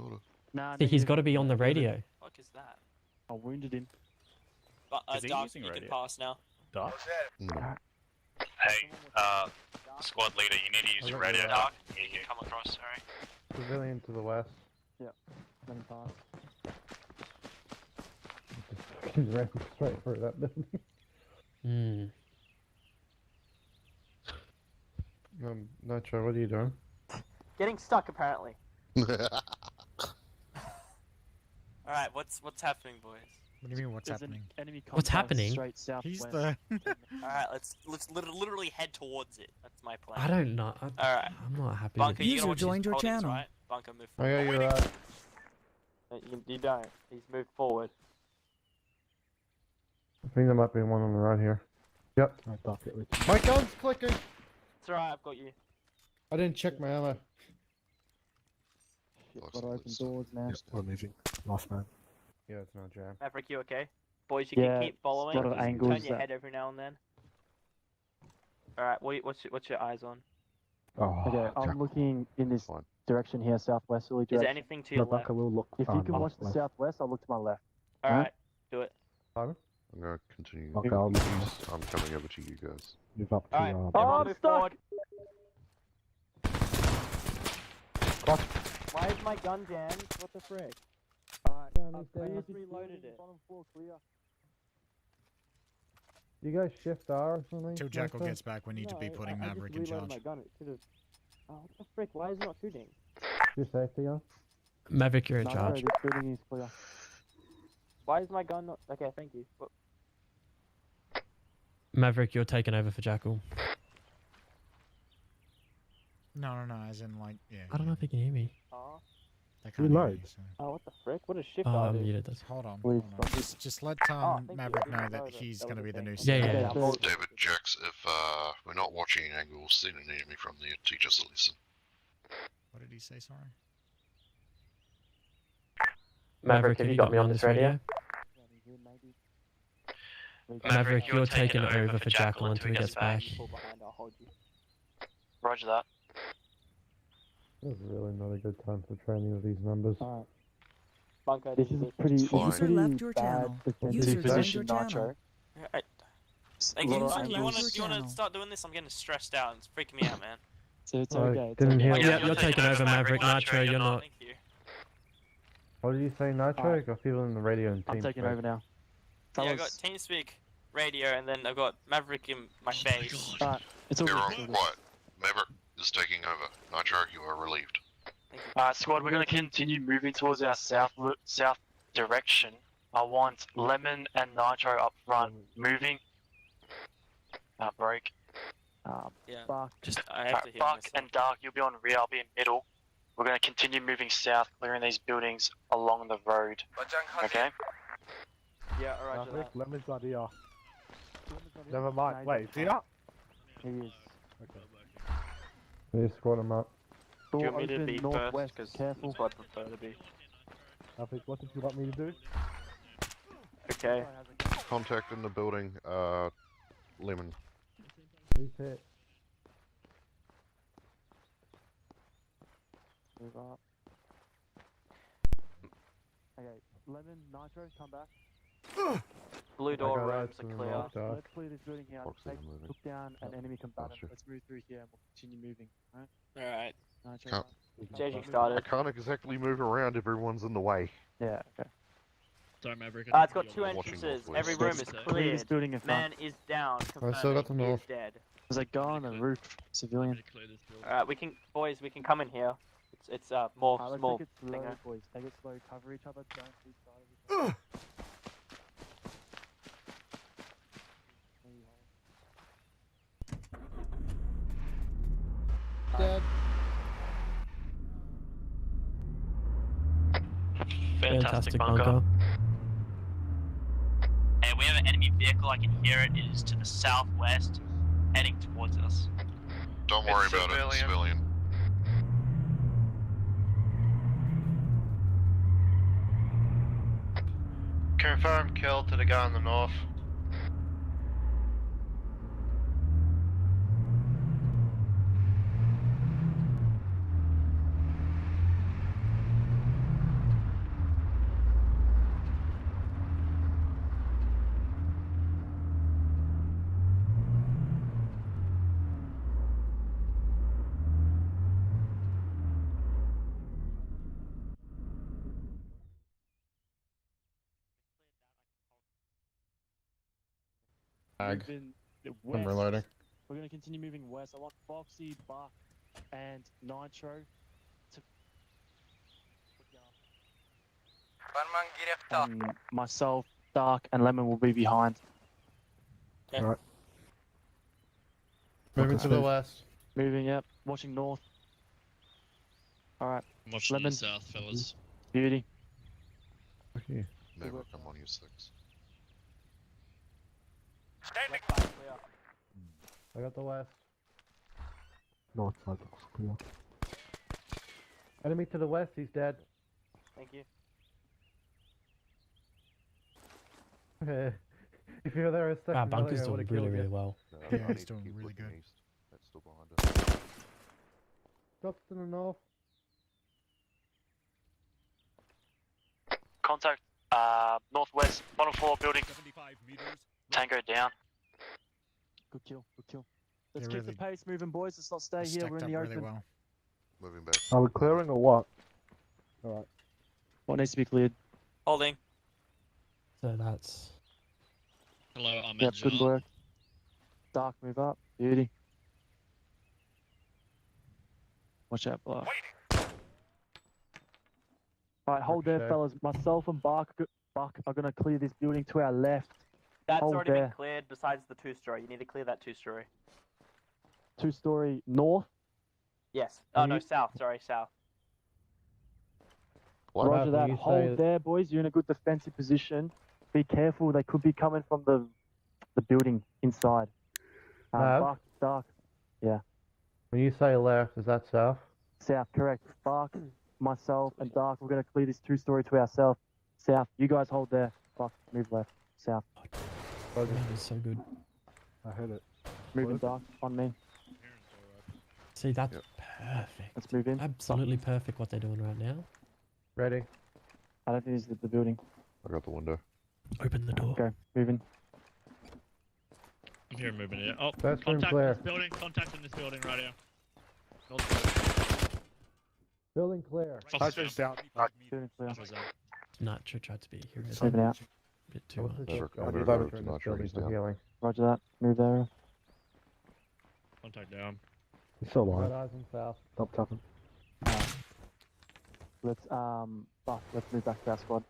S10: Nah,
S4: See, he's got to be on the radio.
S1: Fuck is that?
S10: I wounded him.
S1: But,
S11: Is he
S1: Dark,
S11: using
S1: you can
S11: radio?
S1: pass now.
S11: Dark?
S12: No.
S15: Hey, squad leader, you need to use your radio. Dark, you can come across, sorry.
S7: Civilian to the west.
S10: Let him pass.
S7: He ran straight through that building.
S4: Hmm.
S7: Nitro, what are you doing?
S5: Getting stuck apparently.
S1: Alright, what's happening, boys?
S2: What do you mean, what's
S10: There's an
S2: happening?
S10: enemy
S4: What's
S10: compound
S4: happening?
S10: Straight southwest.
S2: He's the...
S1: Alright, let's literally head towards it. That's my plan.
S4: I don't know.
S1: Alright.
S4: I'm not happy.
S1: Bunker,
S4: with
S1: you
S3: User
S1: know what
S3: joined your
S1: holdings,
S3: channel.
S1: right? Bunker, move
S7: Oh
S1: forward.
S7: yeah, you're right.
S5: You don't. He's moved forward.
S7: I think there might be one on the right here. Yep. My gun's clicking!
S5: It's alright, I've got you.
S7: I didn't check my ammo.
S10: Got open doors now.
S6: We're moving. Last man.
S7: Yeah, it's not jam.
S5: Maverick, you okay? Boys, you
S10: Yeah,
S5: can keep following.
S10: lot of
S5: You can
S10: angles
S5: turn your
S10: that-
S5: head every now and then. Alright, what's your eyes on?
S6: Oh,
S10: Okay, I'm looking in this
S12: Fine.
S10: direction here, southwesterly
S5: Is
S10: direction.
S5: there anything to your left?
S6: will look.
S10: If you can watch the southwest, I'll look to my left.
S5: Alright, do it.
S12: I'm gonna continue.
S6: Okay, I'll move,
S12: I'm coming over to you guys.
S6: move up to
S5: Alright,
S6: your.
S5: everyone move forward. Why is my gun jammed? What the frick? Alright, I just reloaded it.
S10: Bottom floor clear.
S7: You guys shift R or something?
S2: Till Jackal
S7: Nitro?
S2: gets back, we need to be putting
S5: I
S2: Maverick
S5: just
S2: in
S5: reloaded
S2: charge.
S5: my gun. It should have. Oh, what the frick? Why is it not shooting?
S7: Your safety on?
S4: Maverick, you're in
S10: No,
S4: charge.
S10: this building is clear.
S5: Why is my gun not? Okay, thank you. But
S4: Maverick, you're taking over for Jackal.
S2: No, as in, like, yeah.
S4: I don't know if he can hear me.
S2: They can't hear you, so.
S5: Oh, what the frick? What does shift
S4: Oh,
S5: R
S4: I
S5: do?
S4: muted this.
S2: Hold on.
S10: Please,
S2: Hold on. Just let
S5: thank you.
S2: Maverick
S5: I
S2: know
S5: didn't
S2: that
S5: know
S2: he's
S5: that
S2: going to
S5: was
S2: be
S5: a
S2: the new
S5: thing.
S4: Yeah, yeah.
S10: Okay, so
S12: David checks if we're not watching angles, send an enemy from there, teach us a lesson.
S2: What did he say, sorry?
S4: Maverick, have you got me on this radio? Maverick, you're taking it over for Jackal until he gets back.
S5: Pull behind, I'll hold you.
S15: Roger that.
S7: This is really not a good time for training of these numbers.
S5: Alright. Bunker,
S10: this is pretty,
S12: fine.
S3: User left your channel. User joined
S10: position,
S3: your channel.
S10: Nitro.
S1: Like,
S3: User
S1: you
S3: left
S1: want
S3: your
S1: to
S3: channel.
S1: start doing this? I'm getting stressed out. It's freaking me out, man.
S10: So it's
S7: I
S10: okay. It's
S7: didn't
S10: okay.
S7: hear
S4: Yeah, you're taking over, Maverick. Nitro, you're not.
S1: Thank you.
S7: What did you say, Nitro? I got people in the radio and
S10: I'm taking over now.
S1: Yeah, I got TeamSpeak, radio, and then I've got Maverick in my face.
S10: It's all
S12: Everyone
S10: good.
S12: quiet. Maverick is taking over. Nitro, you are relieved.
S10: Squad, we're going to continue moving towards our south direction. I want Lemon and Nitro up front, moving. Break.
S1: Yeah.
S10: Buck,
S1: Just I have to hear
S10: Buck
S1: myself.
S10: and Dark, you'll be on rear, I'll be in middle. We're going to continue moving south, clearing these buildings along the road. Okay?
S5: Yeah, alright.
S6: Lemon's not here. Never mind. Wait, is he up?
S10: He is.
S7: They squad them up.
S5: Do you
S10: Door
S5: want me to
S10: open
S5: be
S10: northwest,
S5: first? Because
S10: careful.
S5: that's what I prefer to be.
S6: What did you want me to do?
S5: Okay.
S12: Contact in the building, Lemon.
S7: Who's hit?
S10: Move up. Okay, Lemon, Nitro, come back.
S5: Blue door
S7: Okay,
S5: rooms
S7: that's
S5: are
S7: in
S5: clear.
S7: the dark.
S10: Let's clear this building here.
S12: Foxes
S10: Take,
S12: are moving.
S10: look down an enemy combatant.
S12: Gotcha.
S10: Let's move through here and we'll continue moving. Alright?
S1: Alright.
S10: Nitro.
S12: Can't-
S5: JG
S12: I
S5: started.
S12: can't exactly move around, everyone's in the way.
S10: Yeah, okay.
S13: Sorry, Maverick.
S5: It's got two
S12: Watching
S5: entrances.
S12: northwest.
S5: Every room is
S10: Clear this
S5: cleared.
S10: building in front.
S5: Man is down.
S7: I still got the
S5: Confirming he is
S7: north.
S5: dead.
S10: There's a guy on the roof, civilian.
S5: Alright, we can come in here. It's more
S10: Let's
S5: small
S10: take it slow,
S5: thinger.
S10: boys. Take it slow. Cover each other. Don't lose sight of each other.
S7: Dead.
S4: Fantastic bunker.
S15: And we have an enemy vehicle, I can hear it. It is to the southwest, heading towards us.
S12: Don't worry about it, civilian.
S17: Confirm kill to the guy on the north.
S10: Moving
S7: I'm
S10: west.
S7: reloading.
S10: We're going to continue moving west. I want Foxy, Buck, and Nitro to. Myself, Dark, and Lemon will be behind.
S1: Okay.
S7: Alright. Moving to the
S10: Move.
S7: west.
S10: Moving, yep. Watching north. Alright.
S13: I'm watching
S10: Lemon.
S13: the south, fellas.
S10: Beauty.
S7: Okay.
S12: Maverick, I'm on your 6.
S7: I got the west.
S6: North side looks clear.
S7: Enemy to the west, he's dead.
S5: Thank you.
S7: If you were there a second
S4: Bunker's
S7: earlier, I
S4: doing
S7: would've
S4: really,
S7: killed
S4: really
S7: you.
S4: well.
S2: Yeah,
S12: I
S2: he's
S12: need to
S2: doing
S12: keep
S2: really
S12: looking
S2: good.
S12: east. That's still behind us.
S7: Drops to the north.
S10: Contact, northwest, bottom floor building. Tango down. Good kill, good kill. Let's
S2: They're
S10: keep the
S2: really-
S10: pace moving, boys. Let's not stay here.
S2: Stacked
S10: We're in
S2: up
S10: the
S2: really
S10: open.
S2: well.
S12: Moving back.
S6: Are we clearing or what? Alright.
S10: What needs to be cleared?
S1: Holding.
S4: So that's
S13: Hello, I'm
S10: Yep, good work. Dark, move up. Beauty. Watch out, Buck. Alright, hold there,
S7: Ricochet.
S10: fellas. Myself and Buck are gonna clear this building to our left.
S5: That's
S10: Hold
S5: already
S10: there.
S5: been cleared besides the two-story. You need to clear that two-story.
S10: Two-story north.
S5: Yes. Oh, no,
S10: You-
S5: south. Sorry, south.
S12: What?
S10: Roger that.
S7: you
S10: Hold
S7: say-
S10: there, boys. You're in a good defensive position. Be careful. They could be coming from the building inside.
S7: Mav?
S10: Bark, dark. Yeah.
S7: When you say left, is that south?
S10: South, correct. Bark, myself, and Dark. We're going to clear this 2-story to ourselves. South. You guys hold there. Bark, move left. South.
S4: That is so good.
S6: I heard it.
S10: Moving Dark on me.
S4: See, that's perfect.
S10: Let's move in.
S4: Absolutely perfect what they're doing right now.
S7: Ready?
S10: I don't think this is the building.
S12: I got the window.
S4: Open the door.
S10: Okay, moving.
S13: I'm hearing movement here. Oh,
S7: First room
S13: contact
S7: clear.
S13: in this building. Contact in this building right here. North
S7: Building clear.
S6: Nitros down.
S10: Building clear.
S4: Nitro tried to be here.
S10: Moving out.
S4: Bit too much.
S12: Maverick,
S7: I
S12: Maverick,
S7: just over
S12: Maverick,
S7: to
S12: Nitro,
S7: building
S12: he's
S7: for
S12: down.
S7: healing.
S10: Roger that. Move there.
S13: Contact down.
S6: He's still
S7: Right
S6: alive.
S7: eyes and south.
S6: Stop tapping.
S10: Let's Buck, let's move back to our squad.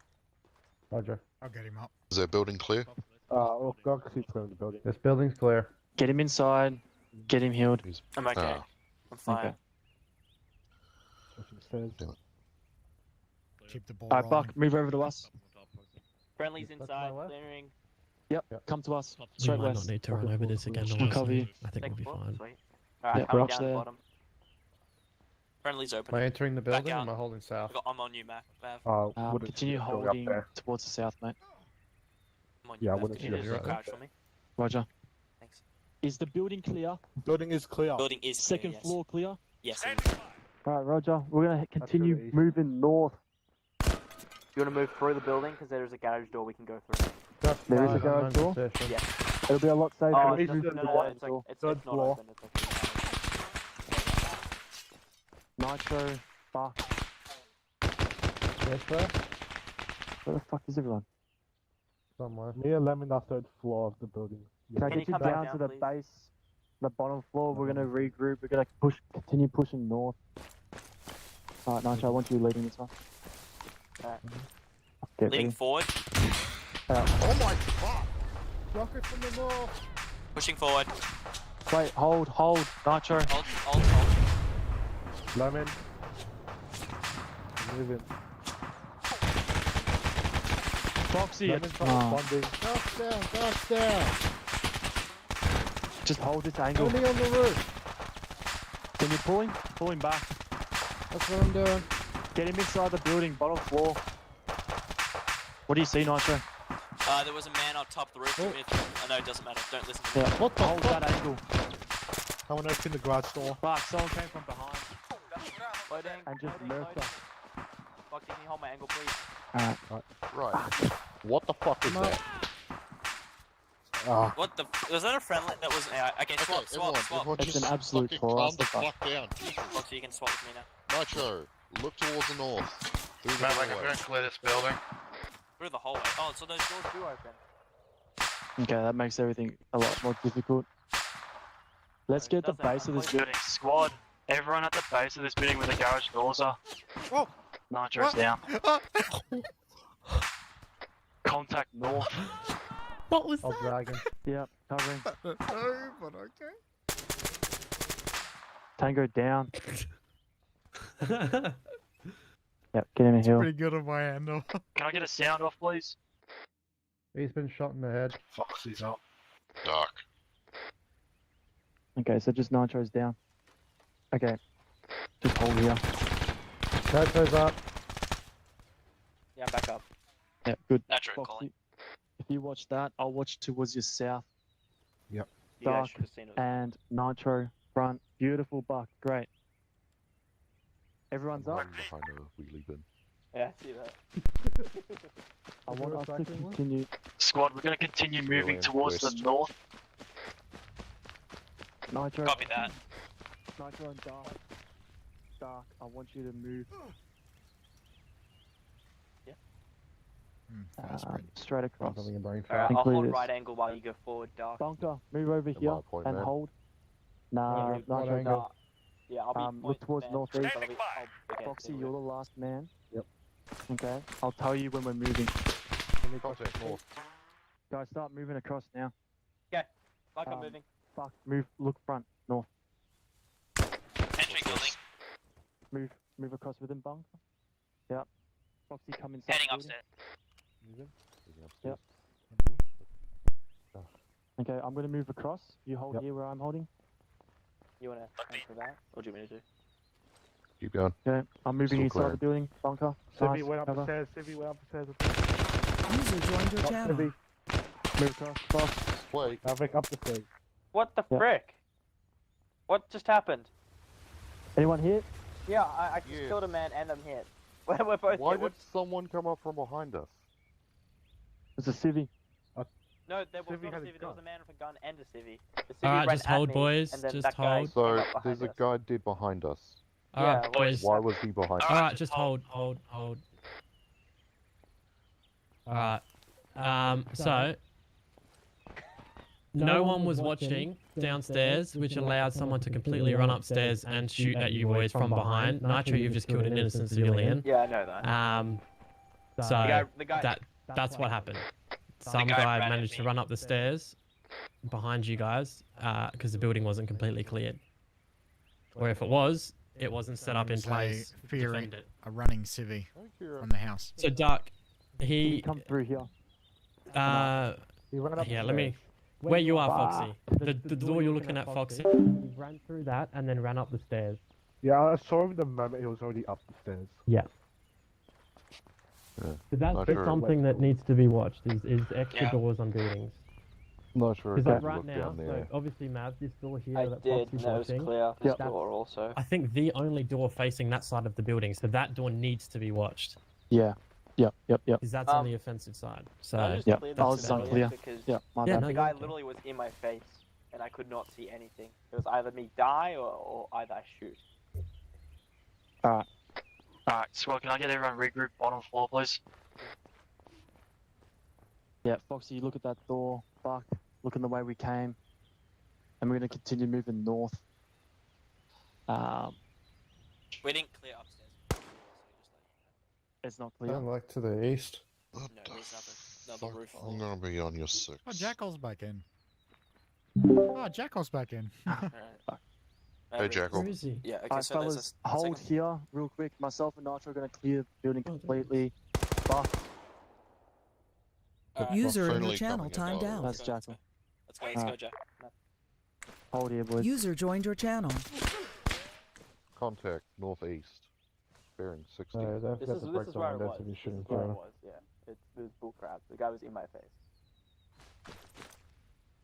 S7: Roger.
S2: I'll get him up.
S12: Is that building clear?
S6: Oh, God, keep clearing the building.
S7: This building's clear.
S10: Get him inside. Get him healed.
S1: I'm okay.
S12: Ah.
S1: I'm fine.
S10: Okay.
S6: Stairs.
S12: Damn it.
S2: Keep the ball
S10: Alright,
S2: rolling.
S10: Buck, move over to us.
S1: Friendly's
S7: That's
S1: inside,
S7: my left.
S1: clearing.
S10: Yep, come to us.
S4: We
S10: Straight
S4: might
S10: west.
S4: not need to run over this again.
S10: We'll cover you.
S4: I think we'll
S1: Second
S4: be
S1: floor,
S4: fine.
S1: Sweet. Alright,
S10: Yeah,
S1: coming
S10: Rock's
S1: down the
S10: there.
S1: bottom. Friendly's open.
S7: Am I entering the building or
S1: out.
S7: am I holding south?
S1: I'm on you, Mac. Mav.
S6: Wouldn't
S10: Continue
S6: see it going up
S10: holding
S6: there.
S10: towards the south, mate.
S1: I'm on
S6: Yeah, I
S1: you, Mav.
S6: wouldn't
S1: Can you
S6: see
S1: just
S6: it.
S1: crouch for me?
S10: Roger.
S1: Thanks.
S10: Is the building clear?
S6: Building is clear.
S1: Building is
S10: Second
S1: clear, yes.
S10: floor clear?
S1: Yes, it is.
S10: Alright, Roger. We're going to continue
S6: really easy.
S10: moving north.
S5: You want to move through the building because there is a garage door we can go through.
S10: There is a garage door?
S7: Position.
S5: Yeah.
S10: It'll be a lot safer
S5: Oh,
S10: if
S5: it's
S10: we
S5: just,
S10: move
S5: no,
S10: to
S5: no,
S10: the
S5: it's, like,
S10: door.
S5: it's
S6: Third
S5: not
S6: floor.
S5: open. It's okay.
S10: Nitro, Buck.
S7: Yes, sir.
S10: Where the fuck is everyone?
S7: Somewhere.
S6: Near Lemon, third floor of the building.
S10: Can I
S5: Can
S10: get
S5: you
S10: you
S5: come back
S10: down
S5: down,
S10: to the
S5: please?
S10: base, the bottom floor? We're gonna regroup. We're gonna continue pushing north. Alright, Nitro, I want you leading this one.
S5: Alright.
S10: Get
S1: Leading
S10: ready.
S1: forward,
S6: Oh my fuck! Rocket from the north!
S1: pushing forward.
S10: Wait, hold. Nitro.
S1: Hold.
S6: Lemon. Moving.
S10: Foxy.
S6: Lemon's responding. Dust down!
S10: Just hold this angle.
S6: Only on the roof!
S10: Can you pull him? Pull him back.
S6: That's what I'm doing.
S10: Get him inside the building, bottom floor. What do you see, Nitro?
S1: There was a man on top of the roof. I know it doesn't matter. Don't listen to me.
S10: Yeah.
S6: What the
S10: Hold
S6: fuck?
S10: that angle.
S6: Someone opened the garage door.
S10: Fuck, someone came from behind.
S5: Loading.
S10: And just
S5: loading,
S10: murked
S5: loading.
S10: us.
S5: Fuck, can you hold my angle, please?
S10: Alright.
S12: Right. What the fuck is that?
S1: What the? Was that a friendly? That was. Okay, swap.
S12: Everyone
S10: It's
S12: just
S10: an absolute
S12: fucking calm the
S10: clusterfuck.
S12: fuck down. Jesus.
S1: Foxy, you can swap with me now.
S12: Nitro, look towards the north. Through the
S17: Maverick, I'm
S12: doorway.
S17: going to clear this building.
S1: Through the hallway. Oh, so those doors do open.
S10: Okay, that makes everything a lot more difficult. Let's get the
S5: Doesn't
S10: base of this
S5: matter.
S10: building. Squad, everyone at the base of this building where the garage doors are.
S6: Oh.
S10: Nitro's down. Contact north.
S4: What was
S7: I'll drag him.
S10: Yep, covering.
S2: No, but okay.
S10: Tango down.
S4: that?
S10: Yep, get him a hill.
S2: Pretty good on my end.
S10: Can I get a sound off, please?
S7: He's been shot in the head.
S6: Foxy's up.
S12: Dark.
S10: Okay, so just Nitro's down. Okay, just hold here.
S7: Nitro's up.
S5: Yeah, I'm back up.
S10: Yeah, good.
S1: Nitro
S10: Foxy,
S1: calling.
S10: if you watch that, I'll watch towards your south.
S6: Yep.
S5: You guys
S10: Dark
S5: should have seen it.
S10: and Nitro front. Beautiful Buck. Great. Everyone's up.
S12: I'm behind a wheelie bin.
S5: Yeah, I see that.
S10: I want us to
S7: Second one?
S10: continue. Squad, we're going to continue moving
S12: Going
S10: towards
S12: west.
S10: the north. Nitro.
S1: Copy that.
S10: Nitro and Dark. Dark, I want you to move straight across.
S7: Having a brain
S5: Alright,
S7: fart.
S5: I'll
S10: Include
S5: hold
S10: this.
S5: right angle while you go forward, Dark.
S10: Bunker, move over
S12: Am I
S10: here
S12: a point
S10: and
S12: man?
S10: hold. Nah,
S5: Yeah,
S10: Nitro,
S7: angle?
S10: Dark.
S5: Yeah, I'll be
S10: Look
S5: point
S10: towards
S5: man,
S10: northeast.
S5: but I'll be- okay,
S10: Foxy,
S5: good.
S10: you're the last man.
S6: Yep.
S10: Okay, I'll tell you when we're moving.
S12: Contact north.
S10: Guys, start moving across now.
S5: Like I'm moving.
S10: Fuck, move, look front, north.
S1: Entry building.
S10: Move across with him, Bunker. Yep. Foxy, come inside.
S15: Heading
S10: the building.
S15: upstairs.
S10: Yep. Okay, I'm gonna move across. You hold here where I'm holding.
S5: You wanna answer that, or do you want me to do?
S8: Keep going.
S10: Okay, I'm moving
S8: Still
S10: inside
S8: clear.
S10: the building. Bunker.
S6: Civi
S10: Nice,
S6: went
S10: cover.
S6: upstairs. Civi went upstairs.
S3: User joined your
S6: Got
S3: channel.
S6: Civi.
S10: Move across. Box.
S8: Wait.
S6: Maverick up the stairs.
S5: What the
S10: Yeah.
S5: frick? What just happened?
S10: Anyone hit?
S5: Yeah, I just killed a man and I'm hit. We're both
S8: Why
S5: hit.
S8: did someone come up from behind us?
S10: It's a civvy.
S5: No, there was
S6: Civi
S5: not a
S6: had a
S5: civvy. There was a man with a gun and a civvy. The civvy
S4: Alright,
S5: ran
S4: just
S5: at
S4: hold,
S5: me,
S4: boys,
S5: and then
S4: just
S5: that guy
S4: hold.
S5: came
S8: So
S5: up behind
S8: there's a
S5: us.
S8: guy dead behind us.
S4: Alright,
S5: Yeah,
S4: boys.
S8: Why was he behind us?
S4: Alright, just hold. Alright. So no one was watching downstairs, which allowed someone to completely run upstairs and shoot at you boys from behind. Nitro, you've just killed an innocent civilian.
S5: Yeah, I know that.
S4: So
S5: The guy-
S4: that's what happened. Some guy managed to run up the stairs behind you guys because the building wasn't completely cleared. Or if it was, it wasn't set up in place to
S2: Fearing
S4: defend it.
S2: a running civvy from the house.
S4: So Duck, he
S10: come through here.
S6: He ran up
S4: yeah,
S6: the
S4: let me.
S6: stairs.
S4: Where you are, Foxy. The door you're looking at, Foxy.
S10: He ran through that and then ran up the stairs.
S6: Yeah, I saw him the moment he was already up the stairs.
S10: Yeah.
S8: Yeah.
S10: So that's
S8: Not
S10: just
S8: sure.
S10: something that needs to be watched. Is extra
S15: Yeah.
S10: doors on buildings.
S8: Not sure.
S10: Because
S8: if
S10: like
S8: I
S10: right
S8: looked
S10: now,
S8: down there.
S10: so obviously Mav, this door here
S5: I
S10: that
S5: did,
S10: Foxy's
S5: and that was
S10: watching.
S5: clear. This
S10: Yeah.
S5: door also.
S4: I think the only door facing that side of the building, so that door needs to be watched.
S10: Yeah. Yep.
S4: Because that's on the offensive side. So
S5: I just
S10: yeah,
S5: cleared
S10: I
S5: this
S10: was
S5: earlier
S10: unclear.
S5: because
S10: Yeah, my
S4: Yeah,
S10: bad.
S4: no,
S5: the
S4: you're
S5: guy
S4: okay.
S5: literally was in my face, and I could not see anything. It was either me die or either I shoot.
S10: Alright, Squad, can I get everyone regroup bottom floor, please? Yeah, Foxy, look at that door. Buck, look in the way we came. And we're going to continue moving north.
S15: We didn't clear upstairs. So
S10: It's not
S7: Yeah,
S10: clear.
S7: like to the east.
S8: What
S15: No,
S8: the
S15: there's nothing.
S8: fuck?
S15: Another roof.
S8: I'm gonna be on your 6.
S2: Oh, Jackal's back in. Oh, Jackal's back in.
S15: Alright.
S8: Hey, Jackal.
S4: Where is he?
S15: Yeah, okay,
S10: Alright,
S15: so there's
S10: fellas,
S15: a
S10: hold
S15: second.
S10: here real quick. Myself and Nitro are going to clear the building completely. Buck,
S15: Alright,
S3: User in your
S8: Finally
S3: channel
S8: coming in.
S3: timed out.
S10: that's Jackal.
S15: Let's go, Jack.
S10: Hold here, boys.
S3: User joined your channel.
S8: Contact northeast. Bearing 60.
S7: So they've
S5: This
S7: got
S5: is
S7: the
S5: this
S7: brakes
S5: is where I
S7: on
S5: was.
S7: to be
S5: This
S7: shooting
S5: is where I
S7: through.
S5: was. Yeah, it was bullcrap. The guy was in my face.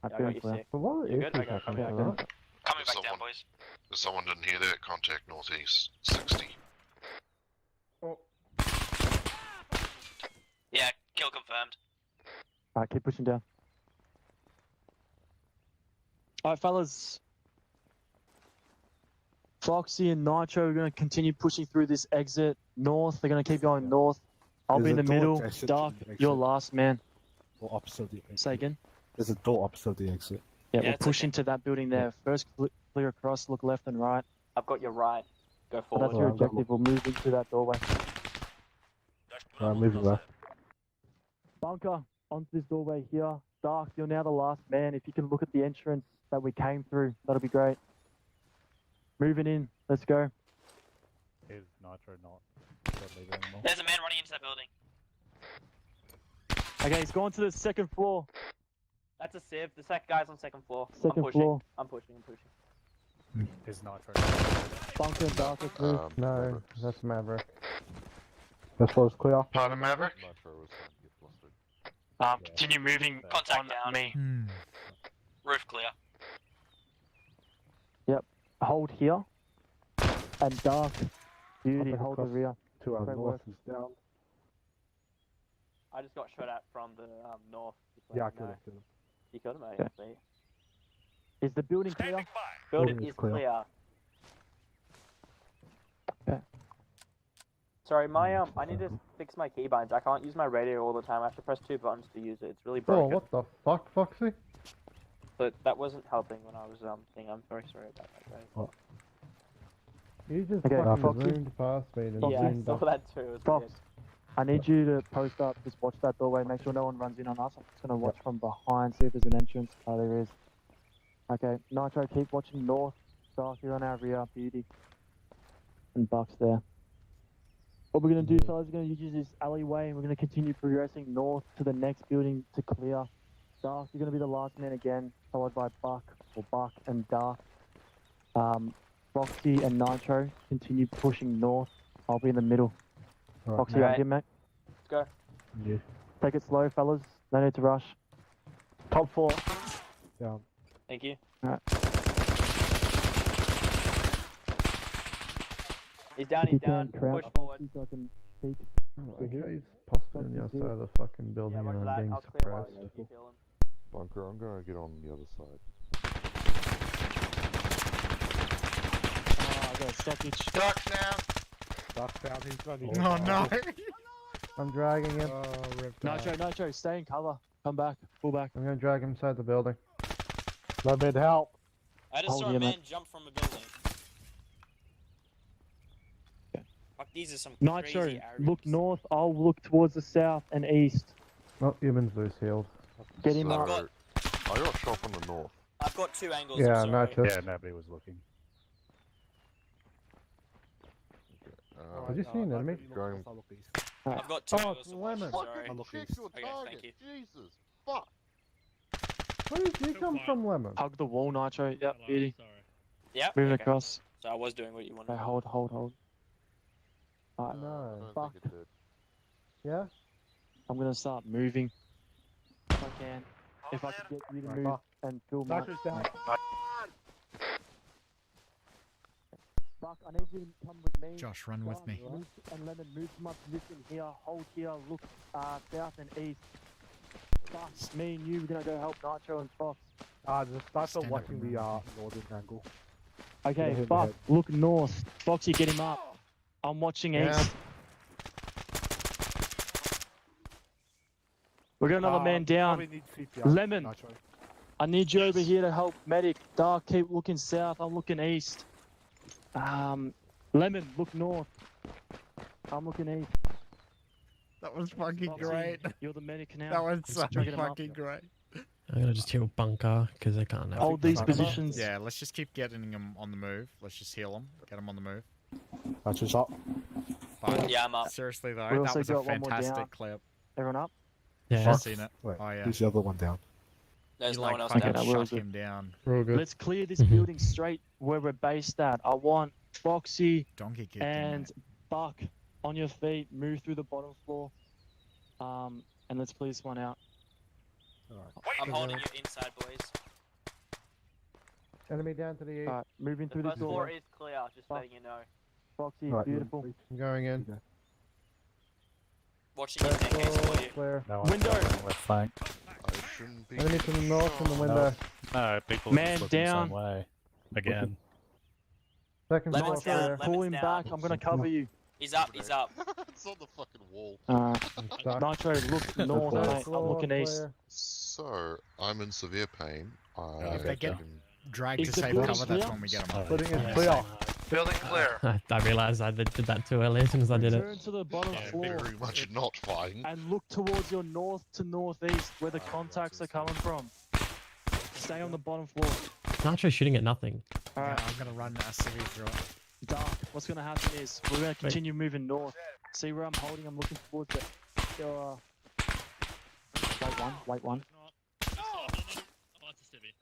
S10: I
S5: Yeah, I
S10: feel
S5: got you
S10: clear.
S5: sick.
S7: But what
S5: You
S7: is
S5: good? I
S7: this
S5: got
S7: happening,
S5: you.
S7: right?
S15: Coming
S8: If
S15: back down,
S8: someone-
S15: boys.
S8: If someone didn't hear that, contact northeast 60.
S15: Yeah, kill confirmed.
S10: Alright, keep pushing down. Alright, fellas. Foxy and Nitro are going to continue pushing through this exit north. They're going to keep going north. I'll
S6: There's
S10: be in
S6: a
S10: the
S6: door
S10: middle.
S6: exit to
S10: Dark,
S6: the exit.
S10: you're last, man.
S6: Or opposite the exit.
S10: Say again.
S6: There's a door opposite the exit.
S10: Yeah,
S15: Yeah,
S10: we'll
S15: it's
S10: push
S15: okay.
S10: into that building there. First, clear across, look left and right.
S5: I've got your right. Go
S10: But
S5: forward.
S10: that's your
S6: I've got
S10: objective. We'll move into that doorway.
S6: Moving left.
S10: Bunker, onto this doorway here. Dark, you're now the last man. If you can look at the entrance that we came through, that'll be great. Moving in. Let's go.
S11: Is Nitro not deadly anymore?
S15: There's a man running into that building.
S10: Okay, he's going to the second floor.
S5: That's a sieve. The second guy's on second floor.
S10: Second
S5: I'm pushing.
S10: floor.
S5: I'm pushing.
S11: Is Nitro
S10: Bunker and Dark, let's move.
S7: No,
S8: Maverick.
S7: that's Maverick.
S6: This floor's clear.
S17: Pardon, Maverick?
S8: Nitro was starting to get flustered.
S17: Continue moving
S15: Contact
S17: on
S15: down.
S17: me.
S15: Roof clear.
S10: Hold here. And Dark, Beauty,
S6: Up and
S10: hold the
S6: across
S10: rear.
S6: To our
S10: Great
S6: north
S10: work.
S6: is down.
S5: I just got shot at from the north. Just
S6: Yeah, I
S5: letting you
S6: killed
S5: know.
S6: him. Killed him.
S5: You killed him? I
S10: Okay.
S5: didn't see.
S10: Is the building clear?
S5: Building
S6: Building
S5: is
S6: is clear.
S5: clear.
S10: Okay.
S5: Sorry, I need to fix my keybinds. I can't use my radio all the time. I have to press 2 buttons to use it. It's really
S7: Oh,
S5: broken.
S7: what the fuck, Foxy?
S5: But that wasn't helping when I was thing. I'm very sorry about that, guys.
S7: You just
S10: Okay,
S7: fucking
S10: Foxy.
S7: zoomed past me and
S5: Yeah, I
S7: zoomed
S5: saw
S7: up.
S5: that too. It was
S10: Fox,
S5: weird.
S10: I need you to post up. Just watch that doorway. Make sure no one runs in on us. I'm just going to watch from behind, see if there's an entrance. Oh, there is. Okay, Nitro, keep watching north. Dark, you're on our rear. Beauty. And Buck's there. What we're going to do, fellas, we're going to use this alleyway and we're going to continue progressing north to the next building to clear. Dark, you're going to be the last man again, followed by Buck and Dark. Foxy and Nitro continue pushing north. I'll be in the middle.
S7: Right.
S10: Foxy, out here, mate.
S5: Let's go.
S7: Yeah.
S10: Take it slow, fellas. No need to rush. Top 4.
S7: Down.
S5: Thank you.
S10: Alright.
S5: He's down, he's down. Push forward.
S10: So I can peek.
S7: Oh, okay, he's possibly on the other side of the fucking building
S5: Yeah,
S7: and
S5: roger
S7: I'm
S5: that.
S7: being
S5: I'll clear while
S7: suppressed.
S5: you heal him.
S12: Bunker, I'm gonna get on the other side.
S10: Oh, I got a stoppage.
S15: Dark's down.
S6: Dark's down, he's running.
S2: Oh no!
S7: I'm dragging him.
S6: Oh, ripped
S10: Nitro, stay in cover. Come back. Pull back.
S7: I'm gonna drag him inside the building.
S6: Lemon, help!
S1: I just
S10: Hold
S1: saw a
S10: here,
S1: man
S10: mate.
S1: jump from a building. Fuck, these are some
S10: Nitro,
S1: crazy Arabs.
S10: look north. I'll look towards the south and east.
S7: Oh, humans loose healed.
S10: Get him
S12: So,
S10: up.
S12: I got shot from the north.
S1: I've got 2 angles.
S7: Yeah,
S1: I'm sorry.
S7: Nitro.
S11: Yeah, nobody was looking.
S7: Did you see an enemy?
S12: Going.
S1: I've got 2
S7: Oh,
S1: angles. to watch,
S7: Lemon.
S1: Sorry.
S12: Check your
S1: Okay,
S12: target.
S1: thank you.
S12: Jesus, fuck.
S7: Where did you come from, Lemon?
S10: Hug the wall, Nitro. Yep, beauty.
S1: Yeah.
S10: Moving
S1: okay.
S10: across.
S1: So I was doing what you wanted.
S10: Okay, hold. Alright,
S7: No.
S12: I don't
S10: fuck.
S12: think it did.
S7: Yeah?
S10: I'm gonna start moving. If I can. If I can get you to move and fill my...
S6: Nitro's down.
S10: Buck, I need you to come with me.
S2: Josh, run with me.
S10: Move, and Lemon, move to my position here. Hold here. Look south and east. Buck, me and you, we're gonna go help Nitro and Fox.
S6: The sniper
S2: Stand up
S6: watching
S2: and
S6: the
S2: run.
S6: northern angle.
S10: Okay,
S6: hit the
S10: Buck,
S6: head.
S10: look north. Foxy, get him up. I'm watching
S7: Yeah.
S10: east. We got another man down.
S6: Probably need CPR,
S10: Lemon.
S6: Nitro.
S10: I need you over here to help medic. Dark, keep looking south. I'm looking east. Lemon, look north. I'm looking east.
S2: That was fucking
S10: Foxy,
S2: great.
S10: You're the medic now.
S2: That was
S10: I'm
S2: so
S10: dragging him up.
S2: fucking great.
S4: I'm gonna just heal bunker because I can't.
S10: Hold these
S2: Bunker.
S10: positions.
S2: Yeah, let's just keep getting him on the move. Let's just heal him. Get him on the move.
S6: Nitro's up.
S2: But
S1: Yeah, I'm up.
S2: seriously
S10: We
S2: though, that
S10: also
S2: was a
S10: got one more down.
S2: fantastic clip.
S10: Everyone up?
S4: Yeah.
S2: I've seen it.
S6: Wait,
S2: Oh yeah.
S6: who's the other one down?
S1: There's
S2: You
S1: no
S2: like
S1: one else
S2: fucking
S1: down.
S10: we're all
S2: shut
S10: good.
S2: him down.
S7: We're all good.
S10: Let's clear this building straight where we're based at. I want Foxy
S2: Donkey kicked
S10: and Buck on your feet. Move through the bottom floor. And let's clear this one out.
S1: I'm holding you inside, boys.
S7: Enemy down to the east.
S10: Alright, moving
S5: The
S10: through this
S5: first floor
S10: door.
S5: is clear, just
S10: Fuck.
S5: letting you know.
S10: Foxy,
S7: Right,
S10: beautiful.
S7: I'm going in.
S1: Watching your
S7: Left
S1: 10Ks
S7: door,
S1: for you.
S7: clear.
S11: No one's
S10: Window.
S11: covering left flank.
S12: I shouldn't be.
S7: Enemy to the north from the
S12: shot.
S7: window.
S11: No, people
S10: Man
S11: just looking
S10: down.
S11: the same way. Again.
S7: Second floor
S1: Lemon's down.
S7: clear.
S10: Pull him
S1: Lemon's down.
S10: back. I'm gonna cover you.
S1: He's up. He's up.
S12: It's on the fucking wall.
S7: Stuck.
S10: Nitro, look north,
S7: Third
S10: mate. I'm
S7: floor
S10: looking east.
S7: clear.
S12: So, I'm in severe pain.
S2: If they get
S12: can-
S2: dragged
S10: Is
S2: to
S10: the
S2: safe
S10: building
S2: cover, that's
S10: clear?
S2: when we get them up.
S6: Putting it
S11: Yeah,
S6: clear.
S11: same.
S15: Building clear.
S4: I realized I did that too early as soon as I did it.
S10: Turn to the bottom
S11: Yeah,
S10: floor
S12: Very much not fine.
S10: and look towards your north to northeast where the contacts are coming from. Stay on the bottom floor.
S4: Nitro shooting at nothing.
S2: Yeah,
S10: Alright,
S2: I'm gonna run a civvy through it.
S10: Dark. What's gonna happen is we're gonna continue moving north. See where I'm holding? I'm looking towards it. Wait one.
S13: Oh, it's a civvy.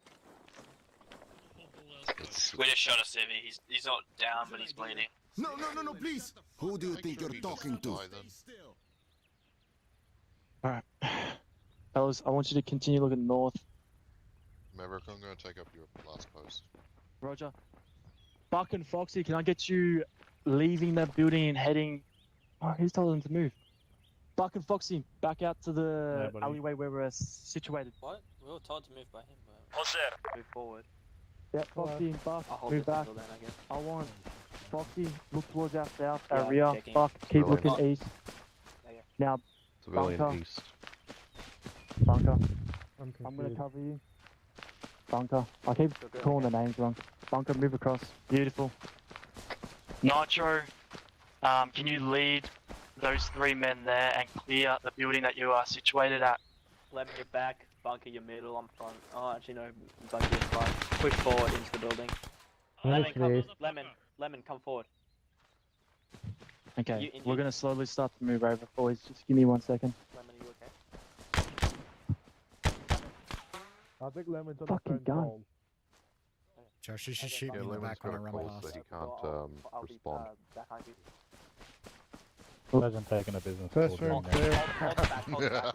S1: We just shot a civvy. He's not down, but he's bleeding.
S14: No, please. Who do you think you're talking to?
S10: Alright. Fellas, I want you to continue looking north.
S12: Maverick, I'm going to take up your last post.
S10: Roger. Buck and Foxy, can I get you leaving that building and heading... Oh, who's telling them to move? Buck and Foxy, back out to the
S11: Yeah, buddy.
S10: alleyway where we're situated.
S1: What? We were told to move by him. But...
S15: What's that?
S5: Move forward.
S10: Yeah, Foxy and Buck,
S5: I'll hold
S10: move
S5: this
S10: back.
S5: until then, I guess.
S10: I want Foxy, look towards our south,
S5: Yeah,
S10: our rear.
S5: checking.
S10: Buck, keep
S12: Brilliant.
S10: looking east.
S5: Yeah.
S10: Now,
S12: Civilian
S10: Bunker.
S12: east.
S10: Bunker,
S7: I'm
S10: I'm gonna
S7: confused.
S10: cover you. Bunker, I keep calling the names wrong. Bunker, move across. Beautiful.
S17: Nitro, can you lead those 3 men there and clear the building that you are situated at?
S5: Lemon, your back. Bunker, your middle. I'm front. Oh, actually, no. Bunker, your front. Push forward into the building.
S7: I'm
S5: Lemon,
S7: looking
S5: come,
S7: east.
S5: Lemon, come forward.
S10: Okay, we're gonna slowly start to move over, boys. Just give me 1 second.
S5: Lemon, are you okay?
S6: I think Lemon's on
S10: Fucking
S6: the phone
S10: gun.
S6: call.
S2: Josh, you should shoot
S12: Yeah,
S2: me in the
S12: Lemon's
S2: back when I
S12: got a
S2: run
S12: call, so
S2: past.
S12: he can't
S5: I'll be
S12: respond.
S5: back on you.
S11: Imagine taking a business
S7: First
S11: call
S7: round
S11: during that.
S5: Hold back,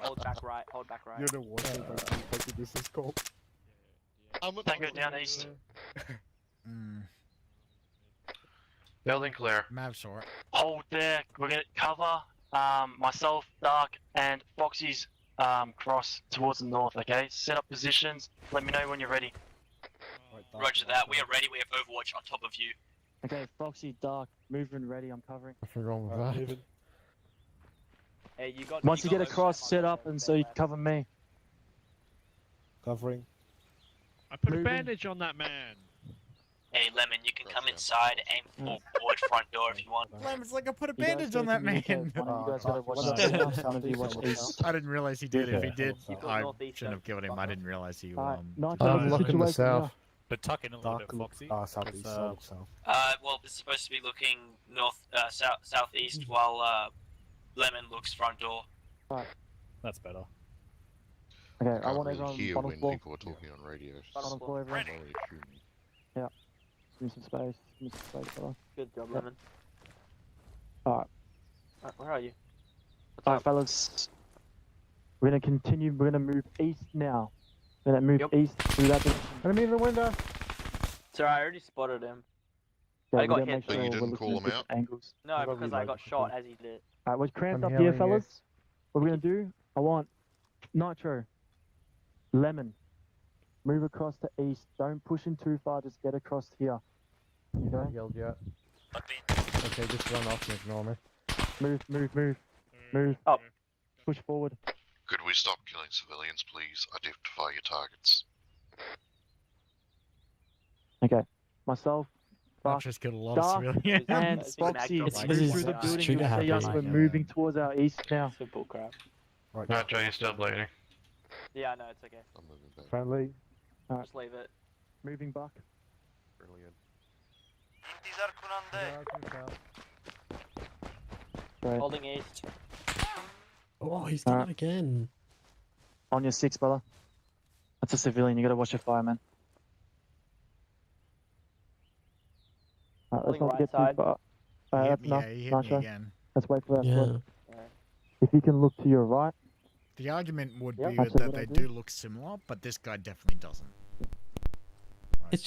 S5: hold back right, hold back right.
S6: You're the worst like this is called.
S17: Tango down east.
S18: Building clear.
S2: Mav saw it.
S17: Hold there. We're gonna cover myself, Dark, and Foxy's cross towards the north. Okay. Set up positions. Let me know when you're ready.
S15: Roger that. We are ready. We have Overwatch on top of you.
S10: Okay, Foxy, Dark, moving ready. I'm covering.
S7: Nothing wrong with that.
S5: Hey, you got.
S10: Once you
S5: got
S10: get across,
S5: Overwatch
S10: set
S5: on
S10: up,
S5: top
S10: and
S5: of
S10: so
S5: them,
S10: you can cover me.
S6: Covering.
S18: I put
S10: Moving.
S18: a bandage on that man.
S15: Hey, Lemon, you can come inside, aim forward front door if you want.
S2: Lemon's like, I put a
S10: You guys
S2: bandage on
S10: gotta
S2: that man.
S10: communicate. One of you guys gotta watch
S6: What
S10: south,
S6: about
S10: one of you watch east.
S2: I didn't realize he did. If he did,
S5: You got
S2: I
S5: northeast,
S2: shouldn't have killed him. I didn't realize he
S10: Alright,
S2: did
S10: not
S2: that.
S7: I'm looking the south.
S11: But tuck in a little bit, Foxy.
S6: Southeast, south.
S15: Well, it's supposed to be looking southeast while Lemon looks front door.
S11: That's better.
S10: Okay,
S12: I
S10: I
S12: can't
S10: want
S12: really
S10: everyone
S12: hear
S10: bottom
S12: when
S10: floor.
S12: people are talking on radio.
S10: Bottom floor, everyone.
S12: I'm already shooting.
S10: Yeah. Give me some space. Give me some space, fella.
S5: Good job,
S10: Yep.
S5: Lemon.
S10: Alright.
S5: Where are you?
S10: Alright, fellas. We're gonna continue. We're gonna move east now. We're gonna move east through that direction.
S6: Enemy in the window.
S5: Sir, I already spotted him.
S10: Yeah,
S5: I
S10: we
S5: got
S10: gotta
S5: hit.
S10: make
S12: But you
S10: sure we're
S12: didn't
S10: looking
S12: call
S10: at
S12: him
S10: different
S12: out?
S10: angles.
S5: No,
S6: I got
S5: because I got
S6: reloaded.
S5: shot as he did it.
S10: Alright, we're cramped
S7: I'm
S10: up here,
S7: healing you.
S10: fellas. What we're gonna do, I want Nitro, Lemon, move across to east. Don't push in too far, just get across here.
S7: You
S10: Okay?
S7: haven't yelled yet. Okay, just run off and ignore me.
S10: Move.
S5: Up.
S10: Push forward.
S12: Could we stop killing civilians, please? Identify your targets.
S10: Okay. Myself,
S2: I
S10: Buck,
S2: just killed a lot of
S10: Dark,
S2: civilians.
S10: and
S5: It's been
S10: Foxy.
S5: Magdalene.
S10: Move
S4: It's
S10: through the
S4: just
S10: building.
S4: trigger
S10: You'll see us.
S4: happy.
S10: We're moving towards our east now.
S5: Simple crap.
S6: Right.
S18: Nitro, you're still bleeding.
S5: Yeah, I know, it's okay.
S12: I'm moving back.
S6: Friendly.
S5: Just leave it.
S10: Moving Buck.
S12: Brilliant.
S10: Great.
S5: Holding east.
S4: Oh, he's done
S10: Alright.
S4: it again.
S10: On your six, brother. That's a civilian. You gotta watch your fire, man. Alright, let's
S5: Holding
S10: not
S5: right
S10: get too
S5: side.
S10: far.
S2: He hit
S10: That's
S2: me,
S10: enough.
S2: yeah, he hit me
S10: Nacho.
S2: again.
S10: Let's wait for that
S4: Yeah.
S10: split. If you can look to your right,
S2: The argument would
S10: Yep.
S2: be
S10: That's
S2: that
S10: what I
S2: they
S10: do.
S2: do look similar, but this guy definitely doesn't.
S4: It's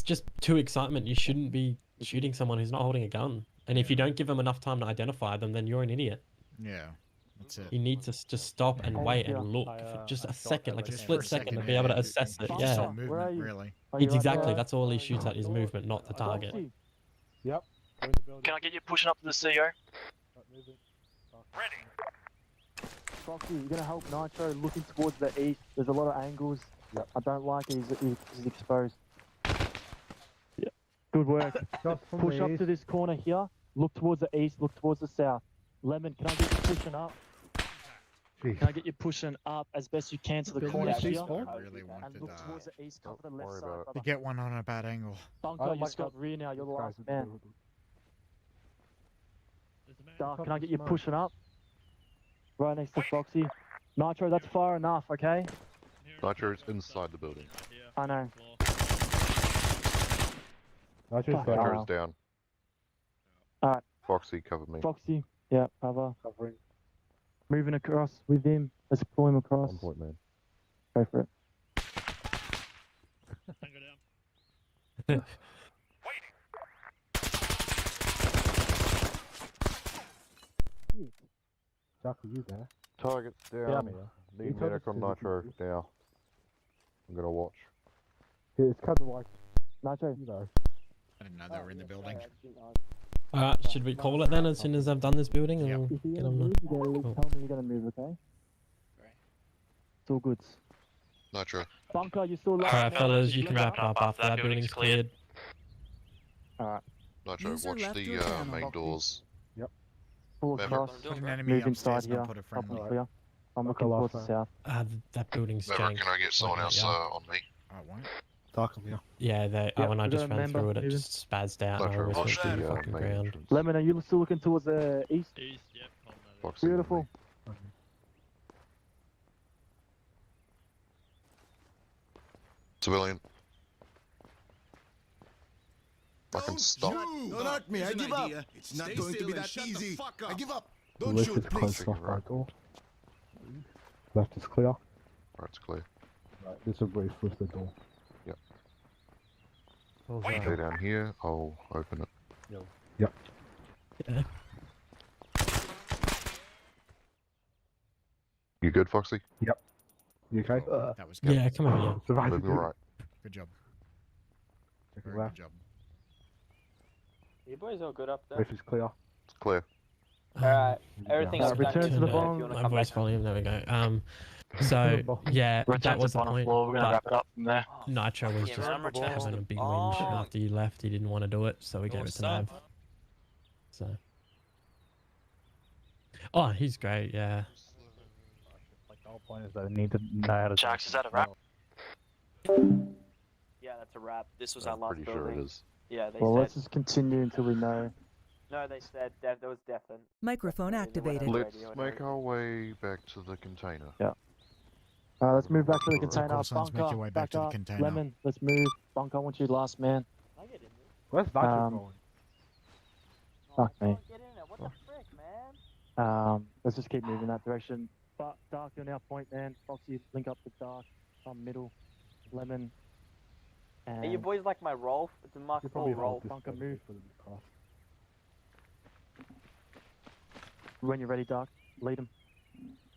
S4: just too excitement. You shouldn't be shooting someone who's not holding a gun. And if you don't give them enough time to identify them, then you're an idiot.
S2: Yeah, that's it.
S4: You need to just stop and wait and look for just a second, like a split second, to be able to assess it.
S2: Just
S4: Yeah,
S2: on movement, really.
S10: Are you
S4: it's
S10: right
S4: exactly.
S10: there?
S4: That's all he shoots at is movement, not the target.
S10: Foxy,
S6: Yep. We're in the building.
S17: Can I get you pushing up to the CO?
S10: Foxy, you're gonna help Nitro looking towards the east. There's a lot of angles.
S6: Yep.
S10: I don't like it. He's exposed. Yeah. Good work.
S7: Just from
S10: Push
S7: the
S10: up to
S7: east.
S10: this corner here. Look towards the east. Look towards the south. Lemon, can I get you pushing up?
S7: Jeez.
S10: Can I get you pushing up as best you can to the
S7: Building
S10: corner
S7: is
S10: here?
S7: peaceful.
S2: I really
S10: And
S2: wanted
S10: look towards the east. Cover the left
S12: worry
S10: side,
S12: about it.
S10: brother.
S2: You get one on a bad angle.
S10: Bunker, you got rear now. You're the last man. Dark, can I get you pushing up? Right next to Foxy. Nitro, that's far enough, okay?
S12: Nitro's inside the building.
S10: I know.
S6: Nitro's
S10: Fuck.
S6: down.
S12: Nitro's down.
S10: Alright.
S12: Foxy, cover me.
S10: Foxy, yeah, cover.
S6: Covering.
S10: Moving across with him. Let's pull him across.
S12: On point, man.
S10: Go for it.
S6: Jack, are you there?
S12: Target's down.
S6: Yeah.
S12: Need
S6: You told
S12: medic
S6: us
S12: on
S6: to
S12: Nitro
S6: do-
S12: now. I'm gonna watch.
S6: Yeah, it's kind of like,
S10: Nitro.
S6: you know.
S2: I didn't know they were in the building.
S4: Should we call it then as soon as I've done this building? And we'll
S10: If you're
S4: get
S10: gonna
S4: on
S10: move,
S4: the...
S10: you gotta at least tell me you're gonna move, okay? It's all good.
S12: Nitro.
S10: Bunker, you still alive?
S4: Alright,
S10: now?
S4: fellas, you can
S10: Lemon
S4: wrap up after that building's cleared.
S10: Alright.
S12: Nitro,
S3: User
S12: watch
S3: left
S12: the
S3: your channel.
S12: main doors.
S10: Pull
S12: Maverick.
S10: across.
S2: Put an enemy
S10: Move
S2: upstairs
S10: inside
S2: and
S10: here.
S2: put a
S10: Up
S2: friendly.
S10: and clear. I'm
S6: Okay,
S10: looking towards
S6: last
S10: the south.
S4: That building's
S12: Maverick,
S4: jank.
S12: can I get someone
S4: Like,
S12: else
S4: yeah.
S12: on me?
S2: I won't.
S6: Dark, I'm here.
S4: Yeah, they,
S10: Yep,
S4: when I
S10: we
S4: just
S10: got a
S4: ran through it,
S10: member
S4: it
S10: moving.
S4: just spazzed out and I
S8: Lateral
S4: almost went
S8: watch
S4: through the
S8: the
S4: fucking
S8: main
S4: ground.
S8: entrance.
S10: Lemon, are you still looking towards the east?
S13: East, yep, holding that in.
S8: Foxy,
S10: Beautiful.
S12: Civilian. Fucking stop.
S14: Don't hurt me. I
S18: Here's an
S14: give up.
S18: idea.
S14: It's not
S18: Stay
S14: going to
S18: still
S14: be
S18: and
S14: that
S18: shut the
S14: easy.
S18: fuck
S14: I
S18: up.
S14: give up. Don't
S6: Left
S14: shoot,
S6: is close
S14: please.
S6: off right door. Left is clear.
S12: Right's clear.
S6: Right, there's a brief with the door.
S12: Yep.
S6: Wait.
S12: Stay down here. I'll open it.
S6: Yep.
S4: Yeah.
S12: You good, Foxy?
S6: Yep. You okay?
S2: That was good.
S4: Yeah, come over here.
S6: Survived
S12: Moving
S6: it.
S12: right.
S2: Good job.
S6: Checking
S2: Very
S6: left.
S2: good job.
S5: You boys all good up there?
S6: Brief is clear.
S12: It's clear.
S5: Alright, everything's
S6: Yeah.
S10: Return to the bomb.
S4: My voice volume, there we go. So, yeah,
S10: Return
S4: that
S10: to
S4: was the
S10: bottom
S4: point.
S10: floor. We're gonna
S4: but
S10: wrap it up from there.
S4: Nitro was
S5: Yeah,
S4: just
S5: man, I'm returning
S4: having
S5: to
S4: a big
S5: the
S4: whinge
S5: bomb.
S4: after you left. He didn't want to do it, so we gave it to Mav. So. Oh, he's great, yeah.
S11: Like the whole point is that they need to know how to.
S10: Jax, is that a wrap?
S5: Yeah, that's a wrap. This was
S12: I'm
S5: our last
S12: pretty
S5: building.
S12: sure it is.
S5: Yeah, they
S10: Well,
S5: said.
S10: let's just continue until we know.
S5: No, they said that was definite.
S3: Microphone activated.
S12: Let's make our way back to the container.
S10: Yeah. Let's move back to the container.
S2: Call signs, make
S10: Bunker,
S2: your way back to the
S10: up.
S2: container.
S10: Lemon, let's move. Bunker, I want you last man.
S6: Where's Viper
S10: Um,
S6: going?
S10: Fuck me.
S5: Get in there. What the frick, man?
S10: Let's just keep moving that direction. But Dark, you're now point man. Foxy, link up with Dark. I'm middle. Lemon. And
S5: Hey, you boys like my Rolf? It's a Mark
S6: You
S5: IV
S6: probably
S5: Rolf.
S6: hold this
S10: Bunker
S6: bit
S10: move.
S6: for the cross.
S10: when you're ready, Dark, lead him.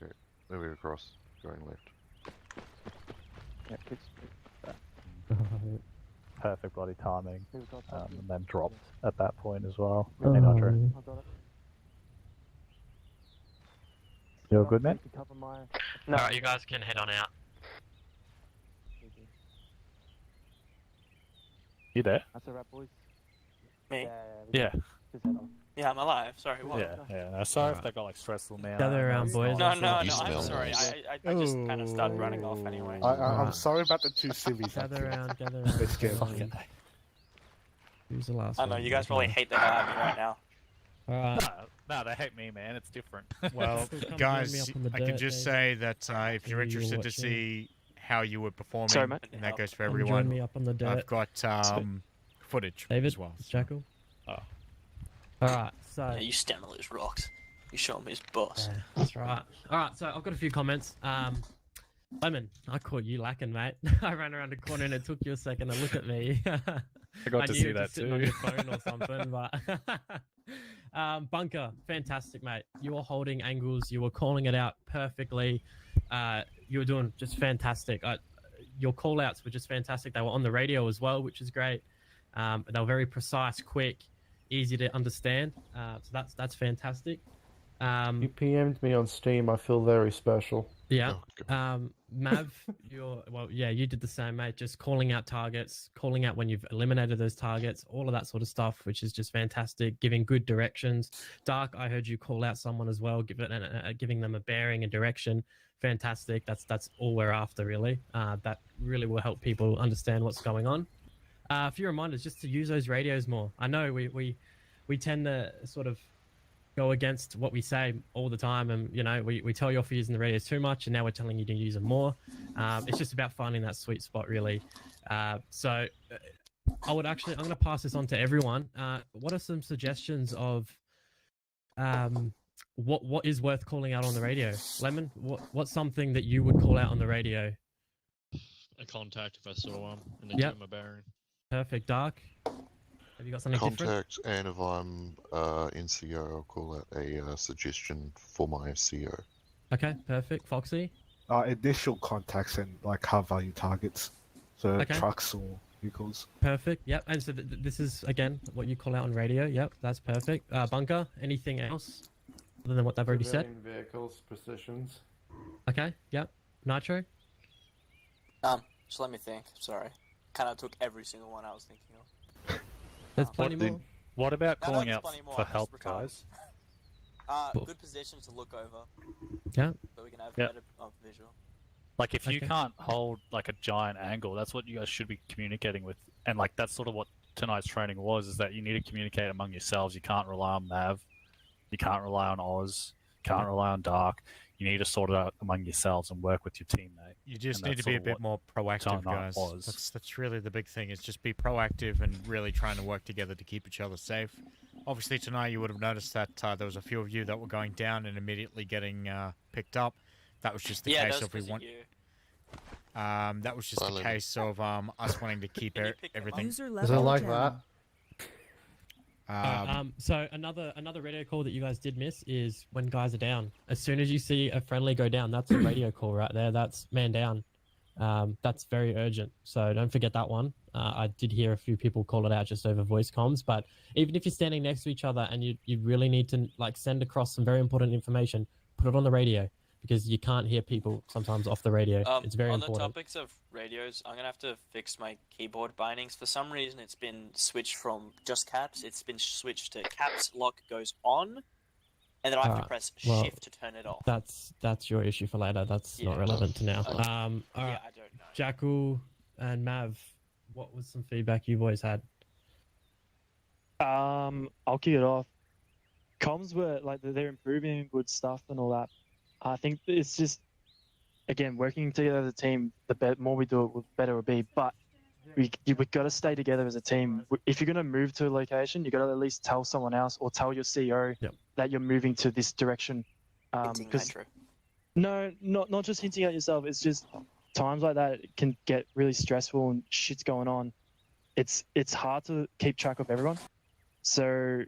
S12: Okay, moving across, going left.
S10: Yeah, kids.
S11: Perfect bloody timing,
S10: Who's got
S11: and then dropped at that point as well.
S4: Oh.
S11: Hey, Nitro.
S10: I got it.
S11: You all good, man?
S10: To cover my...
S17: No, you guys can head on out.
S11: You there?
S10: That's a wrap, boys.
S1: Me?
S11: Yeah.
S10: Just head on.
S1: Yeah, I'm alive. Sorry, what?
S11: Yeah. No, sorry if that got like stressful now.
S4: Gather around, boys.
S1: No, no,
S12: You
S1: no. I'm
S12: smell
S1: sorry.
S12: nice.
S1: I just kind of started running off anyway.
S6: I'm sorry about the two sillies.
S4: Gather around, gather around.
S6: Let's get
S11: Fucking
S4: Who's the last
S1: I
S4: one?
S1: know you guys probably hate the hell out of me right now.
S4: Alright.
S11: No, they hate me, man. It's different.
S2: Well,
S4: Still come join me
S2: guys,
S4: up on the
S2: I can
S4: dirt,
S2: just
S4: Dave.
S2: say that if you're
S4: Maybe you're
S2: interested to
S4: watching.
S2: see how you were performing,
S10: Sorry, mate.
S2: and that goes for
S4: Come join
S2: everyone,
S4: me up on the dirt.
S2: I've got footage
S4: David,
S2: as well.
S4: Jackal.
S11: Oh.
S4: Alright, so...
S1: Yeah, you stand on those rocks. You show him his boss.
S4: Yeah, that's right. Alright, so I've got a few comments. Lemon, I caught you lacking, mate. I ran around the corner and it took you a second to look at me.
S11: I got to
S4: knew
S11: see
S4: you were
S11: that
S4: just sitting on
S11: too.
S4: your phone or something, but... Bunker, fantastic, mate. You were holding angles. You were calling it out perfectly. You were doing just fantastic. Your call-outs were just fantastic. They were on the radio as well, which is great. They were very precise, quick, easy to understand. So that's fantastic.
S7: You PM'd me on Steam. I feel very special.
S4: Yeah.
S12: Oh,
S4: Mav, you did the same, mate. Just calling out targets, calling out when you've eliminated those targets, all of that sort of stuff, which is just fantastic. Giving good directions. Dark, I heard you call out someone as well, giving them a bearing and direction. Fantastic. That's all we're after, really. That really will help people understand what's going on. A few reminders just to use those radios more. I know we tend to sort of go against what we say all the time, and we tell you off for using the radios too much, and now we're telling you to use them more. It's just about finding that sweet spot, really. So I'm going to pass this on to everyone. What are some suggestions of what is worth calling out on the radio? Lemon, what's something that you would call out on the radio?
S13: A contact if I saw one, and then
S4: Yep.
S13: give him a bearing.
S4: Perfect. Dark, have you got something different?
S12: Contact, and if I'm NCO, I'll call out a suggestion for my CO.
S4: Okay, perfect. Foxy?
S6: Initial contacts and like high value targets, so
S4: Okay.
S6: trucks or vehicles.
S4: Perfect. Yep. And so this is again what you call out on radio. Yep, that's perfect. Bunker, anything else other than what they've already said?
S7: Civilian vehicles, positions.
S4: Okay. Yep. Nitro.
S1: Just let me think. Sorry. Kind of took every single one I was thinking of.
S4: There's plenty more.
S11: What about
S1: No,
S11: calling
S1: there's
S11: out
S1: plenty more,
S11: for
S1: I'm just
S11: help,
S1: retired.
S11: guys?
S1: Good position to look over.
S4: Yeah.
S1: So we can have
S11: Yeah.
S1: better visual.
S11: Like, if you
S4: Okay.
S11: can't hold like a giant angle, that's what you guys should be communicating with, and like that's sort of what tonight's training was: is that you need to communicate among yourselves. You can't rely on Mav, you can't rely on Oz, you can't rely on Dark. You need to sort it out among yourselves and work with your teammate.
S2: You just
S11: And
S2: need to
S11: that's
S2: be a
S11: sort of
S2: bit
S11: what
S2: more proactive,
S11: tonight
S2: guys.
S11: was.
S2: That's really the big thing. Is just be proactive and really trying to work together to keep each other safe. Obviously, tonight you would have noticed that there was a few of you that were going down and immediately getting picked up. That was just the
S1: Yeah,
S2: case
S1: that was
S2: of we
S1: 'cause of
S2: want.
S1: you.
S2: That was just the case of us wanting to keep everything.
S3: User
S7: Is
S3: left
S7: it
S3: your
S7: like
S3: channel.
S7: that?
S4: So another radio call that you guys did miss is when guys are down. As soon as you see a friendly go down, that's a radio call right there. That's man down. That's very urgent. So don't forget that one. I did hear a few people call it out just over voice comms, but even if you're standing next to each other and you really need to like send across some very important information, put it on the radio because you can't hear people sometimes off the radio. It's very
S1: on
S4: important.
S1: the topics of radios, I'm gonna have to fix my keyboard bindings. For some reason, it's been switched from just caps. It's been switched to caps lock goes on, and then I have to press shift to turn it off.
S4: That's your issue for later. That's not relevant to now.
S1: Okay.
S4: All right.
S1: Yeah, I don't know.
S4: Jackal and Mav, what was some feedback you boys had?
S10: I'll kick it off. Comms were like they're improving good stuff and all that. I think it's just again working together as a team. The more we do it, the better it'll be. But we've got to stay together as a team. If you're going to move to a location, you got to at least tell someone else or tell your CEO that you're moving to this direction. Because no, not just hinting at yourself. It's just times like that can get really stressful and shit's going on. It's hard to keep track of everyone. So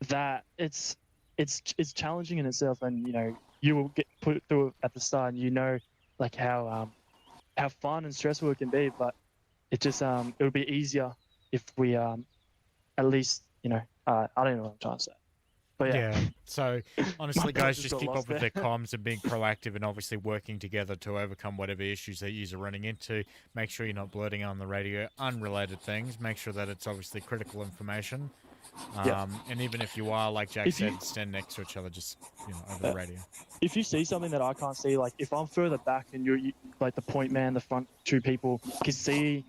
S10: that it's challenging in itself, and you will get put through it at the start, and like how fun and stressful it can be, but it just it'll be easier if we at least I don't know what I'm trying to say. But yeah.
S2: So honestly,
S10: My
S2: guys,
S10: just
S2: just
S10: got
S2: keep
S10: lost
S2: up with
S10: there.
S2: their comms and being proactive, and obviously working together to overcome whatever issues that you're running into. Make sure you're not blurting on the radio unrelated things. Make sure that it's obviously critical information. And even if you are, like Jack said, stand next to each other, just over the radio.
S10: If you see something that I can't see, like if I'm further back and you like the point man, the front two people can see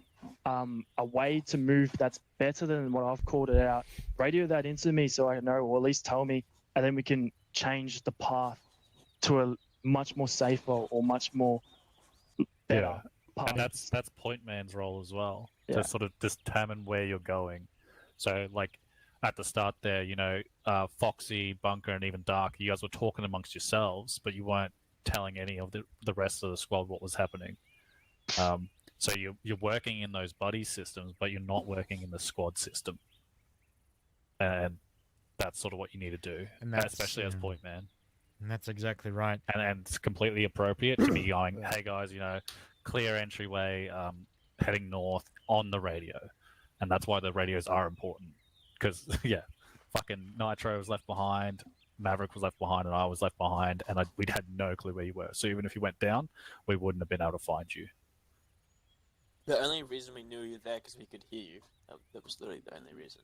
S10: a way to move that's better than what I've called it out, radio that into me so I know, or at least tell me, and then we can change the path to a much more safer or much more better path.
S11: And that's point man's role as well,
S10: Yeah.
S11: to sort of determine where you're going. So like at the start there, Foxy, Bunker, and even Dark, you guys were talking amongst yourselves, but you weren't telling any of the rest of the squad what was happening. So you're working in those buddy systems, but you're not working in the squad system. And that's sort of what you need to do,
S2: And that's,
S11: especially as point man.
S2: And that's exactly right.
S11: And it's completely appropriate to be going, hey guys, clear entryway, heading north on the radio. And that's why the radios are important. Because, fucking Nitro was left behind, Maverick was left behind, and I was left behind, and we'd had no clue where you were. So even if you went down, we wouldn't have been able to find you.
S1: The only reason we knew you were there because we could hear you. That was literally the only reason.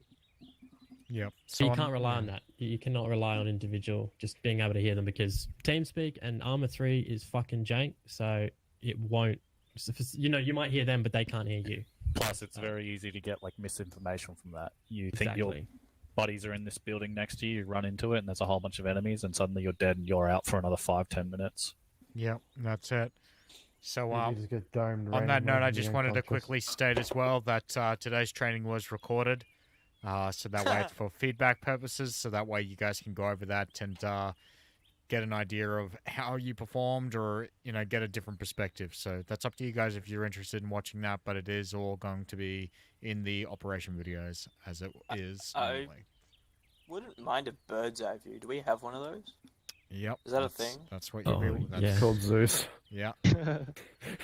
S2: Yep.
S4: So you can't rely on that. You cannot rely on individual just being able to hear them, because TeamSpeak and Arma 3 is fucking jank, so it won't. You might hear them, but they can't hear you.
S11: Plus, it's very easy to get misinformation from that. You think your
S4: Exactly.
S11: buddies are in this building next to you, you run into it, and there's a whole bunch of enemies, and suddenly you're dead and you're out for another 5-10 minutes.
S2: Yep, that's it. So
S7: You just get domed
S2: on that
S7: randomly
S2: note, I
S7: and
S2: just
S7: you're
S2: wanted to
S7: unconscious.
S2: quickly state as well that today's training was recorded. So that way it's for feedback purposes, so that way you guys can go over that and get an idea of how you performed, or get a different perspective. So that's up to you guys if you're interested in watching that, but it is all going to be in the operation videos as it is normally.
S1: Wouldn't mind a bird's eye view. Do we have one of those?
S2: Yep.
S1: Is that a
S2: that's-
S1: thing?
S2: That's what you that's
S7: It's called Zeus.
S2: Yeah.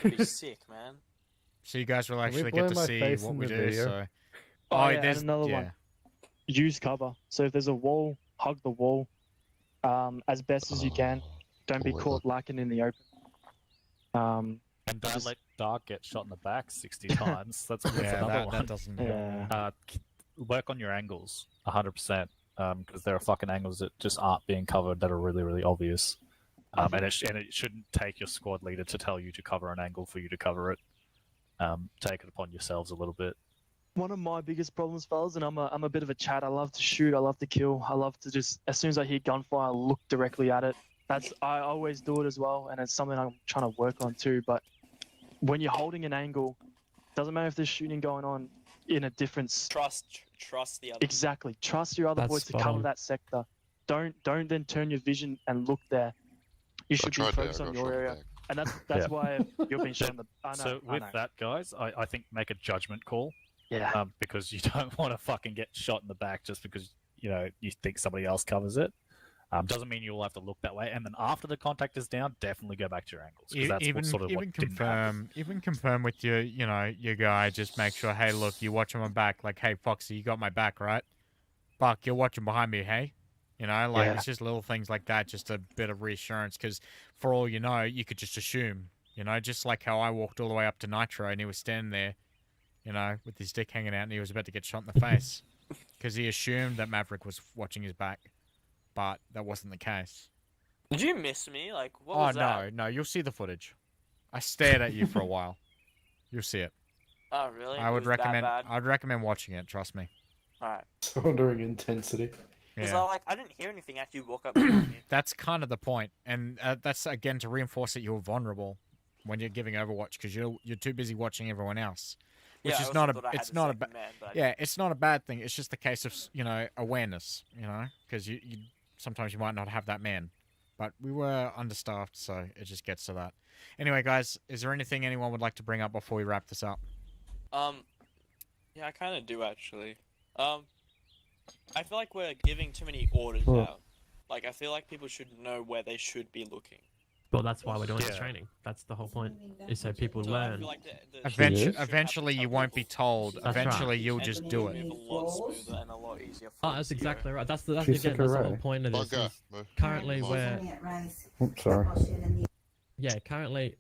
S1: Be sick, man.
S2: So you guys will
S7: Can we
S2: actually
S7: blow
S2: get to
S7: my
S2: see
S7: face
S2: what
S7: in
S2: we
S7: the
S2: do.
S7: video?
S2: So
S10: And
S2: there's
S10: another one. Use cover. So if there's a wall, hug the wall as best as you can. Don't be caught lacking in the open.
S11: And don't let Dark get shot in the back 60 times. That's
S2: Yeah,
S11: another
S2: that
S11: one.
S2: doesn't help.
S11: Work on your angles 100%, because there are fucking angles that just aren't being covered that are really, really obvious. And it shouldn't take your squad leader to tell you to cover an angle for you to cover it. Take it upon yourselves a little bit.
S10: One of my biggest problems, fellas, and I'm a bit of a chat. I love to shoot. I love to kill. I love to just, as soon as I hear gunfire, look directly at it. I always do it as well, and it's something I'm trying to work on too. But when you're holding an angle, doesn't matter if there's shooting going on in a different.
S1: Trust the other.
S10: Exactly. Trust your other boys to cover that sector. Don't then turn your vision and look there. You should be focused on your area. And that's why you've been shown the.
S11: So with that, guys, I think make a judgment call.
S10: Yeah.
S11: Because you don't want to fucking get shot in the back just because you think somebody else covers it. Doesn't mean you'll have to look that way. And then after the contact is down, definitely go back to your angles.
S2: Even confirm with your guy. Just make sure. Hey, look, you watching my back. Like, hey, Foxy, you got my back, right? Buck, you're watching behind me. Hey. It's just little things like that, just a bit of reassurance, because for all you know, you could just assume, just like how I walked all the way up to Nitro and he was standing there, with his dick hanging out and he was about to get shot in the face, because he assumed that Maverick was watching his back, but that wasn't the case.
S1: Did you miss me? Like, what was that?
S2: No, you'll see the footage. I stared at you for a while. You'll see it.
S1: Oh, really?
S2: I'd recommend watching it, trust me.
S1: Alright.
S16: Soldering intensity.
S1: Because I didn't hear anything after you walk up behind me.
S2: That's kind of the point, and that's again to reinforce that you're vulnerable when you're giving Overwatch, because you're too busy watching everyone else, which is not it's not a bad thing. It's just a case of awareness, because you sometimes you might not have that man, but we were understaffed, so it just gets to that. Anyway, guys, is there anything anyone would like to bring up before we wrap this up?
S1: Yeah, I kind of do actually. I feel like we're giving too many orders out. Like, I feel like people should know where they should be looking.
S4: Well, that's why we're doing the training. That's the whole point, is so people learn.
S1: Like
S2: Eventually, you won't be told.
S4: That's
S2: Eventually,
S4: right.
S2: you'll just do it.
S1: A lot smoother and a lot easier.
S4: Oh, that's exactly right. That's the whole point of this. Is currently, currently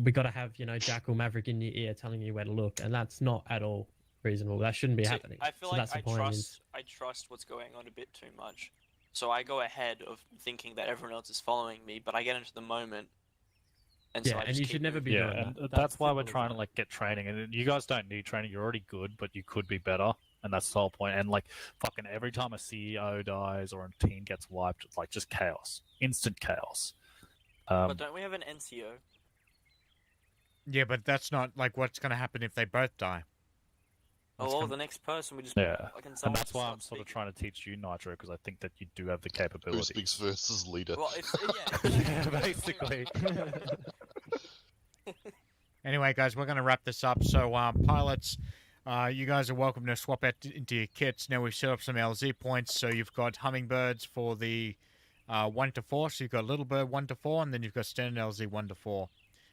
S4: we got to have Jackal Maverick in your ear telling you where to look, and that's not at all reasonable. That shouldn't be happening.
S1: I feel like I trust what's going on a bit too much. So I go ahead of thinking that everyone else is following me, but I get into the moment. And so
S4: and you should never be doing that.
S11: That's why we're trying to get training. And you guys don't need training. You're already good, but you could be better. And that's the whole point. And fucking every time a CEO dies or a team gets wiped, it's just chaos. Instant chaos.
S1: But don't we have an NCO?
S2: Yeah, but that's not what's going to happen if they both die.
S1: The next person we just
S11: and that's why I'm sort of trying to teach you, Nitro, because I think that you do have the capability.
S12: Who speaks versus leader?
S1: Well,
S11: basically.
S2: Anyway, guys, we're going to wrap this up. So, pilots, you guys are welcome to swap out into your kits. Now we've set up some LZ points, so you've got Hummingbirds for the 1 to 4. So you've got Little Bird 1 to 4, and then you've got Standard LZ 1 to 4.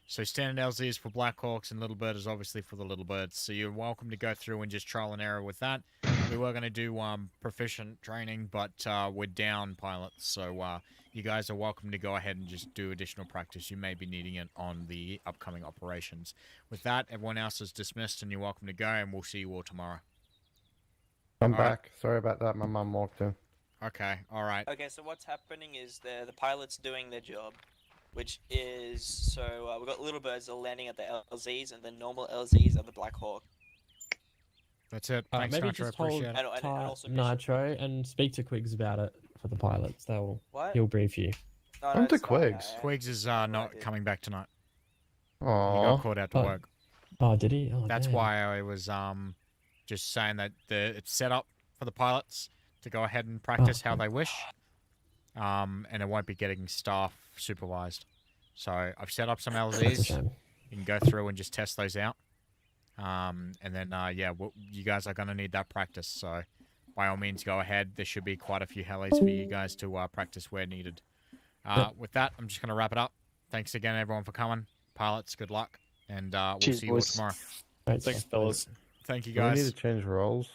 S2: So Standard LZ is for Blackhawks, and Little Bird is obviously for the Little Birds. So you're welcome to go through and just trial and error with that. We were going to do proficient training, but we're down pilots. So you guys are welcome to go ahead and just do additional practice. You may be needing it on the upcoming operations. With that, everyone else is dismissed, and you're welcome to go, and we'll see you all tomorrow.
S7: I'm back. Sorry about that. My mum walked in.
S2: Okay, all right.
S1: Okay, so what's happening is the pilot's doing their job, which is, we've got Little Birds are landing at the LZs, and the normal LZs are the Black Hawk.
S2: That's it. Thanks,
S4: maybe
S2: Nitro.
S4: just hold
S2: Appreciate it.
S4: tight, Nitro, and speak to Quigs about it for the pilots.
S1: What?
S4: He'll brief you.
S7: I'm to Quigs.
S2: Quigs is not coming back tonight.
S7: Aww.
S2: He got called out to work.
S4: Oh, did he? Oh,
S2: That's
S4: damn.
S2: why I was just saying that it's set up for the pilots to go ahead and practice how they wish. And it won't be getting staff supervised. So I've set up some LZs. You can go through and just test those out. And then, you guys are going to need that practice. So by all means, go ahead. There should be quite a few helis for you guys to practice where needed. With that, I'm just going to wrap it up. Thanks again, everyone, for coming. Pilots, good luck. And we'll see you all tomorrow.
S11: Thanks, fellas.
S2: Thank you,
S7: Do we
S2: guys.
S7: need to change roles?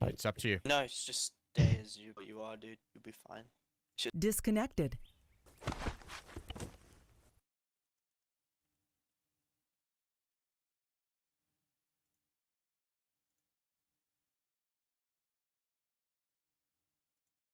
S2: It's up to you.
S1: No, it's just stay as you are, dude. You'll be fine.
S3: Disconnected.